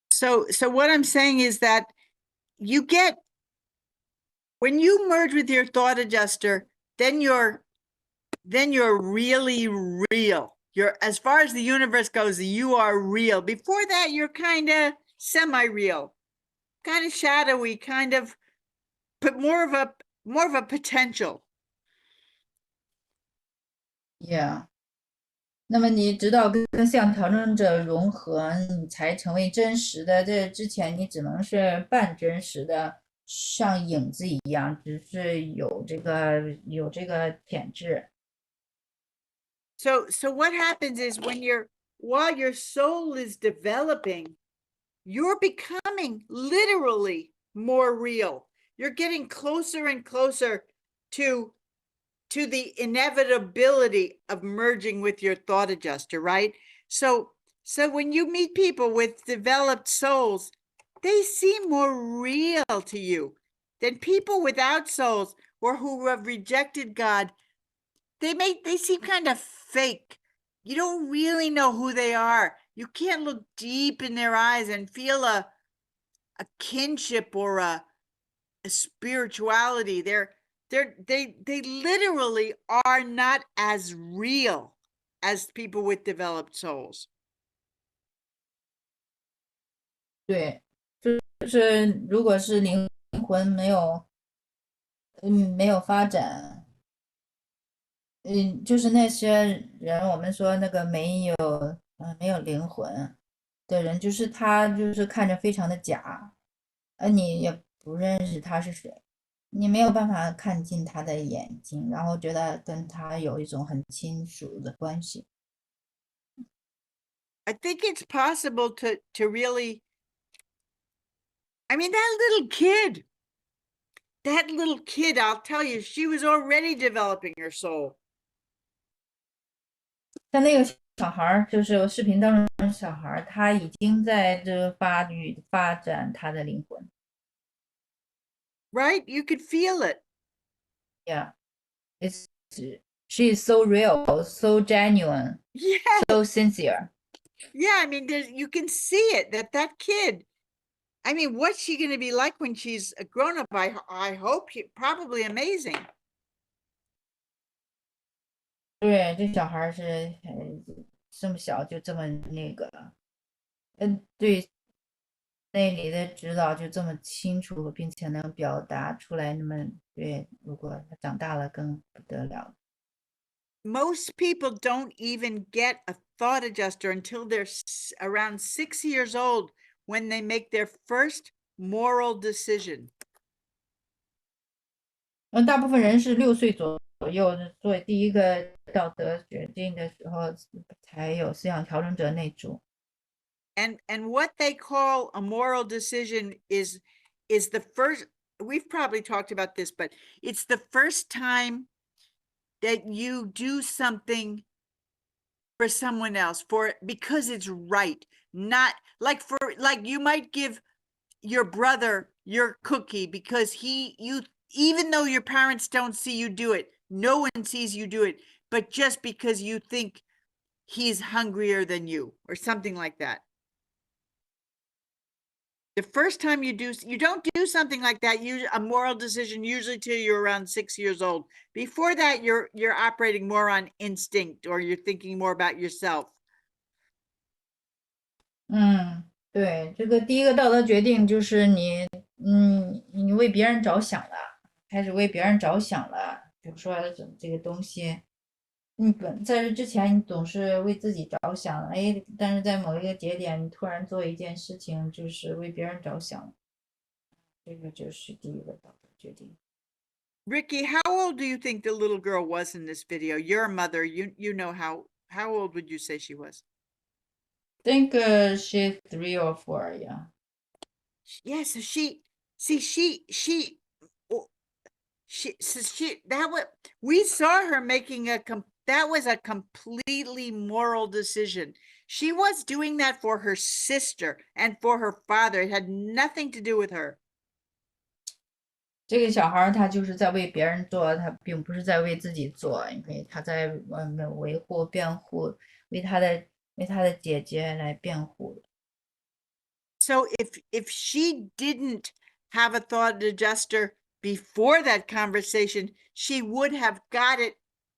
So what I'm saying is that when you merge with your thought adjuster, then you're really real. You're, as far as the universe goes, you are real. Before that, you're kind of semi-real, kind of shadowy, kind of, but more of a potential. Yeah. 那么你直到跟像调整者融合，你才成为真实的。这之前你只能是半真实的，像影子一样，只是有这个潜质。So what happens is while your soul is developing, you're becoming literally more real. You're getting closer and closer to the inevitability of merging with your thought adjuster, right? So when you meet people with developed souls, they seem more real to you than people without souls or who have rejected God. They seem kind of fake. You don't really know who they are. You can't look deep in their eyes and feel a kinship or a spirituality. They literally are not as real as people with developed souls. 对，就是如果是灵魂没有发展，就是那些人，我们说那个没有灵魂的人，就是他就是看着非常的假，你也不认识他是谁，你没有办法看进他的眼睛，然后觉得跟他有一种很亲属的关系。I think it's possible to really, I mean, that little kid, I'll tell you, she was already developing her soul. 像那个小孩儿，就是视频当中的小孩儿，他已经在这个发展他的灵魂。Right? You could feel it. Yeah, it's she is so real, so genuine, Yeah. so sincere. Yeah. I mean, you can see it that kid. I mean, what's she going to be like when she's a grown up? I hope probably amazing. 对，这小孩儿是这么小就这么那个，对内里的指导就这么清楚，并且能表达出来，那么对，如果他长大了更不得了。Most people don't even get a thought adjuster until they're around 6 years old when they make their first moral decision. 大部分人是6岁左右做第一个道德决定的时候，才有思想调整者内住。And what they call a moral decision is the first, we've probably talked about this, but it's the first time that you do something for someone else because it's right. Not like you might give your brother your cookie because even though your parents don't see you do it, no one sees you do it, but just because you think he's hungrier than you or something like that. The first time you don't do something like that, a moral decision usually till you're around 6 years old. Before that, you're operating more on instinct or you're thinking more about yourself. 对，这个第一个道德决定就是你为别人着想了，开始为别人着想了，比如说这个东西，在这之前你总是为自己着想，但是在某一个节点，你突然做一件事情，就是为別人着想，这个就是第一个道德决定。Ricky, how old do you think the little girl was in this video? You're a mother. You know how old would you say she was? I think she's 3 or 4, yeah. Yes, so she that was, we saw her making that was a completely moral decision. She was doing that for her sister and for her father. It had nothing to do with her. 这个小孩他就是在为别人做，他并不是在为自己做，因为他在维护、辩护，为他的姐姐来辩护。So if she didn't have a thought adjuster before that conversation, she would have got it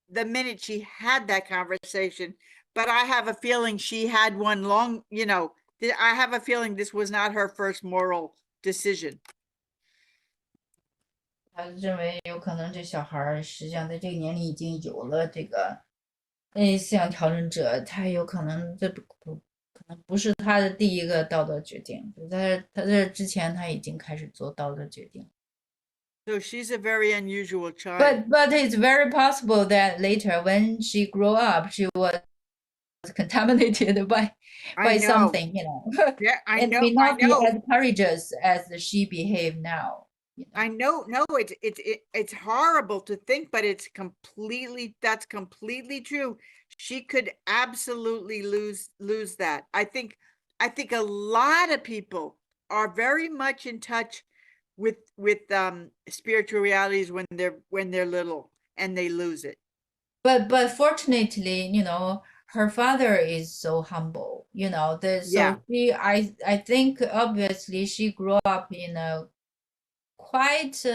the minute she had that conversation. But I have a feeling she had one long, I have a feeling this was not her first moral decision. 他认为有可能这小孩实际上在这个年龄已经有了这个思想调整者，他有可能可能不是他的第一个道德决定，在他这之前他已经开始做道德决定。So she's a very unusual child. But it's very possible that later when she grew up, she was contaminated by something, Yeah, I it know. may not I be know. as courageous as she behaved now. I know. No, it's horrible to think, but that's completely true. She could absolutely lose that. I think a lot of people are very much in touch with spiritual realities when they're little and they lose it. But fortunately, her father is so humble, Yeah. I think obviously she grew up in a quite,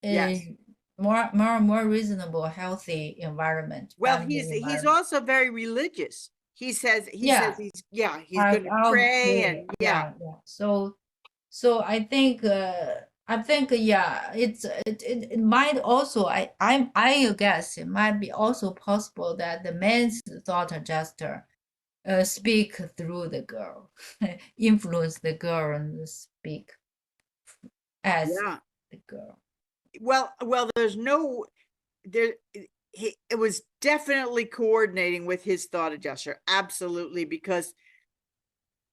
Yes. more reasonable, healthy environment. Well, family he's environment. also very religious. He says Yeah. he's going to pray and yeah. So I think I think yeah, it might also I guess it might be also possible that the man's thought adjuster speak through the girl, influence the girl and speak as Yeah. the girl. Well, there's no there. It was definitely coordinating with his thought adjuster, absolutely, because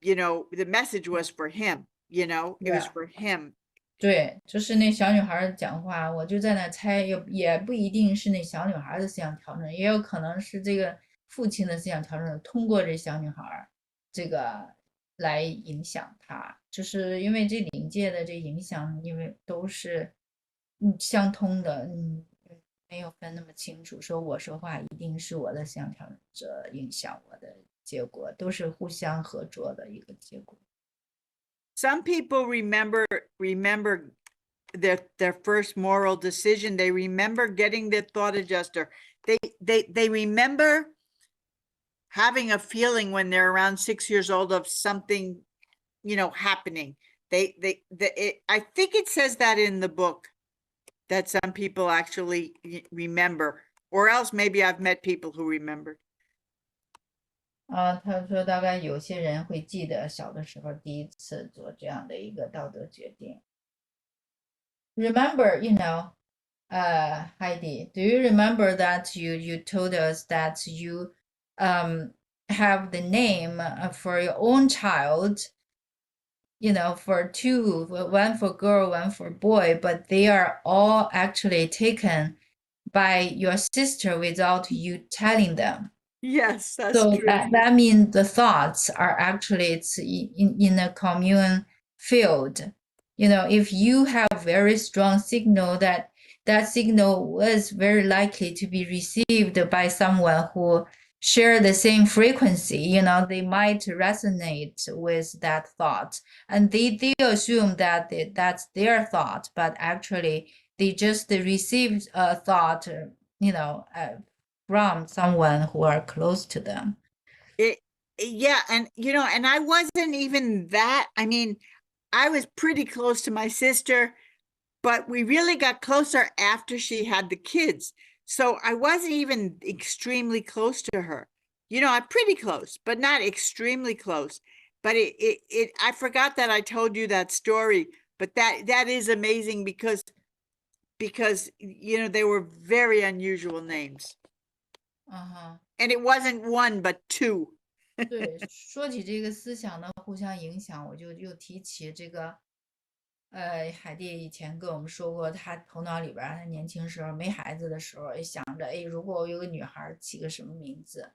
the message was for him. It was Yeah. for him. 对，就是那小女孩讲话，我就在那猜，也不一定是那小女孩的思想调整，也有可能是这个父亲的思想调整通过这小女孩这个来影响她，就是因为这灵界的这影响，因为都是相通的，没有分那么清楚，说我说话一定是我的思想调整者影响我的结果，都是互相合作的一个结果。Some people remember their first moral decision. They remember getting the thought adjuster. They remember having a feeling when they're around 6 years old of something, happening. I think it says that in the book that some people actually remember, or else maybe I've met people who remembered. 他说大概有些人会记得小的时候第一次做这样的一个道德决定。Remember, Heidi, do you remember that you told us that you have the name for your own child, for two, one for girl, one for boy, but they are all actually taken by your sister without you telling them. Yes, that's So true. that means the thoughts are actually it's in a commune field. If you have very strong signal, that signal was very likely to be received by someone who share the same frequency, they might resonate with that thought. And they assume that that's their thought, but actually they just received a thought, from someone who are close to them. Yeah, and and I wasn't even that. I mean, I was pretty close to my sister, but we really got closer after she had the kids. So I wasn't even extremely close to her. I'm pretty close, but not extremely close. But I forgot that I told you that story, but that is amazing because they were very unusual names. And it wasn't one, but two. 对，说起这个思想的互相影响，我就又提起这个，海蒂以前跟我们说过，他头脑里边儿，他年轻时候没孩子的时候，也想着，哎，如果我有个女孩儿，起个什么名字？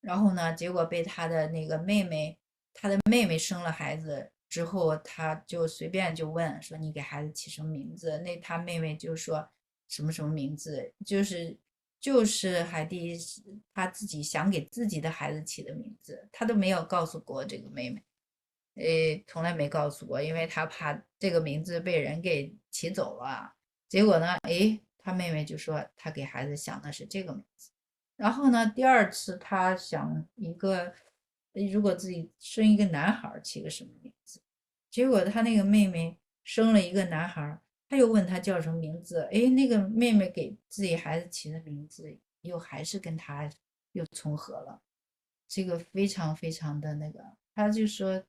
然后呢，结果被他的那个妹妹，他的妹妹生了孩子之后，他就随便就问说，你给孩子起什么名字？那他妹妹就说什么什么名字，就是海蒂他自己想给自己的孩子起的名字，他都没有告诉过这个妹妹，从来没告诉过，因为他怕这个名字被人给起走了。结果呢，他妹妹就说他给孩子想的是这个名字。然后呢，第二次他想一个，如果自己生一个男孩起个什么名字，结果他那个妹妹生了一个男孩。他又问他叫什么名字，那个妹妹给自己孩子起的名字又还是跟他又重合了，这个非常非常的那个，他就说，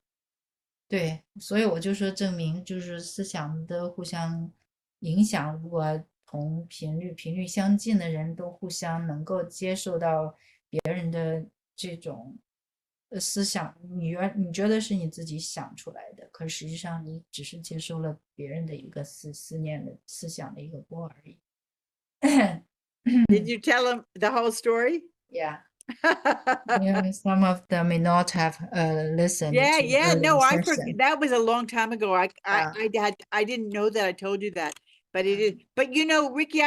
对，所以我就说证明就是思想的互相影响，如果同频率相近的人都互相能够接受到别人的这种思想，你觉得是你自己想出来的，可实际上你只是接受了别人的一个思念的思想的一个波而已。Did you tell him the whole story? Yeah. Some of them may not have listened. Yeah. No, I forgot. Session. That was a long time ago. I didn't know that I told you that, but it is. But Ricky,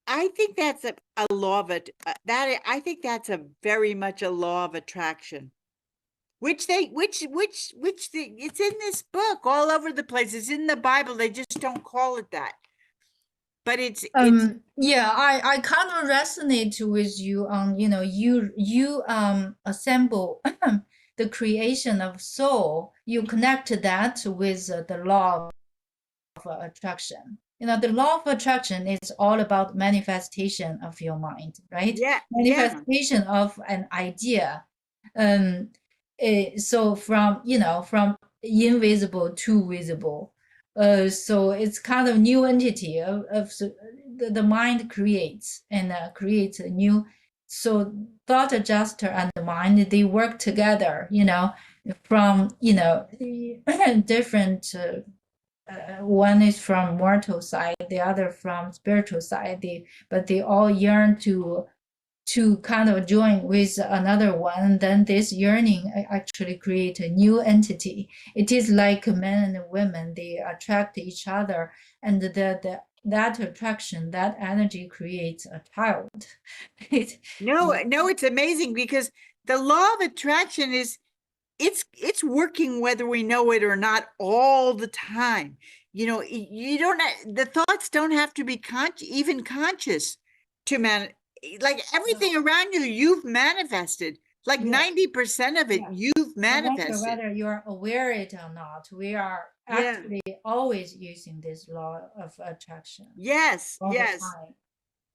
I think that's a law of it. I think that's a very much a law of attraction, which it's in this book all over the place. It's in the Bible. They just don't call it that. But it's yeah, I kind of resonate with you on, you assemble the creation of soul. You connect that with the law attraction. The law of attraction is all about manifestation of your mind, right? Yeah, Manifestation of an idea. So from invisible to visible. So it's kind of new entity of the mind creates creates a new. So thought adjuster and the mind, they work together, from different. One is from mortal side, the other from spiritual side. But they all yearn to kind of join with another one. Then this yearning actually create a new entity. It is like men and women, they attract each other, and that attraction, that energy creates a child. no, it's amazing because the law of attraction is it's working whether we know it or not all the time. You don't, the thoughts don't have to be even conscious to like everything around you've manifested. Like 90% of it, you've manifested. Whether you're aware it or not, we are actually always using this law of attraction. Yes, all the yes. time.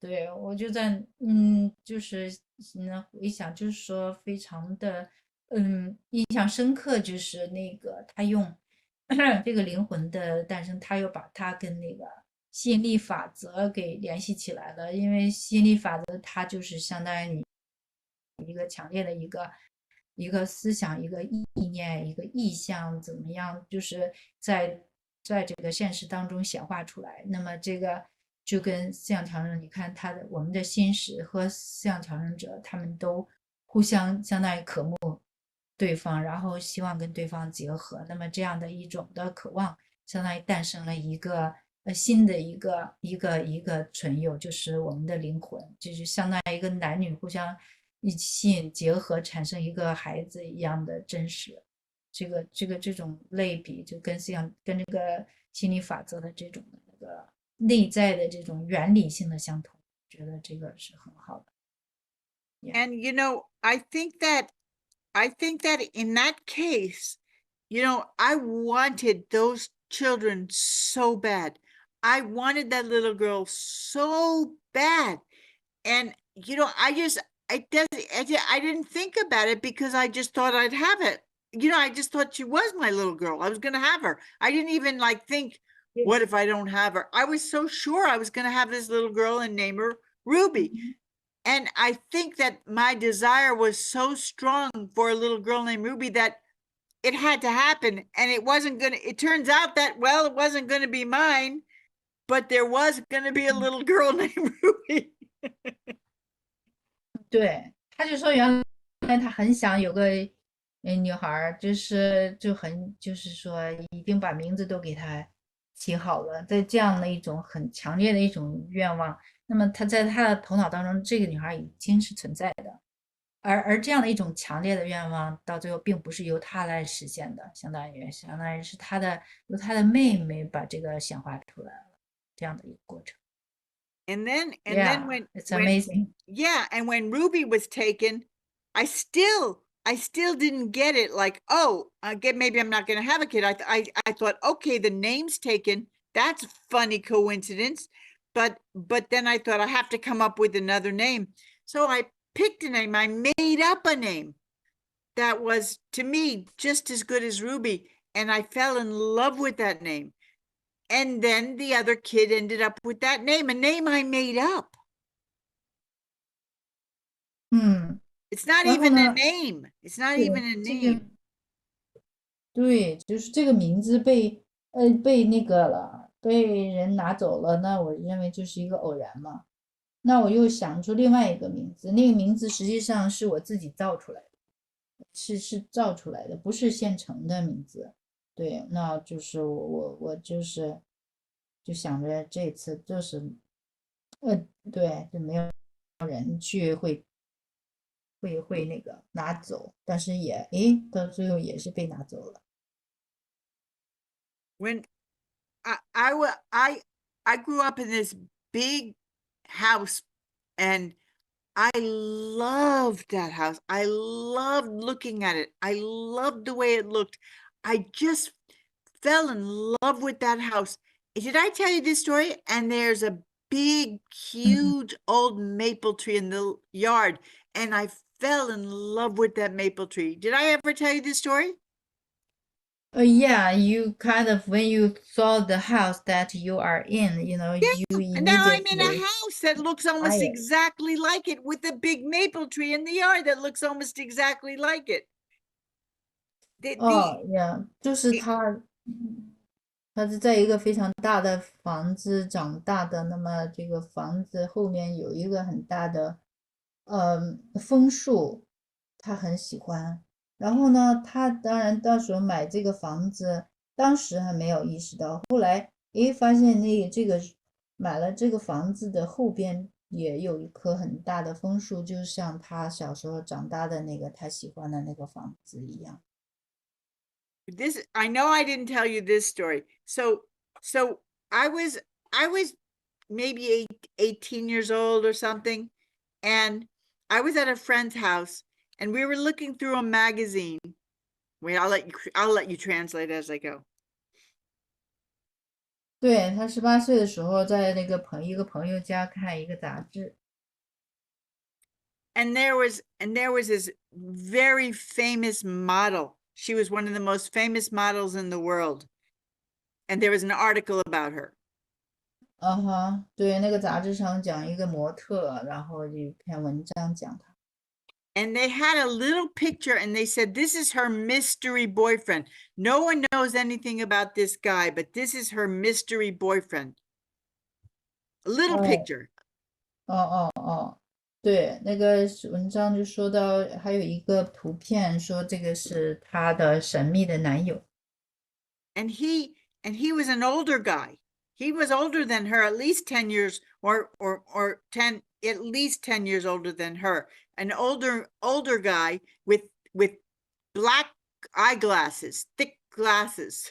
对，我就在就是回想，就是说非常的印象深刻，就是那个他用这个灵魂的诞生，他又把它跟那个吸引力法则给联系起来了。因为吸引力法则它就是相当于你一个强烈的一个思想、一个意念、一个意象，怎么样，就是在这个现实当中显化出来。那么这个就跟思想调整，你看我们的心识和思想调整者，他们都互相相当于渴慕对方，然后希望跟对方结合。那么这样的一种的渴望，相当于诞生了一个新的一个存有，就是我们的灵魂，就是相当于一个男女互相一起吸引结合，产生一个孩子一样的真实。这种类比，就跟这个心理法则的这种那个内在的这种原理性的相同，觉得这个是很好的。And I think that in that case, I wanted those children so bad. I wanted that little girl so bad. And I didn't think about it because I just thought I'd have it. I just thought she was my little girl. I was going to have her. I didn't even think, what if I don't have her? I was so sure I was going to have this little girl and name her Ruby. And I think that my desire was so strong for a little girl named Ruby that it had to happen. And it turns out that, well, it wasn't going to be mine, but there was going to be a little girl named Ruby. 对，他就说原来他很想有个女孩，就是说已经把名字都给他起好了，在这样的一种很强烈的一种愿望。那么他在他的头脑当中，这个女孩已经是存在的，而这样的一种强烈的愿望，到最后并不是由他来实现的，相当于是由他的妹妹把这个显化出来了，这样的一个过程。And then when it's amazing. And when Ruby was taken, I still didn't get it. Like, maybe I'm not going to have a kid. I thought, okay, the name's taken. That's a funny coincidence. But then I thought I have to come up with another name. So I picked a name. I made up a name that was, to me, just as good as Ruby. And I fell in love with that name. And then the other kid ended up with that name, a name I made up. It's not even a name. It's not even a name. 对，就是这个名字被那个了，被人拿走了，那我认为就是一个偶然嘛。那我又想出另外一个名字，那个名字实际上是我自己造出来的，是造出来的，不是现成的名字。对，那就是我就想着这次就是对，就没有人去会那个拿走，但是到最后也是被拿走了。When I grew up in this big house, and I loved that house. I loved looking at it. I loved the way it looked. I just fell in love with that house. did I tell you this story? And there's a big, huge old maple tree in the yard, and I fell in love with that maple tree. Did I ever tell you this story? Yeah, you kind of, when you saw the house that you are in, you And now I'm in a immediately house that looks almost buy it. exactly like it, with a big maple tree in the yard that looks almost exactly like it. Yeah，就是他是在一个非常大的房子长大的，那么这个房子后面有一个很大的枫树，他很喜欢。然后呢，他当然到时候买这个房子，当时还没有意识到，后来发现这个买了这个房子的后边也有一棵很大的枫树，就像他小时候长大的那个他喜欢的那个房子一样。This, I know I didn't tell you this story. So I was maybe 18 years old or something, and I was at a friend's house, and we were looking through a magazine. Wait, I'll let you translate as I go. 对，他18岁的时候，在那个一个朋友家看一个杂志。And there was this very famous model. She was one of the most famous models in the world. And there was an article about her. 对，那个杂志上讲一个模特，然后有一篇文章讲她。And they had a little picture, and they said, this is her mystery boyfriend. No one knows anything about this guy, but this is her mystery boyfriend. A little picture. 对，那个文章就说到还有一个图片，说这个是她的神秘的男友。And he was an older guy. He was older than her, at least 10 years or 10, at least 10 years older than her. An older guy with black eyeglasses, thick glasses.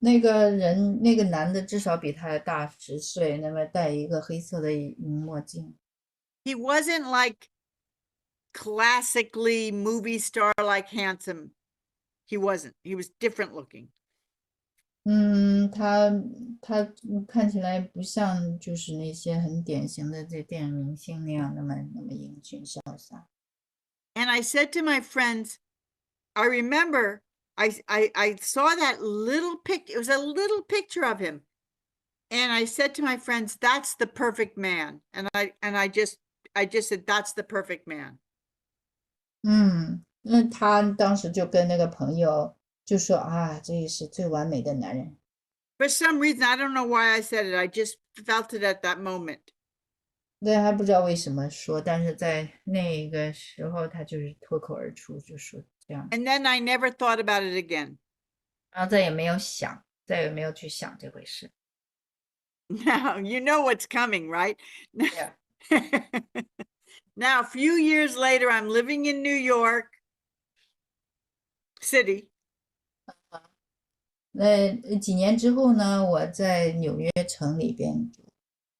那个男的至少比他大10岁，那么戴一个黑色的墨镜。He wasn't like classically movie star like handsome. He wasn't. He was different looking. 他看起来不像就是那些很典型的这电影明星那样那么英俊潇洒。And I said to my friends, I remember I saw that little pic. It was a little picture of him. And I said to my friends, that's the perfect man. And I just said, that's the perfect man. 那他当时就跟那个朋友就说啊，这是最完美的男人。For some reason, I don't know why I said it. I just felt it at that moment. 对，还不知道为什么说，但是在那个时候他就是脱口而出就说这样。 And then I never thought about it again. 然后再也没有去想这回事。 Now, you know what's coming, right? Yeah. Now, a few years later, I'm living in New York City. 那几年之后呢，我在纽约城里边。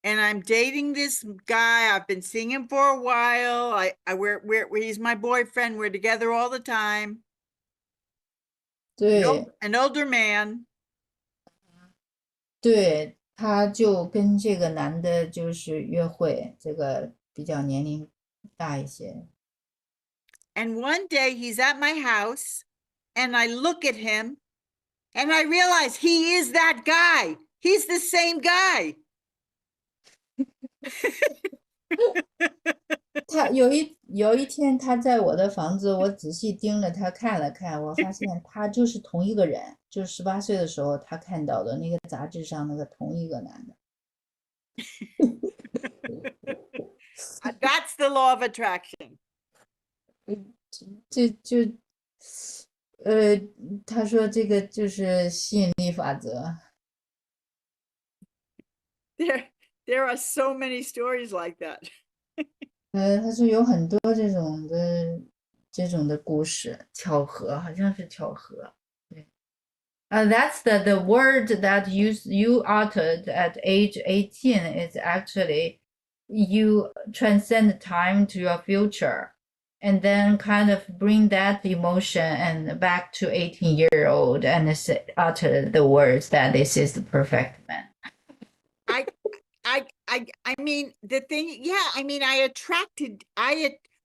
And I'm dating this guy. I've been seeing him for a while. He's my boyfriend. We're together all the time. 对， An older man. 对，他就跟这个男的就是约会，这个比较年龄大一些。 And one day he's at my house, and I look at him, and I realize he is that guy. He's the same guy. 他有一天他在我的房子，我仔细盯着他看了看，我发现他就是同一个人，就是18岁的时候他看到的那个杂志上那个同一个男的。That's the law of attraction. 他说这个就是吸引力法则。 There are so many stories like that. 他说有很多这种的故事，巧合，好像是巧合。对。That's the word that you uttered at age 18 is actually you transcend time to your future. and then kind of bring that emotion and back to 18-year-old and utter the words that this is the perfect man. I mean, the thing, yeah, I mean,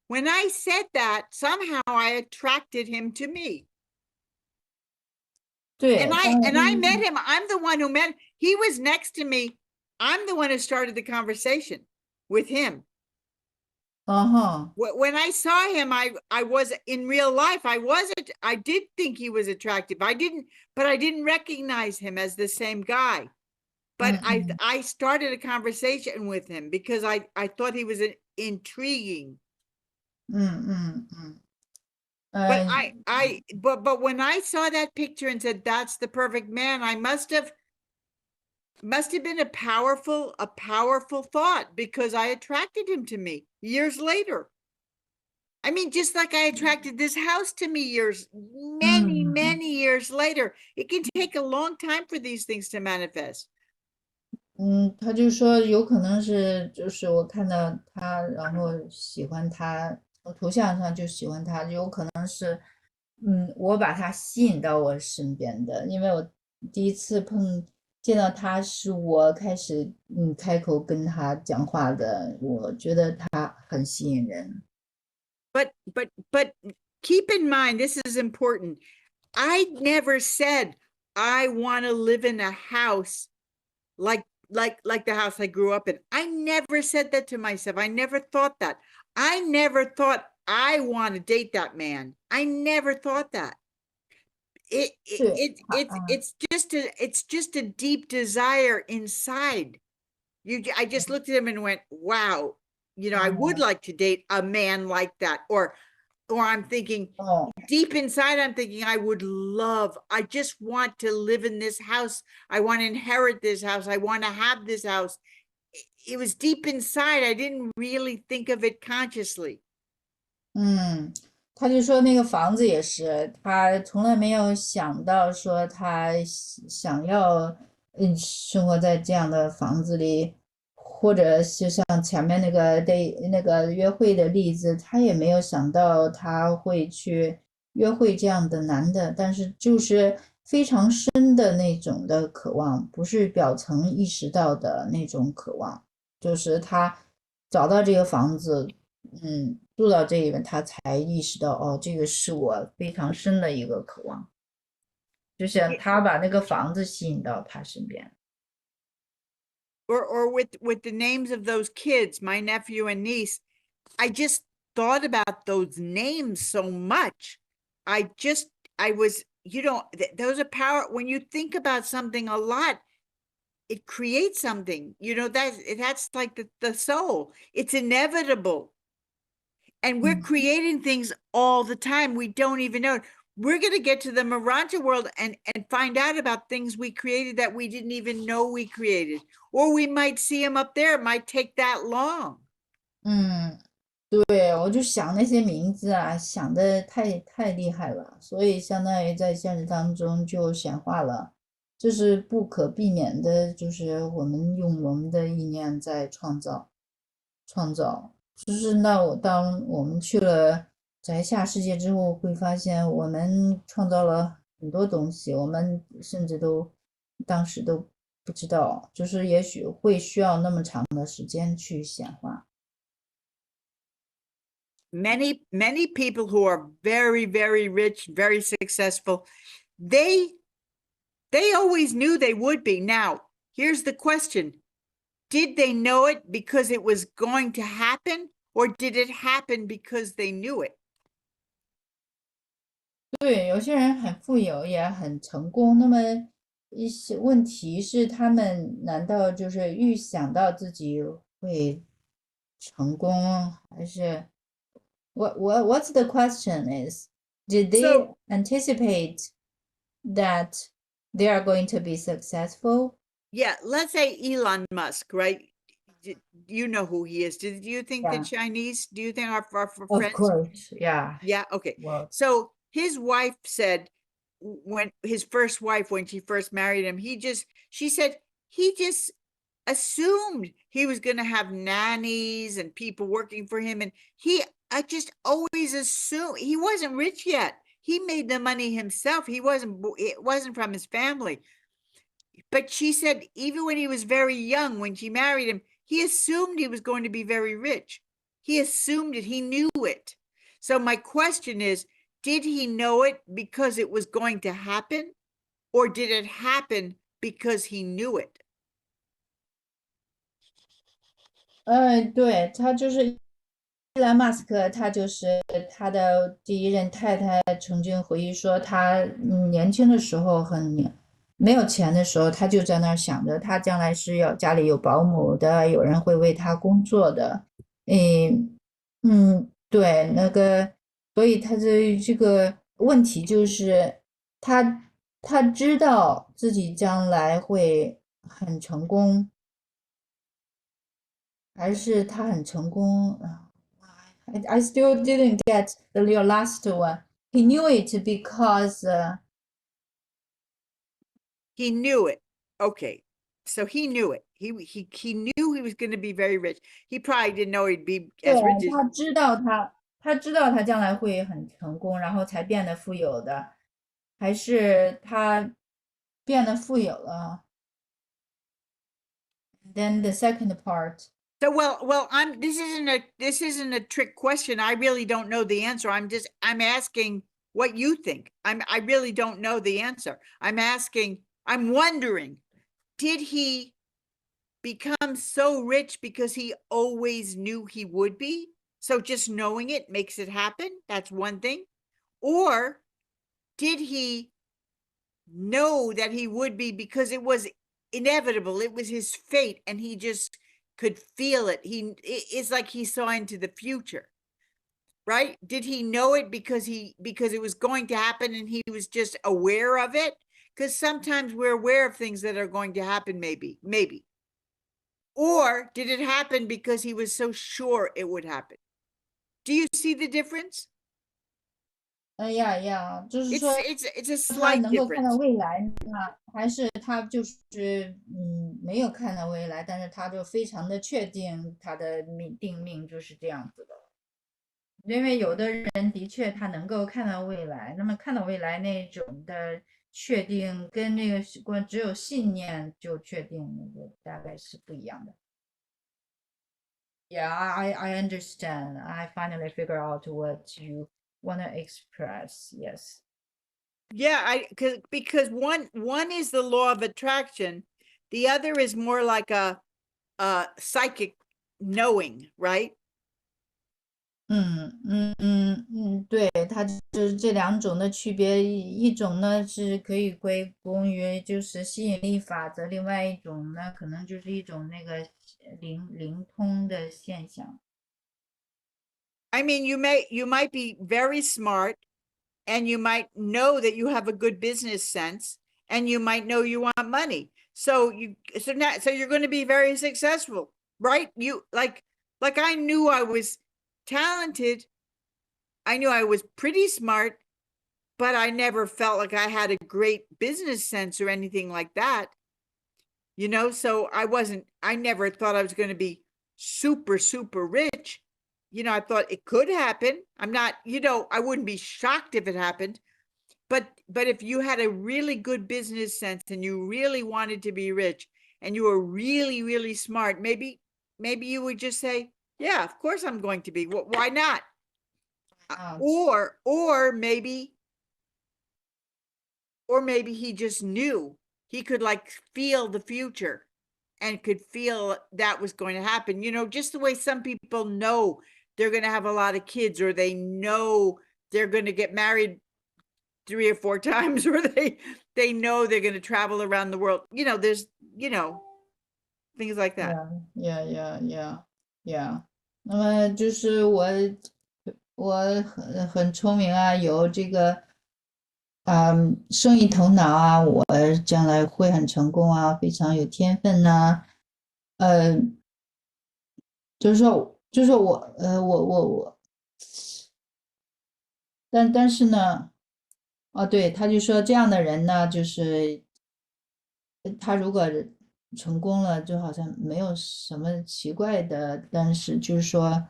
when I said that, somehow I attracted him to me. 对， And I met him. I'm the one who met him. He was next to me. I'm the one who started the conversation with him. When I saw him, I was in real life. I did think he was attractive. But I didn't recognize him as the same guy. But I started a conversation with him because I thought he was intriguing. But but when I saw that picture and said that's the perfect man, I must have been a powerful thought, because I attracted him to me years later. I mean, just like I attracted this house to me many years later. It can take a long time for these things to manifest. 他就说有可能是就是我看到他，然后喜欢他，从图像上就喜欢他，有可能是我把他吸引到我身边的，因为我第一次见到他是我开始开口跟他讲话的，我觉得他很吸引人。But keep in mind, this is important. I never said I want to live in a house like the house I grew up in. I never said that to myself. I never thought that. I never thought I want to date that man. I never thought that. It's just a deep desire inside. I just looked at him and went, wow, I would like to date a man like that. Or I'm thinking deep inside, I'm thinking I just want to live in this house. I want to inherit this house. I want to have this house. It was deep inside. I didn't really think of it consciously. 他就说那个房子也是，他从来没有想到说他想要生活在这样的房子里，或者就像前面那个约会的例子，他也没有想到他会去约会这样的男的，但是就是非常深的那种的渴望，不是表层意识到的那种渴望，就是他找到这个房子，住到这里面，他才意识到这个是我非常深的一个渴望，就像他把那个房子吸引到他身边。Or with the names of those kids, my nephew and niece, I just thought about those names so much. Those are power. When you think about something a lot, it creates something, that's like the soul. It's inevitable. And we're creating things all the time. We don't even know. We're going to get to the Maranta world and find out about things we created that we didn't even know we created. Or we might see them up there. It might take that long. 对，我就想那些名字啊，想的太厉害了，所以相当于在现实当中就显化了，这是不可避免的，就是我们用我们的意念在创造，就是当我们去了宅下世界之后，会发现我们创造了很多东西，我们甚至当时都不知道，就是也许会需要那么长的时间去显化。Many people who are very, very rich, very successful, they always knew they would be. Now, here's the question. Did they know it because it was going to happen, or did it happen because they knew it? 对，有些人很富有，也很成功。那么一些问题是，他们难道就是预想到自己会成功，还是what's the question is, did they anticipate that they are going to be successful? Yeah, let's say Elon Musk, right? You know who he is. Do you think the Chinese? Do you think our friends? Of course, yeah. Yeah. Okay. Well, so his wife said, when she first married him, she said he just assumed he was going to have nannies and people working for him, and he I just always assumed he wasn't rich yet. He made the money himself. It wasn't from his family. But she said even when he was very young, when she married him, he assumed he was going to be very rich. He assumed it. He knew it. So my question is, did he know it because it was going to happen? Or did it happen because he knew it? 对，他就是伊隆马斯克，他就是他的第一任太太曾经回忆说，他年轻的时候没有钱的时候，他就在那儿想着，他将来是要家里有保姆的，有人会为他工作的。对，所以他的这个问题就是他知道自己将来会很成功，还是他很成功？I still didn't get your last one. He knew it because He knew it. Okay. So he knew it. He knew he was going to be very rich. He probably didn't know he'd be 对 as rich as 他知道他将来会很成功，然后才变得富有的，还是他变得富有了？Then the second part. So well, this isn't a trick question. I really don't know the answer. I'm asking what you think. I really don't know the answer. I'm wondering, did he become so rich because he always knew he would be? So just knowing it makes it happen? That's one thing. Or did he know that he would be because it was inevitable? It was his fate and he just could feel it. It's like he saw into the future, right? Did he know it because it was going to happen and he was just aware of it? Because sometimes we're aware of things that are going to happen, maybe. Or did it happen because he was so sure it would happen? Do you see the difference? 就是说 It's a 他 slight 能够看到 difference. 未来呢，还是他就是没有看到未来，但是他就非常的确定他的定命就是这样子的。因为有的人的确他能够看到未来，那么看到未来那种的确定跟那个只有信念就确定那个大概是不一样的。Yeah, I understand. I finally figure out what you want to express. Yes. Yeah, because one is the law of attraction, the other is more like a psychic knowing, right? 对，它就是这两种的区别，一种呢是可以归功于就是吸引力法则，另外一种呢可能就是一种那个灵通的现象。I mean, you might be very smart and you might know that you have a good business sense and you might know you want money. So you're going to be very successful, right? You like I knew I was talented. I knew I was pretty smart, but I never felt like I had a great business sense or anything like that. So I never thought I was going to be super, super rich. I thought it could happen. I'm not, I wouldn't be shocked if it happened. But if you had a really good business sense and you really wanted to be rich and you were really, really smart, maybe you would just say, yeah, of course I'm going to be. Why not? Or maybe he just knew. He could like feel the future and could feel that was going to happen. Just the way some people know they're going to have a lot of kids, or they know they're going to get married 3 or 4 times, or they know they're going to travel around the world. There's, things like that. Yeah. 那么就是我很聪明啊，有这个生意头脑啊，我将来会很成功啊，非常有天分呐。就是说我，但是呢，对，他就说这样的人呢，就是他如果成功了，就好像没有什么奇怪的，但是就是说，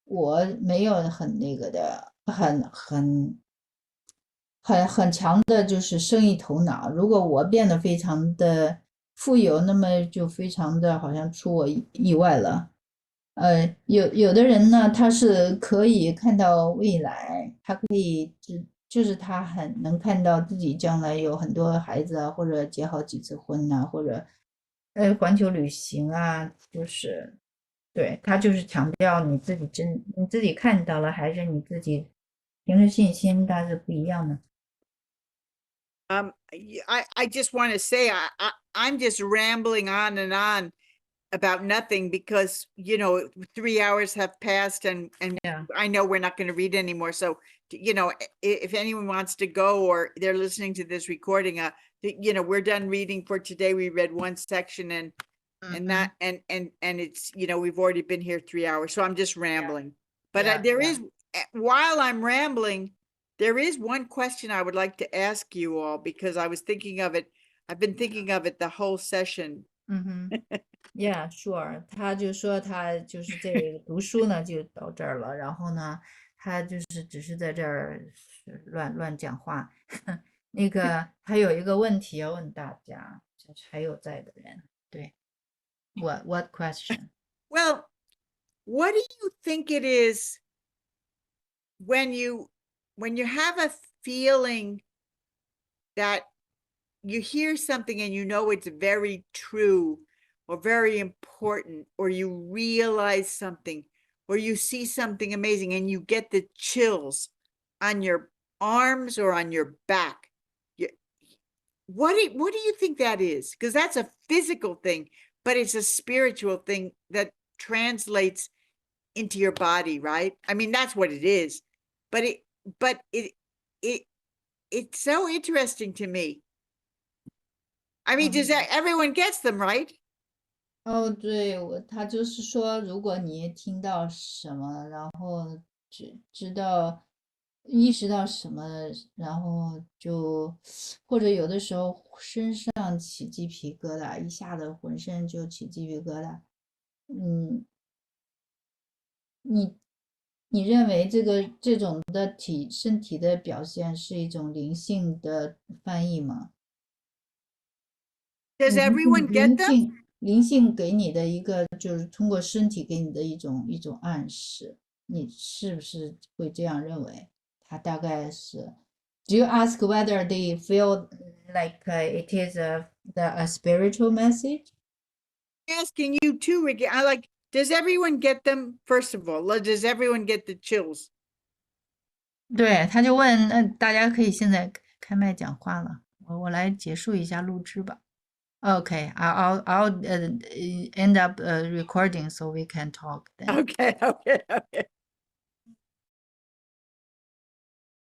我没有很那个的，很强的，就是生意头脑。如果我变得非常的富有，那么就非常的好像出我意外了。有的人呢，他是可以看到未来，他可以就是他很能看到自己将来有很多孩子啊，或者结好几次婚呐、或者环球旅行啊，就是对他就是强调你自己看到了，还是你自己凭着信心，它是不一样的。I just want to say I'm just rambling on and on about nothing because 3 hours have passed and Yeah. I know we're not going to read anymore. So if anyone wants to go or they're listening to this recording, we're done reading for today. We read one section and that and it's we've already been here 3 hours. So I'm just rambling. But while I'm rambling, there is one question I would like to ask you all because I was thinking of it. I've been thinking of it the whole session. Yeah, sure. 他就说他就是这个读书呢就到这儿了，然后呢，他就是只是在这儿乱讲话。那个还有一个问题要问大家，就是还有在的人，对。What question? Well, what do you think it is when you have a feeling that you hear something and you know it's very true or very important, or you realize something, or you see something amazing and you get the chills on your arms or on your back? What do you think that is? Because that's a physical thing, but it's a spiritual thing that translates into your body, right? I mean, that's what it is. But it's so interesting to me. I mean, does that everyone gets them, right? 哦，对，他就是说，如果你听到什么，然后意识到什么，然后就或者有的时候身上起鸡皮疙瘩，一下子浑身就起鸡皮疙瘩。嗯，你认为这种的身体的表现是一种灵性的翻译吗？ Does everyone get them? 灵性给你的一个就是通过身体给你的一种暗示，你是不是会这样认为？它大概是 Do you ask whether they feel like it is a spiritual message? Asking you too, Ricky. I like, does everyone get them? First of all, does everyone get the chills? 对，他就问，大家可以现在开麦讲话了，我来结束一下录制吧。Okay, I'll end up recording so we can talk then. Okay.